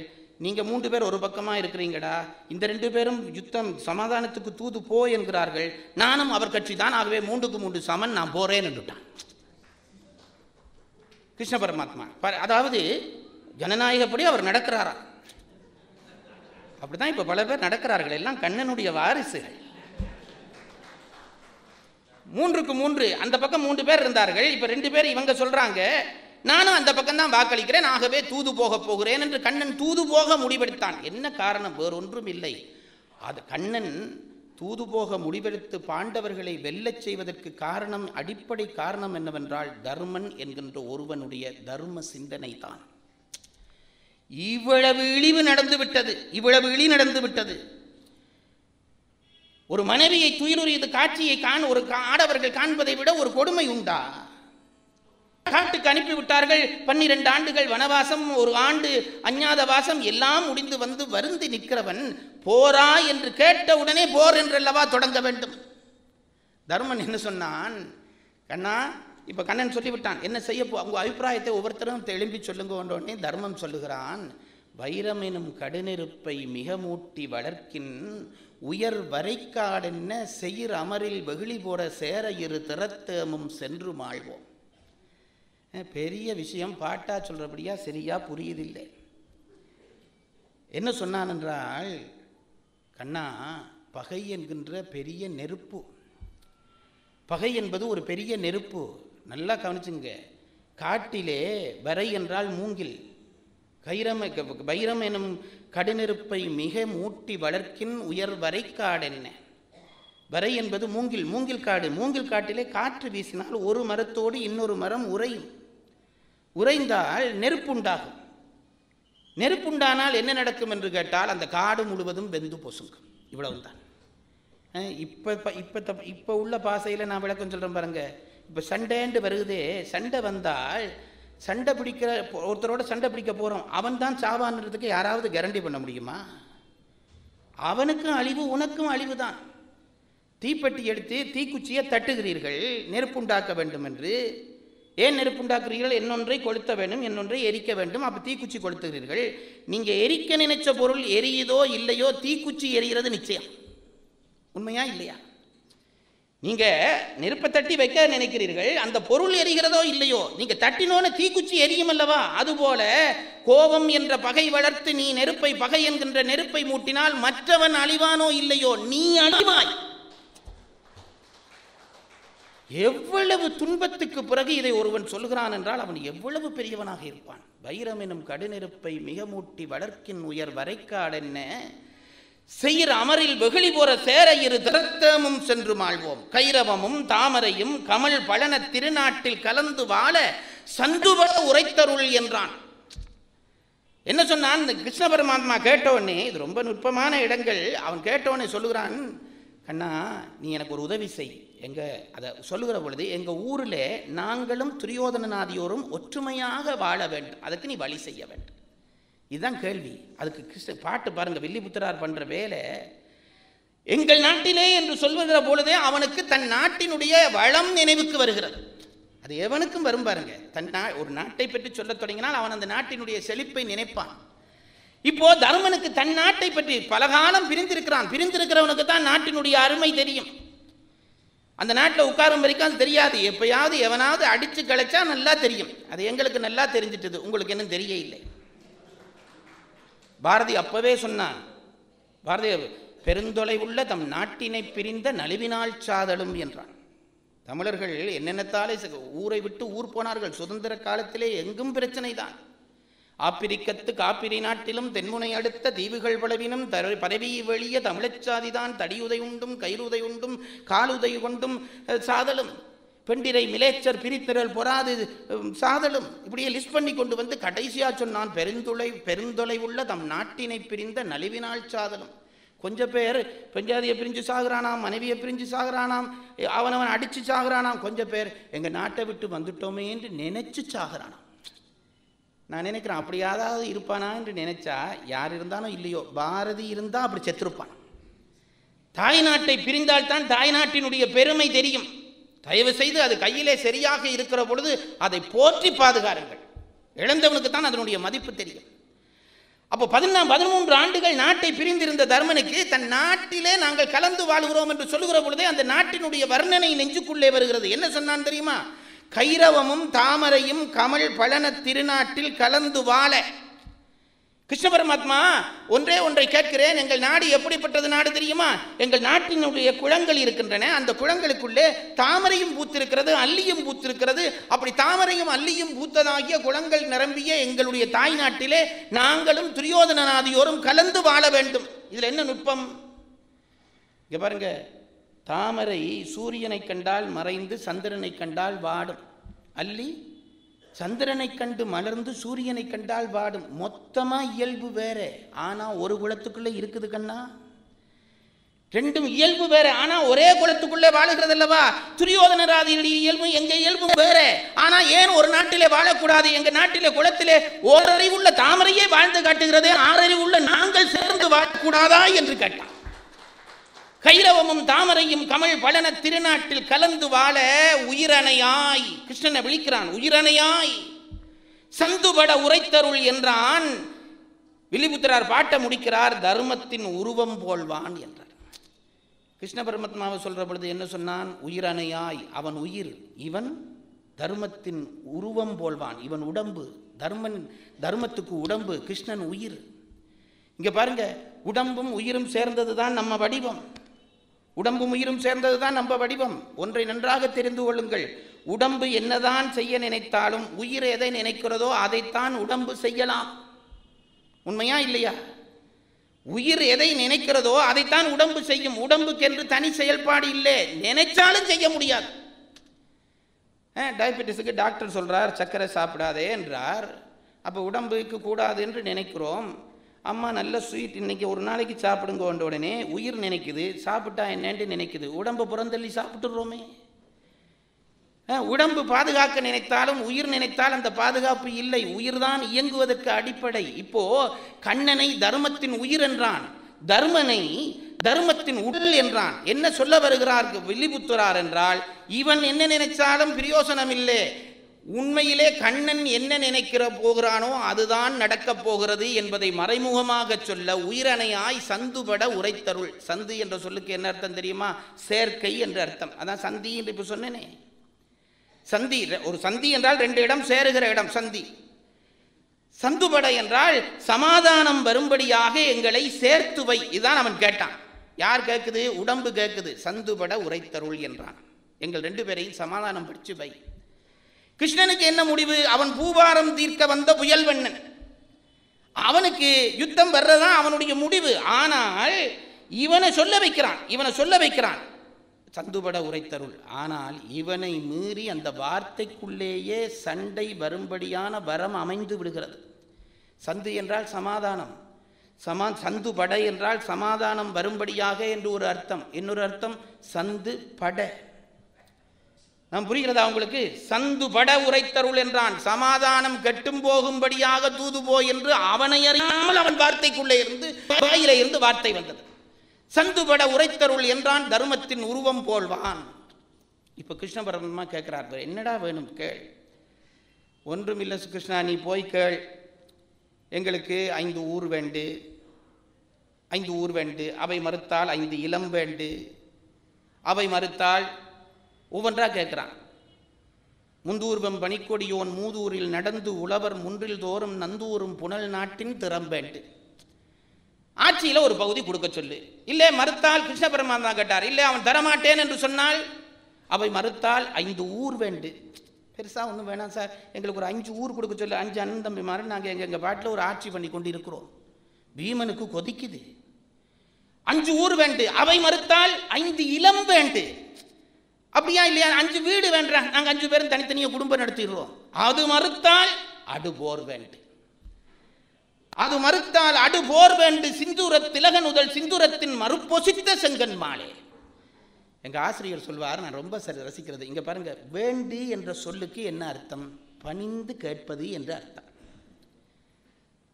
நீங்க 3 பேர் ஒரு பக்கமா இருக்கிறீங்கடா, இந்த 2 பேரும் யுத்தம் சமாதானத்துக்கு தூது போ என்கிறார்கள், நானும் அவர் கட்சி தான், ஆகவே 3க்கு 3 சமன், நான் போறேன் என்றுட்டான் கிருஷ்ண பரமாத்மா. அதாவது ஜனநாயகப்படி அவர் நடக்கிறாரா? அப்படிதான் இப்ப பல பேர் நடக்கிறார்கள். எல்லாம் கண்ணனுடைய வாரிசுகள். 3க்கு 3 அந்த பக்கம் 3 பேர் இருந்தார்கள். இப்ப 2 பேர் இவங்க சொல்றாங்க, நானும் அந்த பக்கம் தான் வாக்களிக்கிறேன், ஆகவே தூது போக போகிறேன் என்று கண்ணன் தூது போக முடிவெடுத்தான். என்ன காரணம்? வேறொன்றும் இல்லை. அது கண்ணன் தூது போக முடிவெடுத்து பாண்டவர்களை வெல்லச் செய்வதற்கு காரணம், அடிப்படை காரணம் என்னவென்றால் தர்மன் என்கின்ற ஒருவனுடைய தர்ம சிந்தனை தான். இவ்வளவு இழிவு நடந்து விட்டது, இவ்வளவு இழி நடந்து விட்டது. ஒரு மனைவியை துயிலுரியது காட்சியை ஒரு ஆடவர்கள் காண்பதை விட ஒரு கொடுமை உண்டா? காட்டுக்கு அனுப்பிவிட்டார்கள். 12 ஆண்டுகள் வனவாசம், 1 ஆண்டு அஞ்ஞாத வாசம் எல்லாம் முடிந்து வந்து வருந்தி நிற்கிறவன் போரா என்று கேட்டவுடனே போர் என்றல்லவா தொடங்க வேண்டும். தர்மன் என்ன சொன்னான்? கண்ணா, இப்போ கண்ணன் சொல்லிவிட்டான், என்ன செய்ய உங்க அபிப்பிராயத்தை ஒவ்வொருத்தரும் எழும்பி சொல்லுங்க. ஒன்றோடனே தர்மம் சொல்லுகிறான், வைரம் எனும் கடுநெருப்பை மிக மூட்டி வளர்க்கின் உயர் வரைக்காடென்ன செயிர் அமரில் வெகுளி போட சேர இரு திறத்தமும் சென்று மாழ்வோம். பெரிய விஷயம், பாட்டா சொல்றபடியா சரியா புரியுதில்லை. என்ன சொன்னான் என்றால், கண்ணா, பகை என்கின்ற பெரிய நெருப்பு, பகை என்பது ஒரு பெரிய நெருப்பு. நல்லா கவனிச்சுங்க. காட்டிலே வரை என்றால் மூங்கில், வைரம் எனும் கடுநெருப்பை மிக மூட்டி வளர்க்கின் உயர் வரைக்காடென்ன. வரை என்பது மூங்கில், மூங்கில் காடு. மூங்கில் காட்டிலே காற்று வீசினால் ஒரு மரத்தோடு இன்னொரு மரம் உறையும். உறைந்தால் நெருப்புண்டாகும். நெருப்புண்டானால் என்ன நடக்கும் என்று கேட்டால் அந்த காடு முழுவதும் வெந்து பொசுங்கும். இவ்வளவுதான். இப்போ உள்ள பாசையில் நான் விளக்கம் சொல்கிறேன் பாருங்க. இப்போ சண்டைண்டு வருகுதே, சண்டை வந்தால் சண்டை பிடிக்கிற ஒருத்தரோட சண்டை பிடிக்க போகிறோம், அவன் தான் சாவான்றதுக்கு யாராவது கேரண்டி பண்ண முடியுமா? அவனுக்கும் அழிவு, உனக்கும் அழிவு தான். தீப்பெட்டி எடுத்து தீக்குச்சியை தட்டுகிறீர்கள் நெருப்புண்டாக்க வேண்டும் என்று. ஏன் நெருப்புண்டாக்குறீர்கள்? என்னொன்றை கொளுத்த வேண்டும், என்னொன்றை எரிக்க வேண்டும். அப்போ தீக்குச்சி கொளுத்துகிறீர்கள். நீங்கள் எரிக்க நினைச்ச பொருள் எரியுதோ இல்லையோ, தீக்குச்சி எரிகிறது நிச்சயம். உண்மையா இல்லையா? நீங்கள் நெருப்பை தட்டி வைக்க நினைக்கிறீர்கள், அந்த பொருள் எரிகிறதோ இல்லையோ, நீங்கள் தட்டினோன்னு தீக்குச்சி எரியும் அல்லவா? அதுபோல கோபம் என்ற பகை வளர்த்து நீ நெருப்பை, பகை என்கின்ற நெருப்பை மூட்டினால் மற்றவன் அழிவானோ இல்லையோ, நீ அழிவாய். எவ்வளவு துன்பத்துக்கு பிறகு இதை ஒருவன் சொல்கிறான் என்றால் அவன் எவ்வளவு பெரியவனாக இருப்பான். வைரம் எனும் கடுநெருப்பை மிக மூட்டி வளர்க்கின் உயர் வரைக்காடென்ன செயிர் அமரில் வெகுளி போற சேர இரு திறத்தமும் சென்று மாழ்வோம். கைரவமும் தாமரையும் கமல் பழன திருநாட்டில் கலந்து வாழ சந்துவ உரைத்தருள் என்றான். என்ன சொன்னான்? கிருஷ்ண பரமாத்மா கேட்டோடனே, இது ரொம்ப நுட்பமான இடங்கள், அவன் கேட்டோடனே சொல்லுகிறான், கண்ணா, நீ எனக்கு ஒரு உதவி செய். அதை சொல்லுகிற பொழுது, எங்கள் ஊரில் நாங்களும் துரியோதனநாதியோரும் ஒற்றுமையாக வாழ வேண்டும், அதுக்கு நீ வழி செய்ய வேண்டும். இதுதான் கேள்வி. அதுக்கு பாட்டு பாருங்க, வில்லிபுத்திரார் பண்ற வேலை. எங்கள் நாட்டிலே என்று சொல்லுகிற பொழுதே அவனுக்கு தன் நாட்டினுடைய வளம் நினைவுக்கு வருகிறது. அது எவனுக்கும் வரும் பாருங்க. ஒரு நாட்டை பற்றி சொல்ல தொடங்கினால் அவன் அந்த நாட்டினுடைய செழிப்பை நினைப்பான். இப்போ தர்மனுக்கு தன் நாட்டை பற்றி பலகாலம் பிரிந்திருக்கிறான். பிரிந்திருக்கிறவனுக்கு தான் நாட்டினுடைய அருமை தெரியும். அந்த நாட்டில் உட்காரும் வரைக்கும் அது தெரியாது. எப்பயாவது எவனாவது அடிச்சு கழிச்சா நல்லா தெரியும். அது எங்களுக்கு நல்லா தெரிஞ்சிட்டது, உங்களுக்கு என்ன தெரிய இல்லை. பாரதி அப்பவே சொன்னான். பாரதி பெருந்தொலைவுள்ள தம் நாட்டினை பிரிந்த நலிவினால் சாதலும் என்றான். தமிழர்கள் என்னென்னத்தாலே ஊரை விட்டு ஊர் போனார்கள். சுதந்திர காலத்திலே எங்கும் பிரச்சனை தான். ஆப்பிரிக்கத்து காப்பிரி நாட்டிலும் தென்முனை அடுத்த தீவுகள் பலவினும் பரவி வெளிய தமிழச்சாதிதான் தடியுதை உண்டும் கயிறுதை உண்டும் காலுதை கொண்டும் சாதலும் பெண்டிரை மிலேச்சர் பிரித்திரல் பொறாது சாதலும். இப்படியே லிஸ்ட் பண்ணி கொண்டு வந்து கடைசியா சொன்னான், பெருந்தொலை உள்ள தம் நாட்டினை பிரிந்த நலிவினால் சாதலும். கொஞ்சம் பேர் பெஞ்சாதியை பிரிஞ்சு சாகுறானாம், மனைவியை பிரிஞ்சு சாகுறானாம், அவனவன் அடிச்சு சாகுறானாம். கொஞ்சம் பேர் எங்கள் நாட்டை விட்டு வந்துட்டோமே என்று நினைச்சு சாகுறானாம். நான் நினைக்கிறேன், அப்படி யாராவது இருப்பானா என்று நினைச்சா, யார் இருந்தாலும் இல்லையோ, பாரதி இருந்தால் அப்படி செத்துருப்பான். தாய் நாட்டை பிரிந்தால்தான் தாய் நாட்டினுடைய பெருமை தெரியும். தயவு செய்து அது கையிலே சரியாக இருக்கிற பொழுது அதை போற்றி பாதுகாருங்கள். இழந்தவனுக்கு தான் அதனுடைய மதிப்பு தெரியும். அப்போ 13 ஆண்டுகள் நாட்டை பிரிந்திருந்த தர்மனுக்கு தன் நாட்டிலே நாங்கள் கலந்து வாழ்கிறோம் என்று சொல்லுகிற பொழுதே அந்த நாட்டினுடைய வர்ணனை நெஞ்சுக்குள்ளே வருகிறது. என்ன சொன்னான் தெரியுமா? கைரவமும் தாமரையும் கமல் பழன திருநாட்டில் கலந்து வாழ. கிருஷ்ண பரமாத்மா ஒன்றே ஒன்றை கேட்கிறேன், எங்கள் நாடு எப்படிப்பட்டது நாடு தெரியுமா? எங்கள் நாட்டினுடைய குளங்கள் இருக்கின்றன, அந்த குளங்களுக்குள்ளே தாமரையும் பூத்திருக்கிறது, அல்லியும் பூத்திருக்கிறது. அப்படி தாமரையும் அல்லியும் பூத்ததாகிய குளங்கள் நிரம்பிய எங்களுடைய தாய் நாட்டிலே நாங்களும் துரியோதனநாதியோரும் கலந்து வாழ வேண்டும். இதில் என்ன நுட்பம்? இங்க பாருங்க, தாமரை சூரியனை கண்டால் மறைந்து சந்திரனை கண்டால் வாடும், அல்லி சந்திரனை கண்டு மலர்ந்து சூரியனை கண்டால் வாடும். மொத்தமா இயல்பு வேற, ஆனா ஒரு குலத்துக்குள்ள இருக்குது கண்ணா. ரெண்டும் இயல்பு வேற, ஆனா ஒரே குலத்துக்குள்ளே வாழுகிறது அல்லவா. துரியோதனராதியுடைய இயல்பு எங்க இயல்பு வேற, ஆனா ஏன் ஒரு நாட்டிலே வாழக்கூடாது? எங்க நாட்டிலே குலத்திலே ஓரறிவுள்ள தாமரையே வாழ்ந்து காட்டுகிறதே, ஆறறிவுள்ள நாங்கள் சேர்ந்து வாழக்கூடாதா என்று கேட்டான். கைரவமும் தாமரையும் கமல் பலன திருநாட்டில் கலந்து வாழ உயிரணையாய் கிருஷ்ணனை விழிக்கிறான். உயிரணையாய் சந்துபட உரைத்தருள் என்றான். வில்லிபுத்திரார் பாட்ட முடிக்கிறார், தர்மத்தின் உருவம் போல்வான் என்றார். கிருஷ்ண பரமாத்மாவை சொல்ற பொழுது என்ன சொன்னான்? உயிரணையாய், அவன் உயிர், இவன் தர்மத்தின் உருவம் போல்வான். இவன் உடம்பு, தர்மத்துக்கு உடம்பு, கிருஷ்ணன் உயிர். இங்க பாருங்க, உடம்பும் உயிரும் சேர்ந்தது தான் நம்ம வடிவம். உடம்பும் உயிரும் சேர்ந்தது தான் நம்ம வடிவம். ஒன்றை நன்றாக தெரிந்து கொள்ளுங்கள், உடம்பு என்னதான் செய்ய நினைத்தாலும் உயிர் எதை நினைக்கிறதோ அதைத்தான் உடம்பு செய்யலாம். உண்மையா இல்லையா? உயிர் எதை நினைக்கிறதோ அதைத்தான் உடம்பு செய்யும். உடம்புக்கு என்று தனி செயல்பாடு இல்லை, நினைச்சாலும் செய்ய முடியாது. டயபெட்டிஸுக்கு டாக்டர் சொல்றார் சர்க்கரை சாப்பிடாதே என்றார். அப்போ உடம்புக்கு கூடாது என்று நினைக்கிறோம். அம்மா நல்ல ஸ்வீட் இன்னைக்கு ஒரு நாளைக்கு சாப்பிடுங்க, உடனே உயிர் நினைக்குது சாப்பிட்டா என்னன்னு நினைக்குது, உடம்பு புறந்தள்ளி சாப்பிட்டுடுறோமே. உடம்பு பாதுகாக்க நினைத்தாலும் உயிர் நினைத்தால் அந்த பாதுகாப்பு இல்லை. உயிர் தான் இயங்குவதற்கு அடிப்படை. இப்போ கண்ணனை தர்மத்தின் உயிர் என்றான், தர்மனை தர்மத்தின் உடல் என்றான். என்ன சொல்ல வருகிறார் வில்லிபுத்திரார் என்றால், இவன் என்ன நினைச்சாலும் பிரயோசனம் இல்லை. உண்மையிலே கண்ணன் என்ன நினைக்கிற போகிறானோ அதுதான் நடக்கப் போகிறது என்பதை மறைமுகமாக சொல்ல உயிரணையாய் சந்துபட உரைத்தருள். சந்து என்ற சொல்லுக்கு என்ன அர்த்தம் தெரியுமா? சேர்க்கை என்ற அர்த்தம். அதான் சந்தி என்று இப்ப சொன்னேனே. சந்தி, ஒரு சந்தி என்றால் ரெண்டு இடம் சேருகிற இடம் சந்தி. சந்துபட என்றால் சமாதானம் வரும்படியாக எங்களை சேர்த்து வை. இதுதான் அவன் கேட்டான். யார் கேட்குது? உடம்பு கேட்குது. சந்துபட உரைத்தருள் என்றான். எங்கள் ரெண்டு பேரையும் சமாதானம் படிச்சு வை. கிருஷ்ணனுக்கு என்ன முடிவு? அவன் பூபாரம் தீர்க்க வந்த புயல்வண்ணன். அவனுக்கு யுத்தம் வர்றதான் அவனுடைய முடிவு. ஆனால் இவனை சொல்ல வைக்கிறான் சந்துபட உரைத்தருள். ஆனால் இவனை மீறி அந்த வார்த்தைக்குள்ளேயே சண்டை வரும்படியான வரம் அமைந்து விடுகிறது. சந்து என்றால் சமாதானம், சந்து பட என்றால் சமாதானம் வரும்படியாக என்று ஒரு அர்த்தம். இன்னொரு அர்த்தம் சந்து பட. நாம் புரிகிறதா உங்களுக்கு? சந்து பட உரைத்தருள் என்றான். சமாதானம் கெட்டும் போகும்படியாக தூது போ என்று அவனை அறியாமல் அவன் வார்த்தைக்குள்ளே இருந்து வாயிலே இருந்து வார்த்தை வந்தது. சந்துபட உரைத்தருள் என்றான், தர்மத்தின் உருவம் போல்வான். இப்ப கிருஷ்ண பரமாத்மா கேட்கிறார், என்னடா வேணும் கேள். ஒன்றுமில்லை கிருஷ்ணா, நீ போய் கேள். எங்களுக்கு 5 ஊர் வேண்டு, 5 ஊர் வேண்டு. அவை மறுத்தால் 5 இளம் வேண்டு. அவை மறுத்தால் ஒவ்வொன்றா கேட்கிறான். முந்தூர்வம் பனிக்கொடியோன் மூதூரில் நடந்து உழவர் முன்றில் தோறும் நந்தூரும் புனல் நாட்டின் திறம்பேண்டு. ஆட்சியில் ஒரு பகுதி கொடுக்க சொல்லு. இல்லை மறுத்தால் கிருஷ்ண பரமாத்மா கேட்டார். இல்லை அவன் தரமாட்டேன் என்று சொன்னால், அவை மறுத்தால் 5 ஊர் வேண்டு. பெருசா ஒன்றும் வேணாம் சார், எங்களுக்கு ஒரு 5 ஊர் கொடுக்க சொல்லு. 5 அண்ணன் தம்பி மாதிரி நாங்கள் எங்கள் பாட்டில் ஒரு ஆட்சி பண்ணி கொண்டு இருக்கிறோம். பீமனுக்கு கொதிக்குது. 5 ஊர் வேண்டு. அவை மறுத்தால் 5 இளம் வேண்டு. அப்படியா இல்லையா? 5 வீடு வேண்டாம், நாங்கள் 5 பேரும் தனித்தனியாக குடும்பம் நடத்திடுறோம். அது மறுத்தால் அடுபோர் வேண்டு. அது மறுத்தால் அடுபோர் வேண்டு. சிந்துர திலகன் முதல் சிந்துரத்தின் மறுப்பொசித்த செங்கன் மாலே. எங்க ஆசிரியர் சொல்வார், நான் ரொம்ப ரசிக்கிறது. இங்க பாருங்க, வேண்டி என்ற சொல்லுக்கு என்ன அர்த்தம்? பணிந்து கேட்பது என்று அர்த்தம்.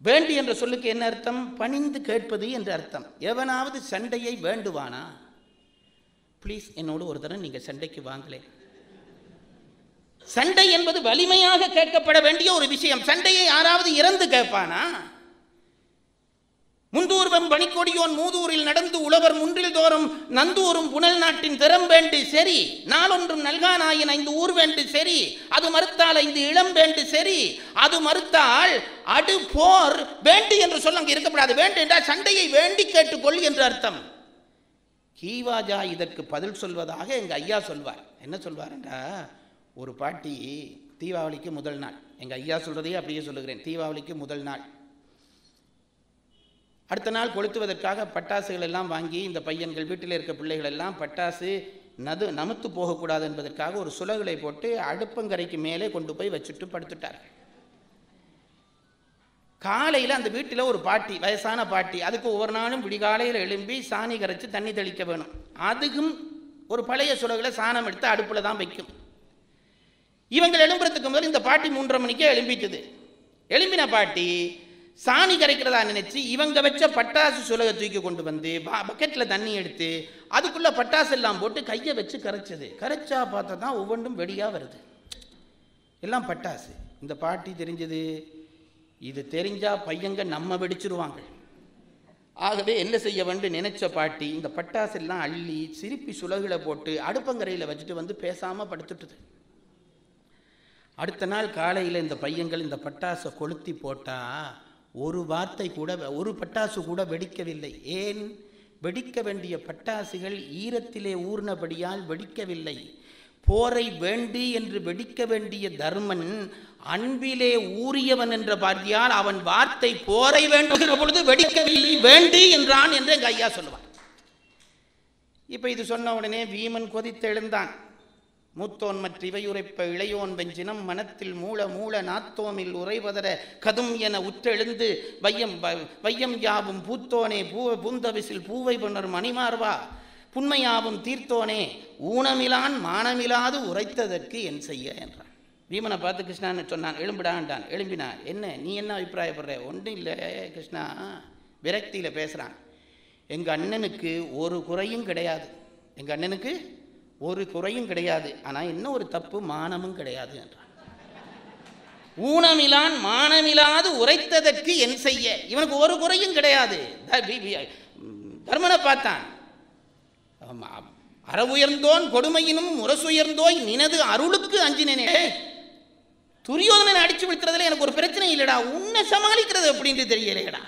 வேண்டி என்ற சொல்லுக்கு என்ன அர்த்தம்? பணிந்து கேட்பது என்று அர்த்தம். எவனாவது சண்டையை வேண்டுவானா? ப்ளீஸ் என்னோடு ஒரு தடவை நீங்க சண்டைக்கு வாங்களே. சண்டை என்பது வலிமையாக கேட்கப்பட வேண்டிய ஒரு விஷயம். சண்டையை யாராவது இறந்து கேட்பானா? முந்தூர்வம் பனிக்கொடியோன் மூதூரில் நடந்து உழவர் முன்றில் தோறும் நந்தூரும் புனல் நாட்டின் திறம் வேண்டு. சரி, நாளொன்றும் நல்கானாயின் 5 ஊர் வேண்டு. சரி, அது மறுத்தால் 5 இளம் வேண்டு. சரி, அது மறுத்தால் அடு போர் வேண்டு என்று சொல்ல அங்கே இருக்கப்படாது. வேண்டு என்றால் சண்டையை வேண்டி கேட்டுக்கொள் என்று அர்த்தம். கீவாஜா இதற்கு பதில் சொல்வதாக எங்க ஐயா சொல்வார். என்ன சொல்வார்டா, ஒரு பாட்டி தீபாவளிக்கு முதல் நாள், எங்க ஐயா சொல்றதையே அப்படியே சொல்லுகிறேன், தீபாவளிக்கு முதல் நாள் அடுத்த நாள் கொளுத்துவதற்காக பட்டாசுகள் எல்லாம் வாங்கி இந்த பையன்கள் வீட்டில் இருக்க பிள்ளைகள் எல்லாம் பட்டாசு நமுத்து போகக்கூடாது என்பதற்காக ஒரு சுலகுலை போட்டு அடுப்பங்கரைக்கு மேலே கொண்டு போய் வச்சுட்டு படுத்துட்டார். காலையில் அந்த வீட்டில் ஒரு பாட்டி, வயசான பாட்டி, அதுக்கு ஒவ்வொரு நாளும் விடிகாலையில் எழும்பி சாணி கரைச்சி தண்ணி தெளிக்க வேணும். அதுக்கும் ஒரு பழைய சுலகுல சாணம் எடுத்து அடுப்பில் தான் வைக்கும். இவங்க எழும்புறதுக்கு முதல் இந்த பாட்டி 3:30 மணிக்கே எழும்பிட்டுது. எழும்பின பாட்டி சாணி கரைக்கிறதா நினைச்சு இவங்க வச்ச பட்டாசு சுலகை தூக்கி கொண்டு வந்து பக்கெட்டில் தண்ணி எடுத்து அதுக்குள்ள பட்டாசு எல்லாம் போட்டு கையை வச்சு கரைச்சது. கரைச்சா பார்த்தா தான் ஒவ்வொன்றும் வெடியாக வருது, எல்லாம் பட்டாசு. இந்த பாட்டி தெரிஞ்சது, இது தெரிஞ்சா பையங்க நம்ம வெடிச்சிருவாங்க. ஆகவே என்ன செய்ய வேண்டும் நினைச்ச பாட்டி இந்த பட்டாசு எல்லாம் அள்ளி சிரிப்பி சுலகுல போட்டு அடுப்பங்கரையில் வச்சுட்டு வந்து பேசாமல் படுத்துட்டுது. அடுத்த நாள் காலையில் இந்த பையங்கள் இந்த பட்டாசை கொளுத்தி போட்டால் ஒரு வார்த்தை கூட, ஒரு பட்டாசு கூட வெடிக்கவில்லை. ஏன்? வெடிக்க வேண்டிய பட்டாசுகள் ஈரத்திலே ஊர்னபடியால் வெடிக்கவில்லை. போரை வேண்டி என்று வெடிக்க வேண்டிய தர்மன் அன்பிலே ஊறியவன் என்ற பார்த்தியால் அவன் வார்த்தை போரை வேண்டுகிற பொழுது வெடிக்கவில்லை, வேண்டி என்றான் என்று எங்கள் ஐயா சொல்லுவான். இப்போ இது சொன்ன உடனே வீமன் கொதித்தெழுந்தான். மூத்தோன் மற்ற இவையுரைப்ப இளையோன் வெஞ்சினம் மனத்தில் மூள மூள நாத்தோமில் உறைவதர கதும் என உற்றெழுந்து வையம் யாவும் பூத்தோனே பூந்தவிசில் பூவை புனர் மணிமார்வா புண்மையாவும் தீர்த்தோனே ஊனமிலான் மானமிலாது உரைத்ததற்கு என் செய்ய என்றான். வீமனை பார்த்து கிருஷ்ணான்னு சொன்னான், எழும்பிடான்ட்டான். எழும்பினான். என்ன நீ என்ன அபிப்பிராயப்படுற? ஒன்றும் இல்லை கிருஷ்ணா, விரக்தியில் பேசுகிறான். எங்கள் அண்ணனுக்கு ஒரு குறையும் கிடையாது, எங்கள் அண்ணனுக்கு ஒரு குறையும் கிடையாது, ஆனால் என்ன ஒரு தப்பு, மானமும் கிடையாது என்றான். ஊனமிலான் மானமிலாது உரைத்ததற்கு என் செய்ய, இவனுக்கு ஒரு குறையும் கிடையாது. தர்மனை பார்த்தான். அறவுயர்ந்தோன் கொடுமையினும் முரசுயர்ந்தோய் நினது அருளுக்கு அஞ்சினே. துரியோதனனை அடிச்சு விழுத்துறதுல எனக்கு ஒரு பிரச்சனை இல்லடா, உன்னை சமாளிக்கிறது அப்படின்ட்டு தெரியலையடா.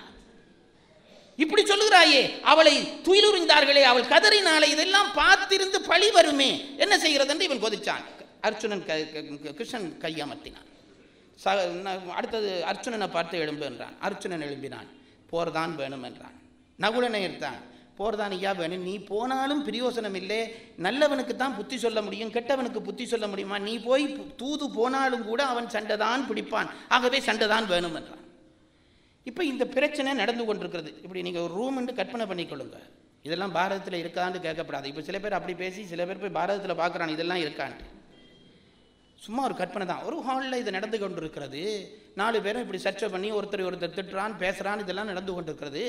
இப்படி சொல்லுகிறாயே, அவளை துயிலுறிந்தார்களே, அவள் கதறினாலே, இதெல்லாம் பார்த்திருந்து பழி வருமே, என்ன செய்கிறது என்று இவன் கொதிச்சான். அர்ச்சுனன் கிருஷ்ணன் கையமர்த்தினான். அடுத்தது அர்ச்சுனனை பார்த்து எழும்பு என்றான். அர்ச்சுனன் எழும்பினான். போர்தான் வேணும் என்றான். நகுலனை எடுத்தான். போர்தான் ஐயா வேணும், நீ போனாலும் பிரயோசனம் இல்லை, நல்லவனுக்கு தான் புத்தி சொல்ல முடியும், கெட்டவனுக்கு புத்தி சொல்ல முடியுமா? நீ போய் தூது போனாலும் கூட அவன் சண்டைதான் பிடிப்பான், ஆகவே சண்டைதான் வேணும் என்றான். இப்போ இந்த பிரச்சனை நடந்து கொண்டிருக்கிறது. இப்படி நீங்கள் ஒரு ரூம்னு கற்பனை பண்ணிக்கொள்ளுங்க. இதெல்லாம் பாரதத்தில் இருக்கான்னு கேட்கப்படாது. இப்போ சில பேர் அப்படி பேசி சில பேர் போய் பாரதத்தில் பார்க்குறான் இதெல்லாம் இருக்கான்ட்டு. சும்மா ஒரு கற்பனை தான். ஒரு ஹாலில் இது நடந்து கொண்டு இருக்கிறது. 4 பேரும் இப்படி சர்ச்சை பண்ணி ஒருத்தர் திட்டுறான், பேசுகிறான், இதெல்லாம் நடந்து கொண்டு இருக்கிறது.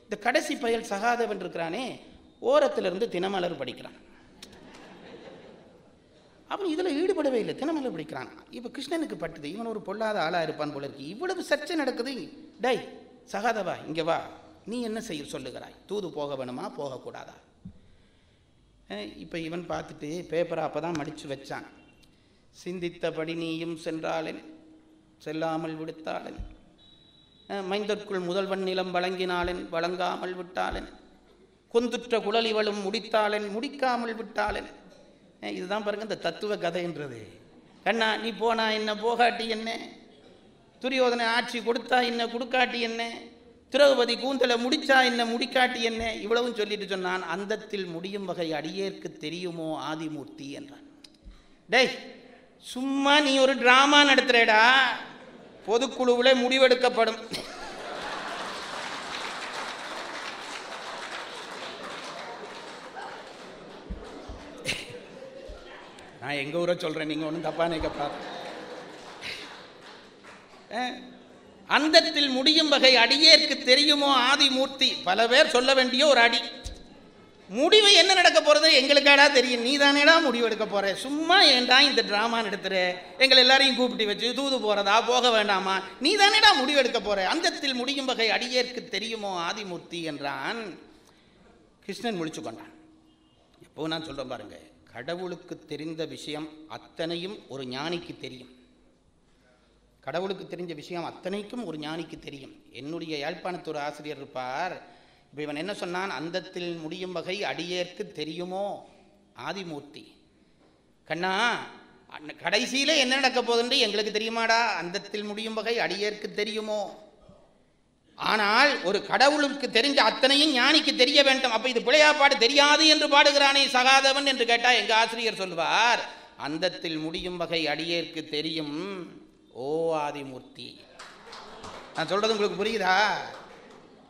இந்த கடைசி பயல் சகாதேவன் இருக்கிறானே, ஓரத்திலிருந்து தினமலர் படிக்கிறான். அவன் இதில் ஈடுபடவே இல்லை, தினமலர் படிக்கிறான். இப்போ கிருஷ்ணனுக்கு பட்டுது, இவன் ஒரு பொல்லாத ஆளாக இருப்பான் போல இருக்கு. இவ்வளவு சர்ச்சை நடக்குது. டை சகாதவா, இங்கே வா, நீ என்ன செய்ய சொல்லுகிறாய்? தூது போக வேணுமா போகக்கூடாதா? இப்போ இவன் பார்த்துட்டு பேப்பரை அப்போ தான் மடித்து வச்சான். சிந்தித்தபடி நீயும் சென்றாளன் செல்லாமல் விடுத்தாளன், மைந்தற்குள் முதல்வன் நிலம் வழங்கினாளன் வழங்காமல் விட்டாளன், கொந்துற்ற குழலிவளும் முடித்தாளன் முடிக்காமல் விட்டாளன். இதுதான் பாருங்க இந்த தத்துவ கதைன்றது. கண்ணா நீ போனா என்ன, போகாட்டி என்ன, துரியோதனை ஆட்சி கொடுத்தா என்ன, கொடுக்காட்டி என்ன, திரௌபதி கூந்தலை முடிச்சா என்ன, முடிக்காட்டி என்ன, இவ்வளவும் சொல்லிட்டு சொன்னான். அந்தத்தில் முடியும் வகை அடியேற்கு தெரியுமோ ஆதிமூர்த்தி என்றான். டேய் சும்மா நீ ஒரு டிராமா நடத்துறேடா, பொதுக்குழுவில் முடிவெடுக்கப்படும். நான் எங்கள் ஊரை சொல்கிறேன், நீங்கள் ஒன்றும் தப்பாக நினைக்கப்படாது. அந்தத்தில் முடியும் வகை அடியேற்கு தெரியுமோ ஆதிமூர்த்தி. பல பேர் சொல்ல வேண்டிய ஒரு அடி. முடிவு என்ன நடக்க போகிறது எங்களுக்காடா தெரியும், நீ தானேடா முடிவு எடுக்க போகிற. சும்மா ஏண்டா இந்த ட்ராமா நடத்துகிற, எங்களை எல்லாரையும் கூப்பிட்டு வச்சு தூது போகிறதா போக வேண்டாமா, நீ தானேடா முடிவு எடுக்க போகிற. அந்தத்தில் முடியும் வகை அடியேற்கு தெரியுமோ ஆதிமூர்த்தி என்றான். கிருஷ்ணன் முழிச்சு கொண்டான். எப்போ நான் சொல்கிறேன் பாருங்க, கடவுளுக்கு தெரிந்த விஷயம் அத்தனையும் ஒரு ஞானிக்கு தெரியும். கடவுளுக்கு தெரிஞ்ச விஷயம் அத்தனைக்கும் ஒரு ஞானிக்கு தெரியும். என்னுடைய யாழ்ப்பாணத்து ஒரு ஆசிரியர் இருப்பார். இப்போ இவன் என்ன சொன்னான், அந்தத்தில் முடியும் வகை அடியேற்கு தெரியுமோ ஆதிமூர்த்தி. கண்ணா கடைசியில் என்ன நடக்க போகுதுன்னு எங்களுக்கு தெரியுமாடா, அந்தத்தில் முடியும் வகை அடியேற்கு தெரியுமோ. ஆனால் ஒரு கடவுளுக்கு தெரிஞ்ச அத்தனையும் ஞானிக்கு தெரிய வேண்டும். அப்ப இது பிழையா பாடு, தெரியாது என்று பாடுகிறானே சகாதவன் என்று கேட்டா எங்க ஆசிரியர் சொல்வார், அந்தத்தில் முடியும் வகை அடியேற்கு தெரியும் ஓ ஆதிமூர்த்தி. நான் சொல்றது உங்களுக்கு புரியுதா?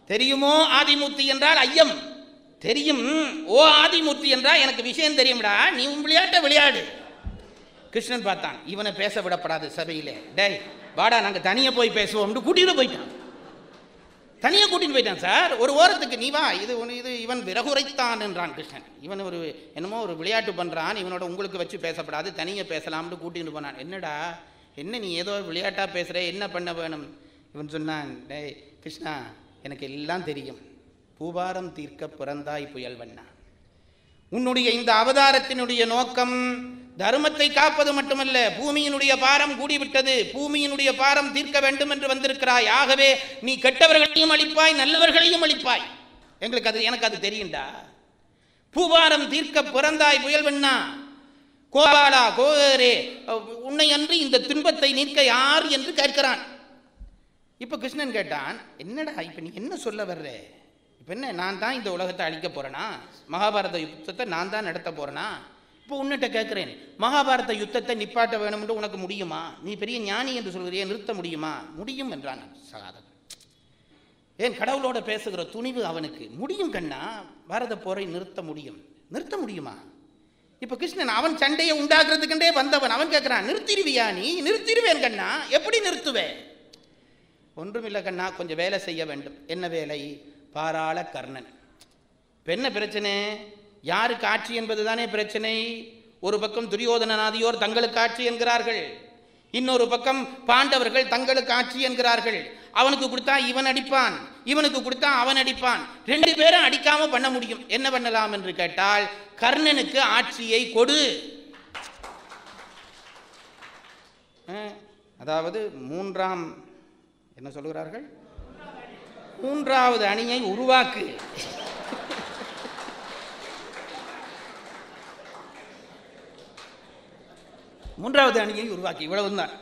தெரியுமோ ஆதிமூர்த்தி என்றால் ஐயம், தெரியும் ஓ ஆதிமூர்த்தி என்றால் எனக்கு விஷயம் தெரியும்டா, நீ உன் விளையாட்ட விளையாடு. கிருஷ்ணன் பார்த்தான், இவனை பேச விடப்படாது சபையிலே, டேய் வாடா நாங்கள் தனியாக போய் பேசுவோம்னு கூட்டிட்டு போயிட்டான். தனியாக கூட்டிட்டு போயிட்டான் சார். ஒரு ஓரத்துக்கு நீ வா, இது இவன் விறகுரைத்தான் என்றான் கிருஷ்ணன். இவன் ஒரு என்னமோ ஒரு விளையாட்டு பண்ணுறான், இவனோட உங்களுக்கு வச்சு பேசப்படாது, தனியாக பேசலாம்னு கூட்டிட்டு போனான். என்னடா என்ன நீ ஏதோ விளையாட்டாக பேசுகிற, என்ன பண்ண வேணும்? இவன் சொன்னான், டேய் கிருஷ்ணா எனக்கு எல்லாம் தெரியும், பூபாரம் தீர்க்க பிறந்தாய் புயல்வண்ணா. உன்னுடைய இந்த அவதாரத்தினுடைய நோக்கம் தர்மத்தை காப்பது மட்டுமல்ல, பூமியினுடைய பாரம் கூடிவிட்டது, பூமியினுடைய பாரம் தீர்க்க வேண்டும் என்று வந்திருக்கிறாய். ஆகவே நீ கெட்டவர்களையும் அழிப்பாய், நல்லவர்களையும் அழிப்பாய். எனக்கு அது தெரியும்டா. பூபாரம் தீர்க்க பிறந்தாய் புயல்வண்ணா, கோபாலா கோகரே, உன்னை அன்று இந்த துன்பத்தை நீக்க யார் என்று கேட்கிறான். இப்ப கிருஷ்ணன் கேட்டான், என்னடா இப்ப நீ என்ன சொல்ல வர்ற? இப்ப என்ன, நான் தான் இந்த உலகத்தை அழிக்க போறேனா? மகாபாரத யுத்தத்தை நான் தான் நடத்த போறேனா? இப்போ உன்னிட்ட கேட்கிறேன், மகாபாரத யுத்தத்தை நிப்பாட்ட வேணும் என்று உனக்கு முடியுமா? நீ பெரிய ஞானி என்று சொல்கிறியே, நிறுத்த முடியுமா? முடியும் என்றான் சகாதவன். ஏன் கடவுளோட பேசுகிற துணிவு அவனுக்கு. முடியும் கண்ணா, பாரத போரை நிறுத்த முடியும். நிறுத்த முடியுமா? இப்ப கிருஷ்ணன் அவன் சண்டையை உண்டாக்குறதுக்கண்டே வந்தவன். அவன் கேட்கிறான், நிறுத்திடுவியா நீ? நிறுத்திடுவேன் கண்ணா. எப்படி நிறுத்துவேன்? ஒன்றுமில்லை கண்ணா, கொஞ்சம் வேலை செய்ய வேண்டும். என்ன வேலை? பாராள கர்ணன். இப்போ என்ன பிரச்சனை? யாருக்கு ஆட்சி என்பது தானே பிரச்சனை. ஒரு பக்கம் துரியோதனாதியோர் தங்களுக்கு ஆட்சி என்கிறார்கள், இன்னொரு பக்கம் பாண்டவர்கள் தங்களுக்கு ஆட்சி என்கிறார்கள். அவனுக்கு கொடுத்தா இவன் அடிப்பான், இவனுக்கு கொடுத்தா அவன் அடிப்பான். ரெண்டு பேரும் அடிக்காம பண்ண முடியும். என்ன பண்ணலாம் என்று கேட்டால், கர்ணனுக்கு ஆட்சியை கொடு. அதாவது என்ன சொல்கிறார்கள், மூன்றாவது அணியை உருவாக்கு. மூன்றாவது அணியை உருவாக்கி, இவ்வளவுதான்.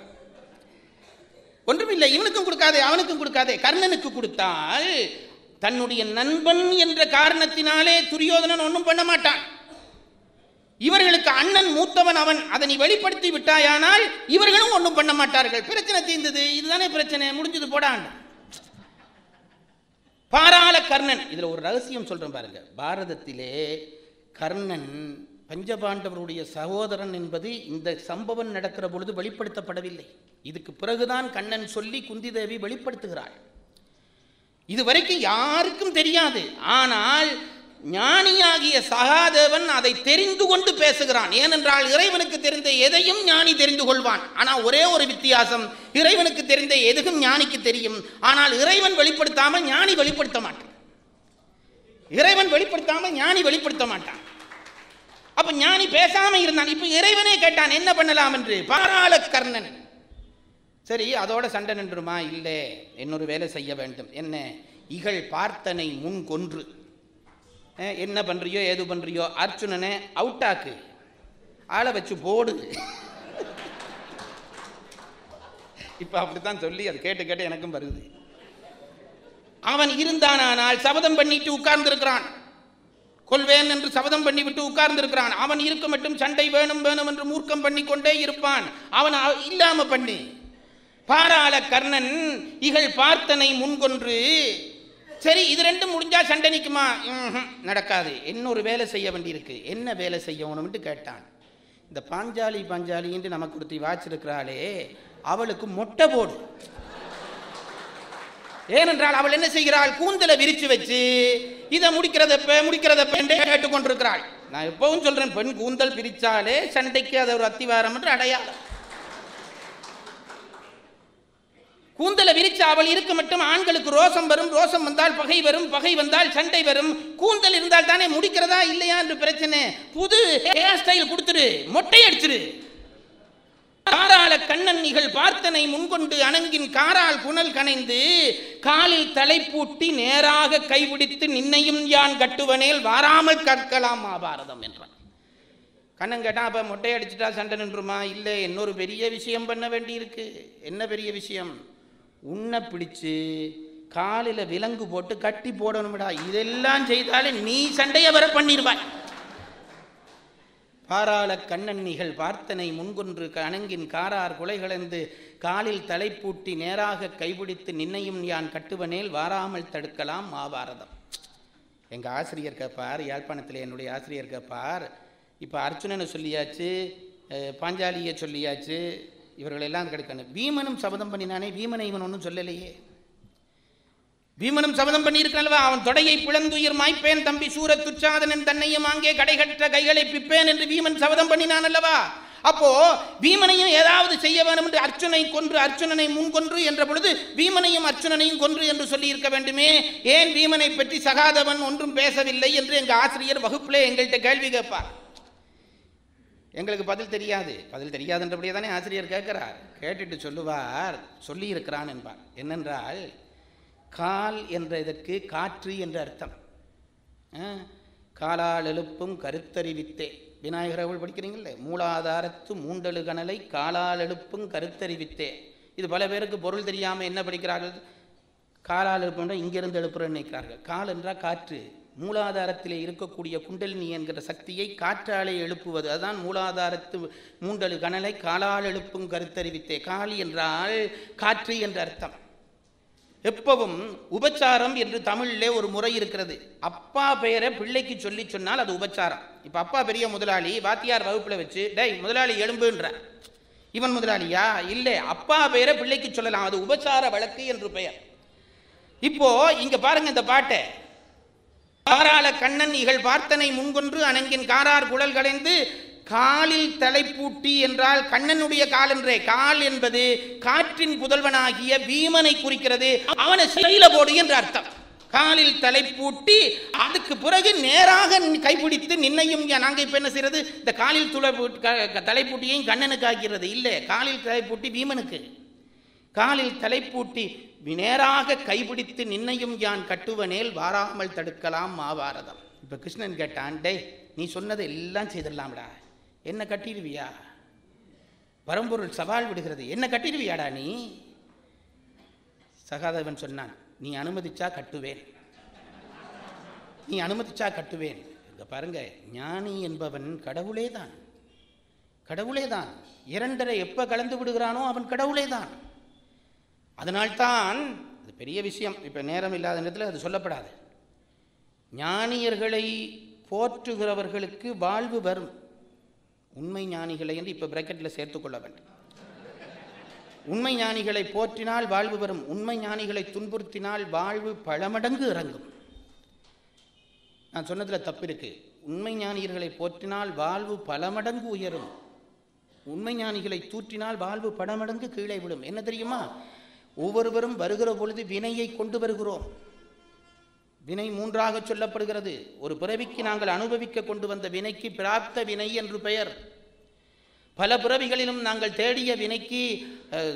ஒன்றுமில்லை, இவனுக்கும் கொடுக்காதே அவனுக்கும் கொடுக்காதே. கர்ணனுக்கு கொடுத்தால் தன்னுடைய நண்பன் என்ற காரணத்தினாலே துரியோதனன் ஒன்றும் பண்ண மாட்டான். இவர்களுக்கு அண்ணன் மூத்தவன் அவன், அதை நீ வெளிப்படுத்தி விட்டாயானால் இவர்களும் ஒன்றும் பண்ண மாட்டார்கள். பிரச்சனை தீர்ந்தது. இதுதானே பிரச்சனை, முடிஞ்சது போடான். பாராள கர்ணன். இதுல ஒரு ரகசியம் சொல்றேன் பாருங்க. பாரதத்திலே கர்ணன் பஞ்சபாண்டவருடைய சகோதரன் என்பது இந்த சம்பவம் நடக்கிற பொழுது வெளிப்படுத்தப்படவில்லை. இதுக்கு பிறகுதான் கண்ணன் சொல்லி குந்தி தேவி வெளிப்படுத்துகிறாள். இதுவரைக்கும் யாருக்கும் தெரியாது. ஆனால் ஞானியாகிய சகாதேவன் அதை தெரிந்து கொண்டு பேசுகிறான். ஏனென்றால் இறைவனுக்கு தெரிந்த எதையும் ஞானி தெரிந்து கொள்வான். ஆனால் ஒரே ஒரு வித்தியாசம், இறைவனுக்கு தெரிந்த எதுவும் ஞானிக்கு தெரியும். ஆனால் இறைவன் வெளிப்படுத்தாமல் ஞானி வெளிப்படுத்த மாட்டான். இறைவன் வெளிப்படுத்தாமல் ஞானி வெளிப்படுத்த மாட்டான். அப்ப ஞானி பேசாம இருந்தான். இப்ப இறைவனே கேட்டான், என்ன பண்ணலாம் என்று. பாராள கர்ணன். சரி, அதோட சண்டை நின்றுமா? இல்லை, இன்னொரு வேலை செய்ய வேண்டும். என்ன? இகழ் பார்த்தனை முன் கொன்று. என்ன பண்றியோ ஏது பண்றியோ, அர்ச்சுனனை அவுட்டாக்கு, ஆளை வச்சு போடு. இப்ப அப்படித்தான் சொல்லி அது கேட்டு கேட்டு எனக்கும் வருது. அவன் இருந்தானால் சபதம் பண்ணிட்டு உட்கார்ந்து இருக்கிறான். கொள்வேன் என்று சபதம் பண்ணிவிட்டு உட்கார்ந்து இருக்கிறான். அவன் இருக்க மட்டும் சண்டை வேணும் வேணும் என்று மூர்க்கம் பண்ணி கொண்டே இருப்பான். அவன் இல்லாம பண்ணி. பாராள கர்ணன் இகழ் பார்த்தனை முன்கொன்று. சரி, இது ரெண்டும் முடிஞ்சா சண்டை நிற்குமா? நடக்காது. இன்னொரு வேலை செய்ய வேண்டியிருக்கு. என்ன வேலை செய்யணும்னு கேட்டான். இந்த பாஞ்சாலி என்று நமக்கு கொடுத்து வாச்சிருக்கிறாளே, அவளுக்கு மொட்டை போடு. ஏனென்றால் அவள் என்ன செய்கிறாள்? கூந்தலை விரிச்சு வச்சு இதை முடிக்கிறதப்ப என்றே கேட்டுக்கொண்டிருக்கிறாள். நான் எப்பவும் சொல்றேன், பெண் கூந்தல் பிரிச்சாலே சண்டைக்கு அது ஒரு அத்திவாரம் என்று அடையாளம். கூந்தலை விரிச்சு அவள் இருக்க மட்டும் ஆண்களுக்கு ரோசம் வரும், ரோசம் வந்தால் பகை வரும், பகை வந்தால் சண்டை வரும். கூந்தல் இருந்தால் தானே முடிக்கிறதா இல்லையா என்று பிரச்சனை. புது ஹேர் ஸ்டைல் கொடுத்துரு, மொட்டை அடிச்சிரு. காராள கண்ணன் நிகழ் பார்த்தனை முன்கொண்டு அணங்கின் காரால் புனல் கனைந்து காலில் தலைப்பூட்டி நேராக கைபிடித்து நின்னையும் யான் கட்டுவனேல் வாராமல் கற்கலாம் மகாபாரதம் என்றான். கண்ணன் கேட்டான், அப்ப மொட்டை அடிச்சுட்டா சண்டை நின்றுமா? இல்லை, இன்னொரு பெரிய விஷயம் பண்ண வேண்டி இருக்கு. என்ன பெரிய விஷயம்? உன்னை பிடிச்சு காலில் விலங்கு போட்டு கட்டி போடணும்டா. இதெல்லாம் செய்தாலே நீ சண்டையை வர பண்ணிடுவாய். பாராள கண்ணன்னிகள் பார்த்தனை முன்கொன்று அணங்கின் காரார் குலைகளந்து காலில் தலைப்பூட்டி நேராக கைபிடித்து நின்னையும் யான் கட்டுவனேல் வாராமல் தடுக்கலாம் மகாபாரதம். எங்கள் ஆசிரியர் கேட்பார், யாழ்ப்பாணத்தில் என்னுடைய ஆசிரியர் கேட்பார், இப்போ அர்ச்சுனனை சொல்லியாச்சு, பாஞ்சாலியை சொல்லியாச்சு, இவர்களெல்லாம் கிடைக்கணும். பீமனும் சபதம் பண்ணினானே, பீமனை இவன் ஒன்றும் சொல்லலையே. பீமனும் சபதம் பண்ணியிருக்கா, அவன் தொடையை பிளந்துயிர் மாய்ப்பேன் தம்பி சூர துச்சாதனன் தன்னையும் அங்கே கடைகற்ற கைகளை பிப்பேன் என்று பீமன் சபதம் பண்ணினான் அல்லவா. அப்போ பீமனையும் ஏதாவது செய்ய வேண்டும் என்று அர்ச்சுனை கொன்று அர்ச்சுனனை முன்கொன்று என்ற பொழுது பீமனையும் அர்ச்சுனனையும் கொன்று என்று சொல்லி இருக்க வேண்டுமே. ஏன் பீமனை பற்றி சகாதவன் ஒன்றும் பேசவில்லை என்று எங்கள் ஆசிரியர் வகுப்பிலே எங்கள்கிட்ட கேள்வி கேட்பார். எங்களுக்கு பதில் தெரியாது. பதில் தெரியாதுன்றபடியே தானே ஆசிரியர் கேட்கிறார். கேட்டுட்டு சொல்லுவார், சொல்லி இருக்கிறான் என்பார். என்னென்றால், கால் என்ற இதற்கு காற்று என்ற அர்த்தம். காலால் எழுப்பும் கருத்தறிவித்தே, விநாயகர் அவள் படிக்கிறீங்களே, மூலாதாரத்து மூண்டலு கணலை காலால் எழுப்பும் கருத்தறிவித்தே. இது பல பேருக்கு பொருள் தெரியாமல் என்ன படிக்கிறார்கள், காலால் எழுப்புன்ற இங்கிருந்து எழுப்புறன்னு நினைக்கிறார்கள். கால் என்றால் காற்று, மூலாதாரத்திலே இருக்கக்கூடிய குண்டலினி என்கிற சக்தியை காற்றாலே எழுப்புவது, அதுதான் மூலாதாரத்து மூண்டலு கணலை காலால் எழுப்பும் கருத்தறிவித்தே. கால் என்றால் காற்று என்ற அர்த்தம். எப்பவும் உபச்சாரம் என்று தமிழிலே ஒரு முறை இருக்கிறது. அப்பா பெயரை பிள்ளைக்கு சொல்லி சொன்னால் அது உபச்சாரம். இப்போ அப்பா பெரிய முதலாளி, வாத்தியார் வகுப்பில் வச்சு டேய் முதலாளி எழும்புன்ற, இவன் முதலாளியா? இல்லை, அப்பா பெயரை பிள்ளைக்கு சொல்லலாம், அது உபச்சார வழக்கு என்று பெயர். இப்போ இங்க பாருங்க இந்த பாட்டை, காராள கண்ணன் இகழ் பார்த்தனை முன்கொன்று அணங்கின் காரார் குழல் களைந்து காலில் தலைப்பூட்டி என்றால் கண்ணனுடைய கால் என்றே. கால் என்பது காற்றின் புதல்வனாகிய பீமனை குறிக்கிறது. அவனை சிறையில போடு என்று அர்த்தம். காலில் தலைப்பூட்டி அதுக்கு பிறகு நேராக கைப்பிடித்து நின்னையும். நாங்கள் இப்ப என்ன செய்யறது, இந்த காலில் தலைப்பூட்டியையும் கண்ணனுக்கு ஆகிறது இல்லை, காலில் தலைப்பூட்டி பீமனுக்கு. காலில் தலைப்பூட்டி நேராக கைப்பிடித்து நின்னையும் யான் கட்டுவனேல் வாராமல் தடுக்கலாம் மகாபாரதம். இப்ப கிருஷ்ணன் கேட்டான், டேய் நீ சொன்னதை எல்லாம் செய்திடலாம்டா, என்ன கட்டிடுவியா? பரம்பொருள் சவால் விடுகிறது, என்ன கட்டிடுவியாடா நீ? சகாதேவன் சொன்னான், நீ அனுமதிச்சா கட்டுவேன், நீ அனுமதிச்சா கட்டுவேன். இங்க பாருங்க, ஞானி என்பவன் கடவுளே தான், கடவுளே தான். இரண்டரை எப்ப கலந்து விடுகிறானோ அவன் கடவுளே தான். அதனால்தான் அது பெரிய விஷயம். இப்ப நேரம் இல்லாத நேரத்தில் அது சொல்லப்படாது. ஞானியர்களை போற்றுகிறவர்களுக்கு வாழ்வு வரும். உண்மை ஞானிகளை என்று இப்போ பிராக்கெட்டில் சேர்த்துக்கொள்ள வேண்டும். உண்மை ஞானிகளை போற்றினால் வாழ்வு வரும், உண்மை ஞானிகளை துன்புறுத்தினால் வாழ்வு பல மடங்கு இறங்கும். நான் சொன்னதில் தப்பு இருக்கு. உண்மை ஞானியர்களை போற்றினால் வாழ்வு பல மடங்கு உயரும், உண்மை ஞானிகளை தூற்றினால் வாழ்வு பல மடங்கு கீழே விடும். என்ன தெரியுமா, ஒவ்வொருவரும் வருகிற பொழுது வினையை கொண்டு வருகிறோம். வினை மூன்றாக சொல்லப்படுகிறது. ஒரு பிறவிக்கு நாங்கள் அனுபவிக்க கொண்டு வந்த வினைக்கு பிராப்த வினை என்று பெயர். பல பிறவிகளிலும் நாங்கள் தேடிய வினைக்கு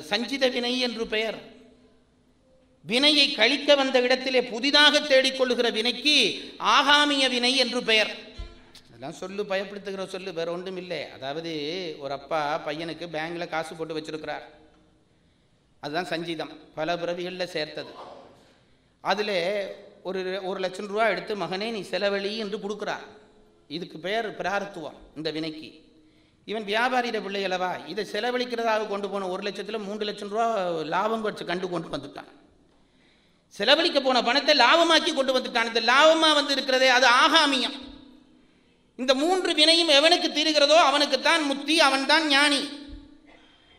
சஞ்சித வினை என்று பெயர். வினையை கழிக்க வந்த இடத்திலே புதிதாக தேடிக்கொள்ளுகிற வினைக்கு ஆகாமிய வினை என்று பெயர். அதெல்லாம் சொல்லு, பயப்படுத்துகிற சொல்லு, வேற ஒன்றும் இல்லை. அதாவது ஒரு அப்பா பையனுக்கு பேங்க்ல காசு போட்டு வச்சிருக்கிறார், அதுதான் சஞ்சிதம், பல பிறவிகளில் சேர்த்தது. அதில் ஒரு 1,00,000 ரூபா எடுத்து மகனே நீ செலவழி என்று கொடுக்குறார். இதுக்கு பெயர் பிராரத்துவம் இந்த வினைக்கு. இவன் வியாபாரியிட பிள்ளை அல்லவா, இதை செலவழிக்கிறதாக கொண்டு போன 1,00,000ல் 3,00,000 ரூபா லாபம் வச்சு கொண்டு வந்துட்டான். செலவழிக்க போன பணத்தை லாபமாக்கி கொண்டு வந்துட்டான். இந்த லாபமாக வந்து இருக்கிறதே அது ஆகாமியம். இந்த 3 வினையும் எவனுக்கு தீருகிறதோ அவனுக்குத்தான் முக்தி, அவன்தான் ஞானி.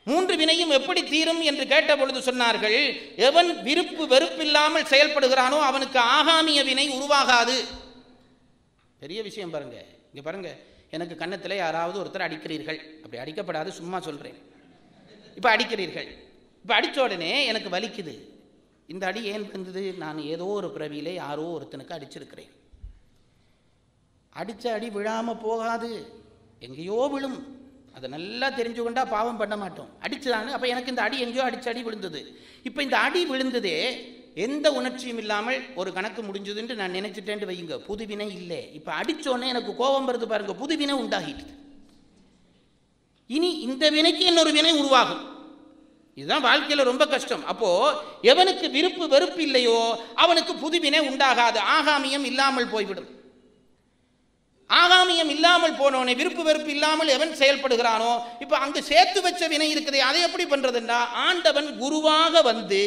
3 வினையும் எப்படி தீரும் என்று கேட்ட பொழுது சொன்னார்கள், எவன் விருப்பு வெறுப்பில்லாமல் செயல்படுகிறானோ அவனுக்கு ஆகாமிய வினை உருவாகாது. பெரிய விஷயம் பாருங்க. இங்க பாருங்க, எனக்கு கன்னத்தில் யாராவது ஒருத்தர் அடிக்கிறீர்கள், அப்படி அடிக்கப்படாது, சும்மா சொல்றேன். இப்ப அடிக்கிறீர்கள், இப்ப அடிச்ச உடனே எனக்கு வலிக்குது. இந்த அடி ஏன் வந்தது, நான் ஏதோ ஒரு பிறவியிலே யாரோ ஒருத்தனுக்கு அடிச்சிருக்கிறேன். அடிச்ச அடி விழாம போகாது, எங்கேயோ விழும். அதை நல்லா தெரிஞ்சுக்கொண்டா பாவம் பண்ண மாட்டோம். அடிச்சுதானே, அப்போ எனக்கு இந்த அடி எங்கேயோ அடி விழுந்தது. இப்போ இந்த அடி விழுந்ததே எந்த உணர்ச்சியும் இல்லாமல் ஒரு கணக்கு முடிஞ்சதுன்னு நான் நினைச்சிட்டேன்னு வையுங்க, புதுவினை இல்லை. இப்போ அடித்தோடனே எனக்கு கோபம் வருது பாருங்க, புதுவினை உண்டாகிட்டு. இனி இந்த வினைக்கு இன்னொரு வினை உருவாகும். இதுதான் வாழ்க்கையில் ரொம்ப கஷ்டம். அப்போ எவனுக்கு விருப்பு வெறுப்பு இல்லையோ அவனுக்கு புதுவினை உண்டாகாது, ஆகாமியம் இல்லாமல் போய்விடும். ஆகாமியம் இல்லாமல் போனவனே, விருப்பு வெறுப்பு இல்லாமல் எவன் செயல்படுகிறானோ, இப்போ அங்கு சேர்த்து வச்ச வினை இருக்குதே, அதை எப்படி பண்றதுண்டா, ஆண்டவன் குருவாக வந்து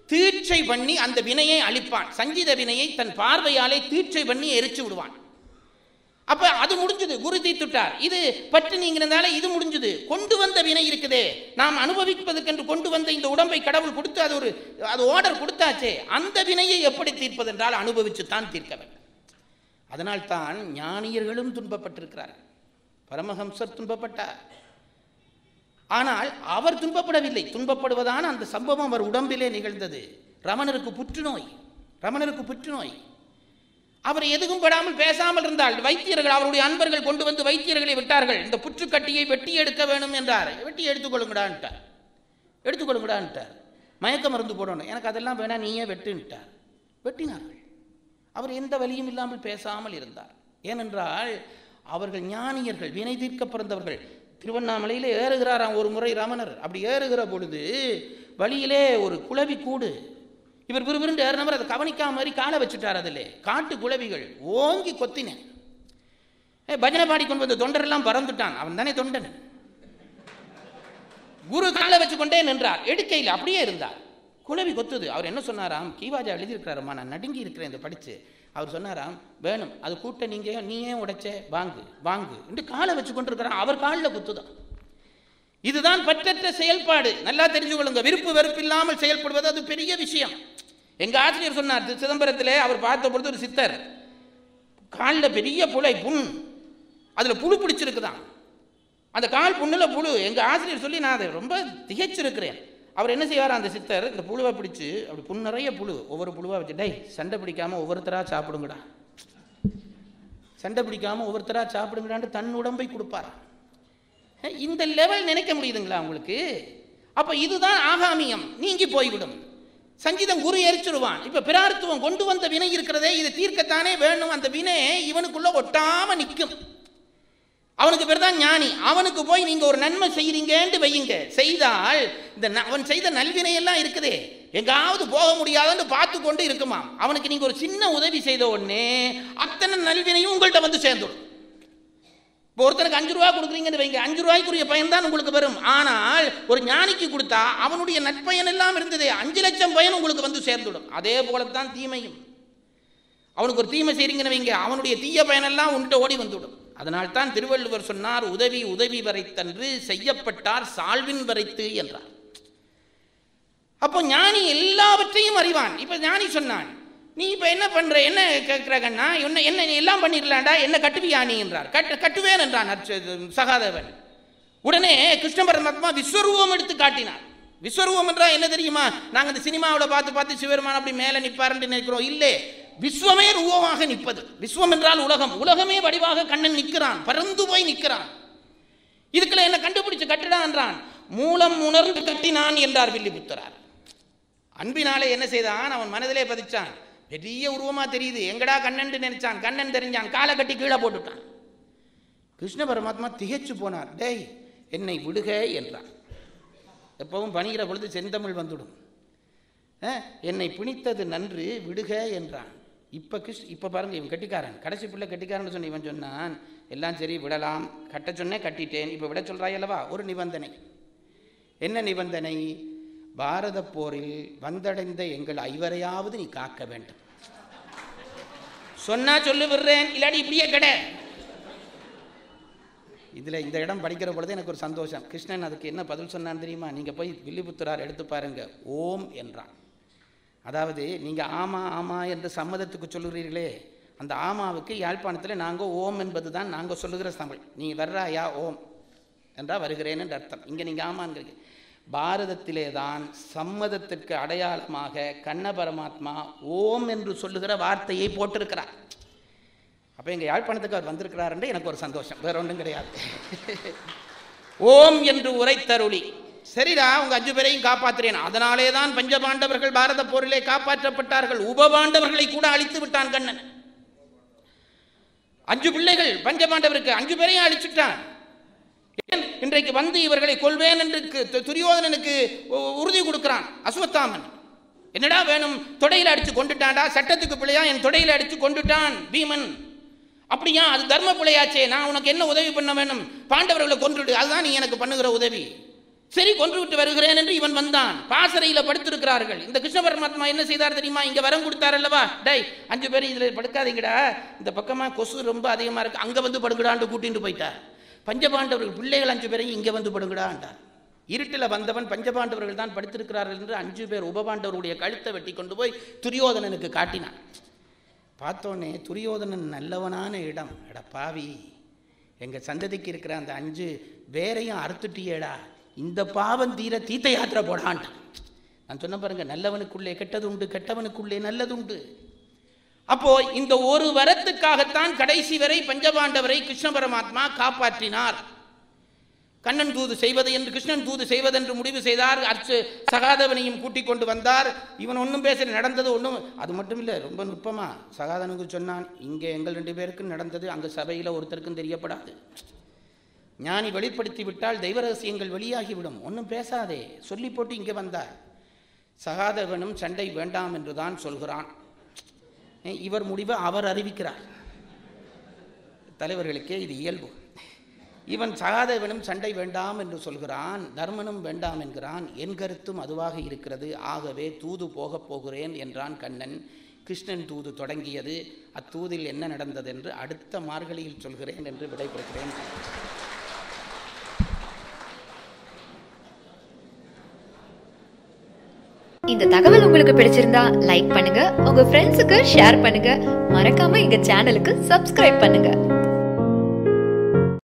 தீட்சை பண்ணி அந்த வினையை அழிப்பான். சஞ்சித வினையை தன் பார்வையாலே தீட்சை பண்ணி எரிச்சு விடுவான். அப்ப அது முடிஞ்சது, குரு தீர்த்துட்டார். இது பற்று நீங்கிறதால இது முடிஞ்சது. கொண்டு வந்த வினை இருக்குதே, நாம் அனுபவிப்பதற்கென்று கொண்டு வந்த இந்த உடம்பை கடவுள் கொடுத்து அது ஆர்டர் கொடுத்தாச்சே, அந்த வினையை எப்படி தீர்ப்பது என்றால் அனுபவிச்சுத்தான் தீர்க்க வேண்டும். அதனால்தான் ஞானியர்களும் துன்பப்பட்டிருக்கிறார்கள். பரமஹம்சர் துன்பப்பட்டார். ஆனால் அவர் துன்பப்படவில்லை. துன்பப்படுவதான அந்த சம்பவம் அவர் உடம்பிலே நிகழ்ந்தது. ரமணருக்கு புற்றுநோய். அவர் எதுவும் படாமல் பேசாமல் இருந்தால் வைத்தியர்கள், அவருடைய அன்பர்கள் கொண்டு வந்து வைத்தியர்களை விட்டார்கள். இந்த புற்றுக்கட்டியை வெட்டி எடுக்க வேண்டும் என்றார். வெட்டி எடுத்துக்கொள்ளுங்கடான்ட்டார். மயக்க மருந்து போடணும், எனக்கு அதெல்லாம் வேணாம், நீயே வெட்டுன்ட்டார். வெட்டினார்கள். அவர் எந்த வலியும் இல்லாமல் பேசாமல் இருந்தார். ஏனென்றால் அவர்கள் ஞானியர்கள், வினை தீர்க்க பிறந்தவர்கள். திருவண்ணாமலையில் ஏறுகிறாராம் ஒரு முறை ரமணர். அப்படி ஏறுகிற பொழுது வழியிலே ஒரு குளவி கூடு. இவர் விறுவிறுண்டு ஏறினவர் அதை கவனிக்காம மாதிரி காலை வச்சுட்டார். அதில் காட்டு குளவிகள் ஓங்கி கொத்தின. பஜனை பாடி கொண்டு வந்த தொண்டரெல்லாம் பறந்துட்டான். அவன் தானே தொண்டன். குரு காலை வச்சு கொண்டே நின்றார். எடுக்கையில் அப்படியே இருந்தார். குளவி கொத்துது. அவர் என்ன சொன்னாராம், கீவாஜா எழுதியிருக்கிறாரம்மா, நான் நடுங்கி இருக்கிறேன் இதை படித்து. அவர் சொன்னாராம், வேணும் அது கூட்ட நீயே உடைச்சே, வாங்கு என்று காலை வச்சு கொண்டு இருக்கிறான். அவர் காலில் குத்துதான். இதுதான் பற்றற்ற செயல்பாடு. நல்லா தெரிஞ்சு கொள்ளுங்க. விருப்பு வெறுப்பு இல்லாமல் செயல்படுவது அது பெரிய விஷயம். எங்க ஆசிரியர் சொன்னார், சிதம்பரத்திலே அவர் பார்த்த பொழுது ஒரு சித்தர் காலில் பெரிய புண், அதுல புழு பிடிச்சிருக்குதான். அந்த கால் புண்ணுல புழு. எங்க ஆசிரியர் சொல்லி நான் அதை ரொம்ப திகைச்சிருக்கிறேன். அவர் என்ன செய்வார், அந்த சித்தர் இந்த புழுவை பிடிச்சு, அப்படி புண் நிறைய புழு, ஒவ்வொரு புழுவா வச்சு, டை சண்டை பிடிக்காம ஒவ்வொருத்தரா சாப்பிடுங்கடான்னு தன் உடம்பை கொடுப்பார். இந்த லெவல் நினைக்க முடியுதுங்களா உங்களுக்கு? அப்ப இதுதான் ஆகாமியம், நீங்கி போய்விடும். சங்கீதம் குரு எரிச்சிருவான். இப்ப பிரார்த்துவம் கொண்டு வந்த வினை இருக்கிறதே, இது தீர்க்கத்தானே வேணும். அந்த வினை இவனுக்குள்ள ஒட்டாம நிற்கும். அவனுக்கு பேர் தான் ஞானி. அவனுக்கு போய் நீங்க ஒரு நன்மை செய்றீங்கன்னு வையுங்க, செய்தால் இந்த அவன் செய்த நல்வினை எல்லாம் இருக்குதே, எங்காவது போக முடியாதுன்னு பார்த்து கொண்டு இருக்குமாம். அவனுக்கு நீங்க ஒரு சின்ன உதவி செய்த உடனே அத்தனை நல்வினையும் உங்கள்கிட்ட வந்து சேர்ந்துடும். இப்போ ஒருத்தனுக்கு 5 ரூபா கொடுக்குறீங்கன்னு வைங்க, 5 ரூபாய்க்குரிய பயன் தான் உங்களுக்கு வரும். ஆனால் ஒரு ஞானிக்கு கொடுத்தா அவனுடைய நற்பயன் எல்லாம் இருந்ததே, 5 லட்சம் பயன் உங்களுக்கு வந்து சேர்ந்துடும். அதே போலத்தான் தீமையும். அவனுக்கு ஒரு தீமை செய்றீங்கன்னு வைங்க, அவனுடைய தீய பயனெல்லாம் உன்கிட்ட ஓடி வந்துவிடும். அதனால்தான் திருவள்ளுவர் சொன்னார், உதவி வரைத்தன்று செய்யப்பட்டார் சால்வின் வரைத்து என்றார். அப்போ ஞானி எல்லாவற்றையும் அறிவான். இப்ப ஞானி சொன்னான், நீ இப்ப என்ன பண்ற, என்ன கேட்கிறாங்கன்னா, என்ன எல்லாம் பண்ணிடலாண்டா, என்ன கட்டுவியா நீ என்றார். கட்டுவேன் என்றான் சகாதேவன். உடனே கிருஷ்ண பரமாத்மா விஸ்வரூபம் எடுத்து காட்டினார். விஸ்வரூபம் என்றால் என்ன தெரியுமா? நாங்கள் இந்த சினிமாவில் பார்த்து சிவபெருமான் அப்படி மேலே நிற்பாருன்னு நினைக்கிறோம். இல்லை, விஸ்வமே ரூபமாக நிற்பது. விஸ்வம் என்றால் உலகம். உலகமே வடிவாக கண்ணன் நிற்கிறான், பறந்து போய் நிற்கிறான். இதுக்குள்ள என்ன கண்டுபிடிச்சு கட்டுடா என்றான். மூலம் உணர்ந்து கட்டினான் என்றார் வில்லிபுத்தரார். அன்பினாலே என்ன செய்தான், அவன் மனதிலே பதிச்சான். பெரிய உருவமா தெரியுது, எங்கடா கண்ணன் நினைச்சான். கண்ணன் தெரிஞ்சான், காலை கட்டி கீழே போட்டுட்டான். கிருஷ்ண பரமாத்மா திகைச்சு போனார். டேய் என்னை விடுக என்றான். எப்பவும் பணிகிற பொழுது செந்தமிழ் வந்துடும். என்னை பிணித்தது நன்று, விடுக என்றான். இப்போ பாருங்க, இவன் கட்டிக்காரன், கடைசி பிள்ளை கட்டிக்காரன்னு சொன்ன இவன் சொன்னான், எல்லாம் சரி விடலாம், கட்ட சொன்னேன் கட்டிட்டேன், இப்போ விட சொல்கிறாய் அல்லவா, ஒரு நிபந்தனை. என்ன நிபந்தனை? பாரத போரில் வந்தடைந்த எங்கள் 5 நீ காக்க வேண்டும். சொன்னா சொல்லு விடுறேன், இல்லாடி இப்படியே கடை. இதில் இந்த இடம் படிக்கிற பொழுது எனக்கு ஒரு சந்தோஷம். கிருஷ்ணன் அதுக்கு என்ன பதில் சொன்னான்னு தெரியுமா? நீங்கள் போய் வில்லிபுத்தரார் எடுத்து பாருங்க, ஓம் என்றான். அதாவது நீங்கள் ஆமா என்று சம்மதத்துக்கு சொல்லுகிறீர்களே, அந்த ஆமாவுக்கு யாழ்ப்பாணத்தில் நாங்கள் ஓம் என்பது தான் நாங்கள் சொல்லுகிற தமிழ். நீ வர்றாயா ஓம் என்றால் வருகிறேன் என்று அர்த்தம். இங்கே நீங்கள் ஆமாங்கிறீங்க. பாரதத்திலே தான் சம்மதத்திற்கு அடையாளமாக கண்ண பரமாத்மா ஓம் என்று சொல்லுகிற வார்த்தையை போட்டிருக்கிறார். அப்போ எங்கள் யாழ்ப்பாணத்துக்கு அவர் வந்திருக்கிறார் என்று எனக்கு ஒரு சந்தோஷம், வேற ஒன்றும் கிடையாது. ஓம் என்று உரைத்தருளி, சரிடா உங்க 5 பேரையும் காப்பாற்றுறேன். அதனாலே தான் பஞ்சபாண்டவர்கள் பாரத போரிலே காப்பாற்றப்பட்டார்கள். உபபாண்டவர்களை கூட அழித்து விட்டான் கண்ணன். 5 பிள்ளைகள் பஞ்சபாண்டவருக்கு, 5 பேரையும் அழிச்சுட்டான். ஏன் இன்றைக்கு வந்து இவர்களை கொள்வேன் என்று துரியோதனனுக்கு உறுதி கொடுக்கிறான் அஸ்வத்தாமன். என்னடா வேணும், தொடையில் அடித்து கொண்டுட்டான்டா, சட்டத்துக்கு பிள்ளையா என் தொடையில் அடித்து கொண்டுட்டான் பீமன். அப்படியா, அது தர்ம பிள்ளையாச்சே, நான் உனக்கு என்ன உதவி பண்ண வேணும், பாண்டவர்களை கொன்றுடு, அதுதான் நீ எனக்கு பண்ணுகிற உதவி. சரி, கொன்று விட்டு வருகிறேன் என்று இவன் வந்தான். பாசறையில் படுத்திருக்கிறார்கள். இந்த கிருஷ்ண பரமாத்மா என்ன செய்தார் தெரியுமா? இங்கே வரம் கொடுத்தார் அல்லவா, டேய் 5 பேர் இதில் படுக்காதீங்கடா, இந்த பக்கமாக கொசு ரொம்ப அதிகமாக இருக்குது, அங்கே வந்து படுங்கடான்னு கூட்டிகிட்டு போயிட்டார். பஞ்சபாண்டவர்கள் பிள்ளைகள் 5 பேரையும் இங்கே வந்து படுங்கடான்ட்டார். இருட்டில் வந்தவன் பஞ்சபாண்டவர்கள் தான் படுத்திருக்கிறார்கள் என்று 5 பேர் உபபாண்டவருடைய கழுத்தை வெட்டி கொண்டு போய் துரியோதனனுக்கு காட்டினான். பார்த்தோன்னே துரியோதனன் நல்லவனான இடம், எட பாவி, எங்கள் சந்ததிக்கு இருக்கிற அந்த 5 பேரையும் அறுத்துட்டியேடா, இந்த பாவம் தீர தீர்த்த யாத்திரை போடான்ட்டான். நான் சொன்ன பாருங்க, நல்லவனுக்குள்ளே கெட்டது உண்டு, கெட்டவனுக்குள்ளே நல்லது உண்டு. அப்போ இந்த ஒரு வரத்துக்காகத்தான் கடைசி வரை பஞ்சபாண்டவரை கிருஷ்ண பரமாத்மா காப்பாற்றினார். கண்ணன் தூது செய்வது என்று கிருஷ்ணன் தூது செய்வதென்று முடிவு செய்தார். சகாதேவனையும் கூட்டிக் கொண்டு வந்தார். இவன் ஒன்றும் பேச நடந்தது ஒன்றும், அது மட்டும் இல்லை, ரொம்ப நுட்பமா சகாதனுக்கு சொன்னான், இங்கே எங்கள் 2 பேருக்கும் நடந்தது அங்கே சபையில் ஒருத்தருக்கும் தெரியப்படாது. ஞானி வெளிப்படுத்தி விட்டால் தெய்வ ரகசியங்கள் வெளியாகிவிடும், ஒன்றும் பேசாதே சொல்லி போட்டு இங்கே வந்தார். சகாதேவனும் சண்டை வேண்டாம் என்று தான் சொல்கிறான். இவர் முடிவை அவர் அறிவிக்கிறார். தலைவர்களுக்கே இது இயல்பு. இவன் சகாதேவனும் சண்டை வேண்டாம் என்று சொல்கிறான், தர்மனும் வேண்டாம் என்கிறான். என் கருத்தும் அதுவாக இருக்கிறது, ஆகவே தூது போகப் போகிறேன் என்றான் கண்ணன். கிருஷ்ணன் தூது தொடங்கியது. அத்தூதில் என்ன நடந்தது என்று அடுத்த மார்கழியில் சொல்கிறேன் என்று விடைபெறுகிறேன். இந்த தகவல் உங்களுக்கு பிடிச்சிருந்தா லைக் பண்ணுங்க, உங்க ஃப்ரெண்ட்ஸுக்கு ஷேர் பண்ணுங்க, மறக்காம எங்க சேனலுக்கு சப்ஸ்கிரைப் பண்ணுங்க.